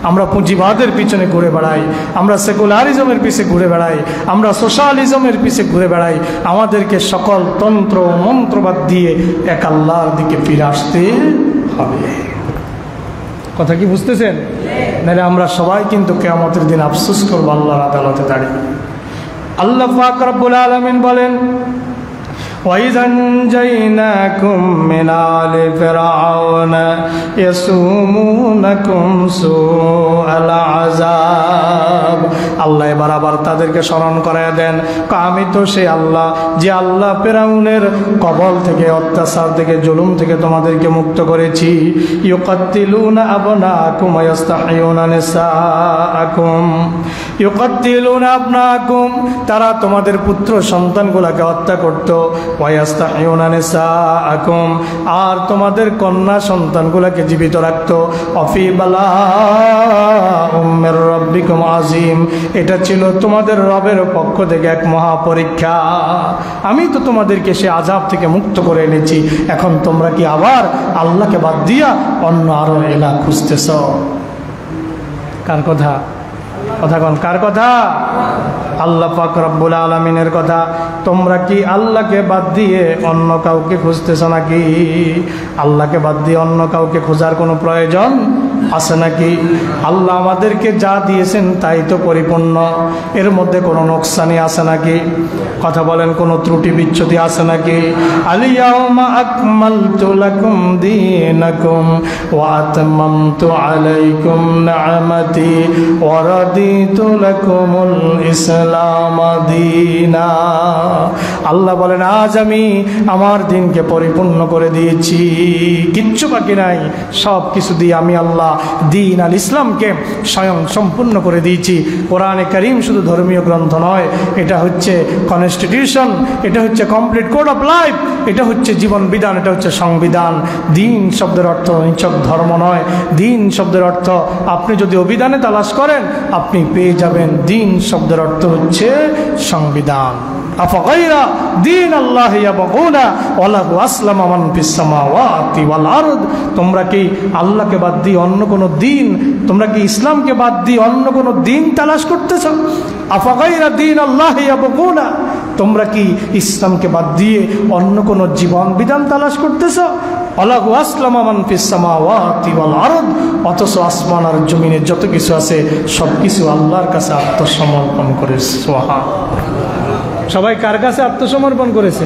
আমরা পুঁজিবাদের পিছনে ঘুরে বেড়াই, আমরা সেকুলারিজমের পিছে ঘুরে বেড়াই, আমরা সোশ্যালিজমের পিছে ঘুরে বেড়াই। আমাদেরকে সকল তন্ত্র মন্ত্রবাদ দিয়ে এক আল্লাহর দিকে ফিরে আসতে হবে। কথা কি বুঝতেছেন? নাহলে আমরা সবাই কিন্তু কিয়ামতের দিন আফসোস করবো আল্লাহর আদালতে দাঁড়িয়ে। আল্লাহ পাক রব্বুল আলামিন বলেন, وَإِذْ أَنْجَيْنَاكُمْ مِنْ آلِ فِرْعَوْنَ يَسُومُونَكُمْ سُوءَ الْعَذَابِ। আল্লাহ এবার আবার তাদেরকে স্মরণ করায় দেন, আমি তো সেই আল্লাহ যে আল্লাহ ফিরআউনের কবল থেকে, অত্যাচার থেকে, জুলুম থেকে তোমাদেরকে মুক্ত করেছি। ইউকাত্তিলুনা আবনাকুম ওয়া ইস্তাহয়ুনা নিসাআকুম। ইউকাত্তিলুনা আবনাকুম, তারা তোমাদের পুত্র সন্তানগুলোকে হত্যা করত। ওয়াস্তাহিউনা নিসাআকুম, আর তোমাদের কন্যা সন্তানগুলোকে জীবিত রাখত। অফি বালাউম মির রাব্বিকুম আযীম, এটা ছিল তোমাদের রবের পক্ষ থেকে এক মহা পরীক্ষা। আমি তো তোমাদেরকে সে আযাব থেকে মুক্ত করে এনেছি, এখন তোমরা কি আবার আল্লাহকে বাদ দিয়া অন্য আরো এলা খুঁজতেছ? কার কথা? কথা কোন? কার কথা? আল্লাহ পাক রব্বুল আলামিনের কথা। তোমরা কি আল্লাহকে বাদ দিয়ে অন্য কাউকে খুঁজতেছ নাকি? আল্লাহকে বাদ দিয়ে অন্য কাউকে খোঁজার কোনো প্রয়োজন আছে নাকি? আল্লাহ আমাদেরকে যা দিয়েছেন তাই তো পরিপূর্ণ, এর মধ্যে কোনো নোকসানি আছে নাকি? কথা বলেন, কোনো ত্রুটি বিচ্ছুতি আছে নাকি? আল-ইয়াওমা আকমালতু লাকুম দীনাকুম ওয়া আতমামতু আলাইকুম নি'মাতি ওয়া রাদিতু লাকুমুল ইসলাম দীনা। আল্লাহ বলেন, আজ আমি আমার দিনকে পরিপূর্ণ করে দিয়েছি, কিচ্ছু বাকি নাই, সব কিছু দিয়ে আমি আল্লাহ দিন আল ইসলামকে স্বয়ং সম্পূর্ণ করে দিয়েছি। কোরআনে কারীম শুধু ধর্মীয় গ্রন্থ নয়, এটা হচ্ছে কনস্টিটিউশন, এটা হচ্ছে কমপ্লিট কোড অফ লাইফ, এটা হচ্ছে জীবন বিধান, এটা হচ্ছে সংবিধান। দিন শব্দের অর্থ নিছক ধর্ম নয়, দিন শব্দের অর্থ আপনি যদি অভিধানে তালাশ করেন আপনি পেয়ে যাবেন, দিন শব্দের অর্থ হচ্ছে সংবিধান। আফগাইরা দীন আল্লাহ ইয়াবগুনা ওয়া লাহু আসলামা মান ফিস সামাওয়াতি ওয়াল আরদ। তোমরা কি আল্লাহকে বাদ দিয়ে অন্য কোনো দিন, তোমরা কি ইসলামকে বাদ দিয়ে অন্য কোনো দিন তালাশ করতেছ? আফগাইরা দীন আল্লাহ ইয়াবগুনা, তোমরা কি ইসলামকে বাদ দিয়ে অন্য কোনো জীবন বিধান তালাশ করতেছ? আল্লাহু আসলামা মান ফিস সামাওয়াতি ওয়াল আরদ, অথচ আসমান আর জমিনে যত কিছু আছে সব কিছু আল্লাহর কাছে আত্মসমর্পণ করে। সুবহানাল্লাহ। সবাই কার কাছে আত্মসমর্পণ করেছে?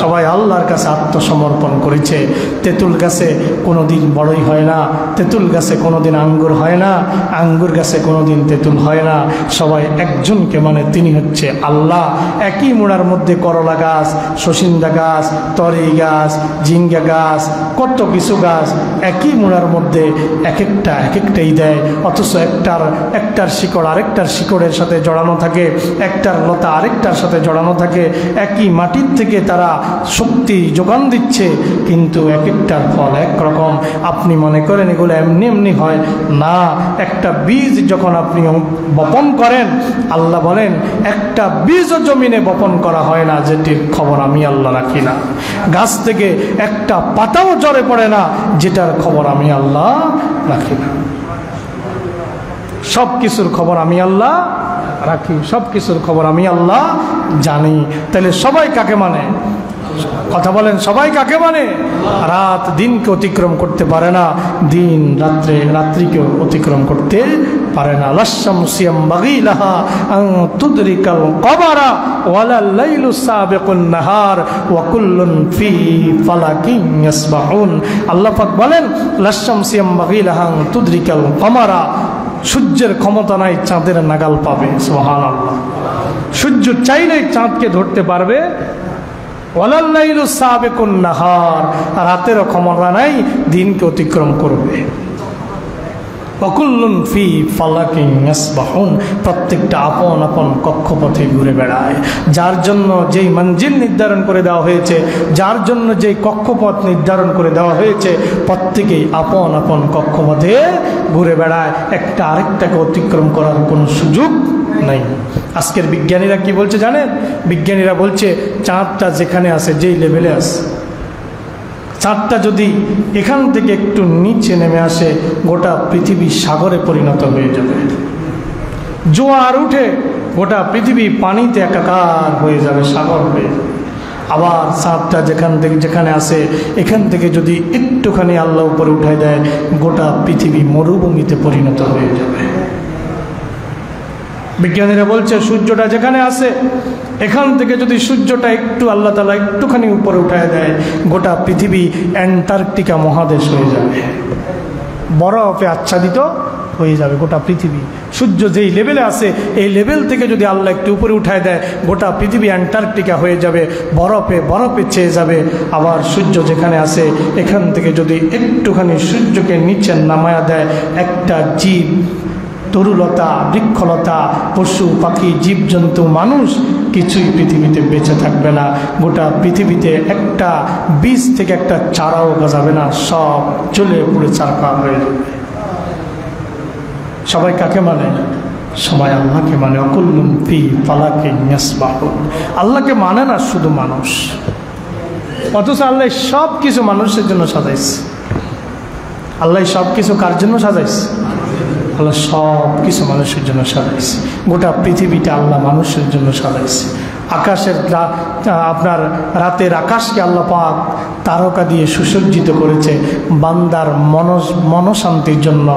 সবাই আল্লাহর কাছে আত্মসমর্পণ করেছে। তেঁতুল গাছে কোনো দিন বড়ই হয় না, তেঁতুল গাছে কোনো দিন আঙ্গুর হয় না, আঙ্গুর গাছে কোনো দিন তেঁতুল হয় না। সবাই একজনকে মানে, তিনি হচ্ছে আল্লাহ। একই মোড়ার মধ্যে করলা গাছ, সসিন্দা গাছ, তরি গাছ, ঝিঙ্গা গাছ, কত কিছু গাছ একই মোড়ার মধ্যে এক একটাই দেয়, অথচ একটার শিকড় আরেকটার শিকড়ের সাথে জড়ানো থাকে, একটার লতা আরেকটার সাথে জড়ানো থাকে। একই মাটির থেকে তারা শক্তি যোগান দিচ্ছে, কিন্তু এক একটার ফল একরকম। আপনি মনে করেন এগুলো এমনি এমনি হয় না। একটা বীজ যখন আপনি বপন করেন, আল্লাহ বলেন একটা বীজও জমিনে বপন করা হয় না যেটির খবর আমি আল্লাহ রাখি না। গাছ থেকে একটা পাতাও ঝরে পড়ে না যেটার খবর আমি আল্লাহ রাখি না। সব কিছুর খবর আমি আল্লাহ রাখি, সব কিছুর খবর আমি আল্লাহ জানি। তাহলে সবাই কাকে মানে? কথা বলেন, সবাই কাকে মানে? রাত দিনকে অতিক্রম করতে পারে না, দিন রাত্রিকেও অতিক্রম করতে পারে না। লাশামসু ইয়ামবাগি লাহা আন তুদরিকাল কমারা ওয়ালাল লাইলু সাবিকুন নাহার ওয়া কুল্লুন ফি ফালাকিন ইয়াসবাহুন। আল্লাহ পাক বলেন, লাশামসু ইয়ামবাগি লাহা আন তুদরিকাল কমারা, সূর্যের ক্ষমতা নাই চাঁদের নাগাল পাবে। সুবহানাল্লাহ। সূর্য চাইলেই চাঁদকে ধরতে পারবে। ওয়ালাল লাইলু সাবিকুন নাহার, রাতেরও ক্ষমতা নাই দিনকে অতিক্রম করবে। ওয়াকুল্লুন ফি ফালাকিন ইয়াসবাহুন, প্রত্যেকটা আপন আপন কক্ষপথে ঘুরে বেড়ায়। যার জন্য যেই মঞ্জিল নির্ধারণ করে দেওয়া হয়েছে, যার জন্য যেই কক্ষপথ নির্ধারণ করে দেওয়া হয়েছে, প্রত্যেকেই আপন আপন কক্ষপথে ঘুরে বেড়ায়। একটা আরেকটাকে অতিক্রম করার কোনো সুযোগ নাই। আজকের বিজ্ঞানীরা কি বলছে জানেন? বিজ্ঞানীরা বলছে চাঁদটা যেখানে আছে, যেই লেভেলে আছে, চাঁদটা যদি এখান থেকে একটু নিচে নেমে আসে গোটা পৃথিবী সাগরে পরিণত হয়ে যাবে। জোয়ার উঠে গোটা পৃথিবী পানিতে একাকার হয়ে যাবে, সাগর হয়ে যাবে। আবার চাঁদটা যেখানে আসে এখান থেকে যদি একটুখানি আল্লাহ উপরে উঠায় দেয় গোটা পৃথিবী মরুভূমিতে পরিণত হয়ে যাবে। বিজ্ঞানীরা বলছে সূর্যটা যেখানে আসে এখান থেকে যদি সূর্যটা একটু আল্লাহ তাআলা একটুখানি উপরে উঠায় দেয় গোটা পৃথিবী অ্যান্টার্কটিকা মহাদেশ হয়ে যাবে, বরফে আচ্ছাদিত হয়ে যাবে গোটা পৃথিবী। সূর্য যেই লেভেলে আসে এই লেভেল থেকে যদি আল্লাহ একটু উপরে উঠায় দেয় গোটা পৃথিবী অ্যান্টার্কটিকা হয়ে যাবে, বরফে বরফে ছেয়ে যাবে। আবার সূর্য যেখানে আসে এখান থেকে যদি একটুখানি সূর্যকে নিচে নামায়া দেয় একটা জীব, তরুলতা, বৃক্ষলতা, পশু পাখি, জীবজন্তু, মানুষ কিছুই পৃথিবীতে বেঁচে থাকবে না। গোটা পৃথিবীতে একটা বীজ থেকে একটা চারাও গজাবে না, সব জ্বলে পুড়ে ছারখার হয়ে যাবে। সবাই কাকে মানে? সবাই আল্লাহকে মানে। অকুল্লুম ফি ফালাকিন ইয়াসবাহুন। আল্লাহকে মানে না শুধু মানুষ, অথচ আল্লাহ সব কিছু মানুষের জন্য সাজাইছে। আল্লাহ সব কিছু কার জন্য সাজাইছে? আল্লাহ সব কিছু মানুষের জন্য সাজাইছে। গোটা পৃথিবীটা আল্লাহ মানুষের জন্য সাজাইছে। আকাশের আপনার রাতের আকাশকে আল্লাহ পাক তারকা দিয়ে সুসজ্জিত করেছে বান্দার মনশান্তির জন্য।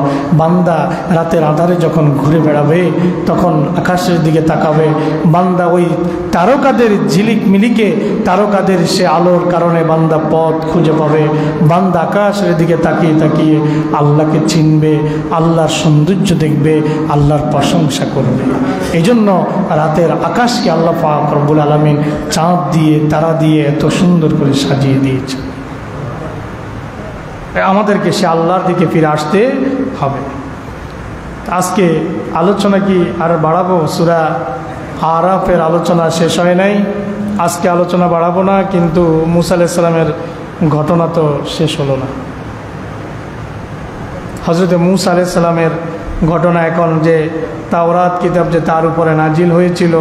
বান্দা রাতের আধারে যখন ঘুরে বেড়াবে তখন আকাশের দিকে তাকাবে, বান্দা ওই তারকাদের ঝিলিক মিলিকে, তারকাদের সে আলোর কারণে বান্দা পথ খুঁজে পাবে। বান্দা আকাশের দিকে তাকিয়ে তাকিয়ে আল্লাহকে চিনবে, আল্লাহর সৌন্দর্য দেখবে, আল্লাহর প্রশংসা করবে। এই জন্য রাতের আকাশকে আল্লাহ পাক রব্বুল আলামিন চাঁদ দিয়ে তারা দিয়ে এত সুন্দর করে সাজিয়ে দিয়েছে। আমাদেরকে সে আল্লাহর দিকে ফিরে আসতে হবে। আজকে আলোচনা কি আর বাড়াবো? সূরা আরাফের আলোচনা শেষ হয় নাই, আজকে আলোচনা বাড়াবো না, কিন্তু মুসা আলাইহিস সালামের ঘটনা তো শেষ হলো না। হযরত মুসা আলাইহিস সালামের ঘটনা, এখন যে তাওরাত কিতাব যে তার উপরে নাজিল হয়েছিল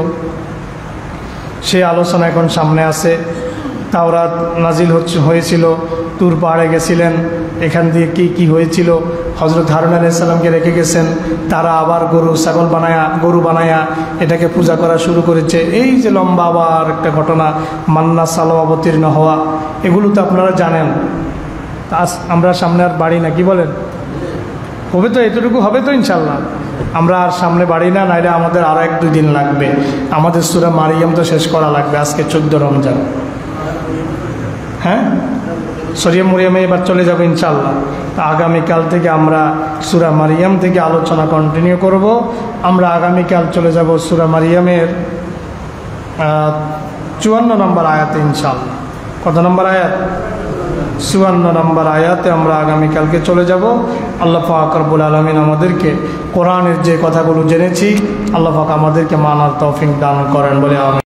সে আলোচনা এখন সামনে আছে। তাওরাত নাজিল হয়েছিল, তুর পাহাড়ে গেছিলেন, এখান দিয়ে কি হয়েছিল? হযরত হারুন আলাইহিস সালামকে রেখে গেছেন, তারা আবার গরু বানায়া এটাকে পূজা করা শুরু করেছে। এই যে লম্বা আবার একটা ঘটনা, মান্না সালো অবতীর্ণ হওয়া, এগুলো তো আপনারা জানেন। আজ আমরা সামনে আর বাড়ি না, কি বলেন? হবে তো, এতটুকু হবে তো ইনশাল্লাহ। আমরা আর সামনে বাড়ি না, নাইলে আমাদের আর 1-2 দিন লাগবে। আমাদের সূরা মারিয়াম তো শেষ করা লাগবে, আজকে 14 রমজান। হ্যাঁ, সূরা মরিয়মে এবার চলে যাবে ইনশাল্লাহ। আগামীকাল থেকে আমরা সূরা মারিয়াম থেকে আলোচনা কন্টিনিউ করব। আমরা আগামীকাল চলে যাব সূরা মারিয়ামের 54 নম্বর আয়াতে ইনশাল্লাহ। কত নম্বর আয়াত? 54 নম্বর আয়াতে আমরা আগামীকালকে চলে যাব। আল্লাহ পাক রব্বুল আলামিন আমাদেরকে কোরআনের যে কথাগুলো জেনেছি আল্লাহ পাক আমাদেরকে মানার তৌফিক দান করেন বলে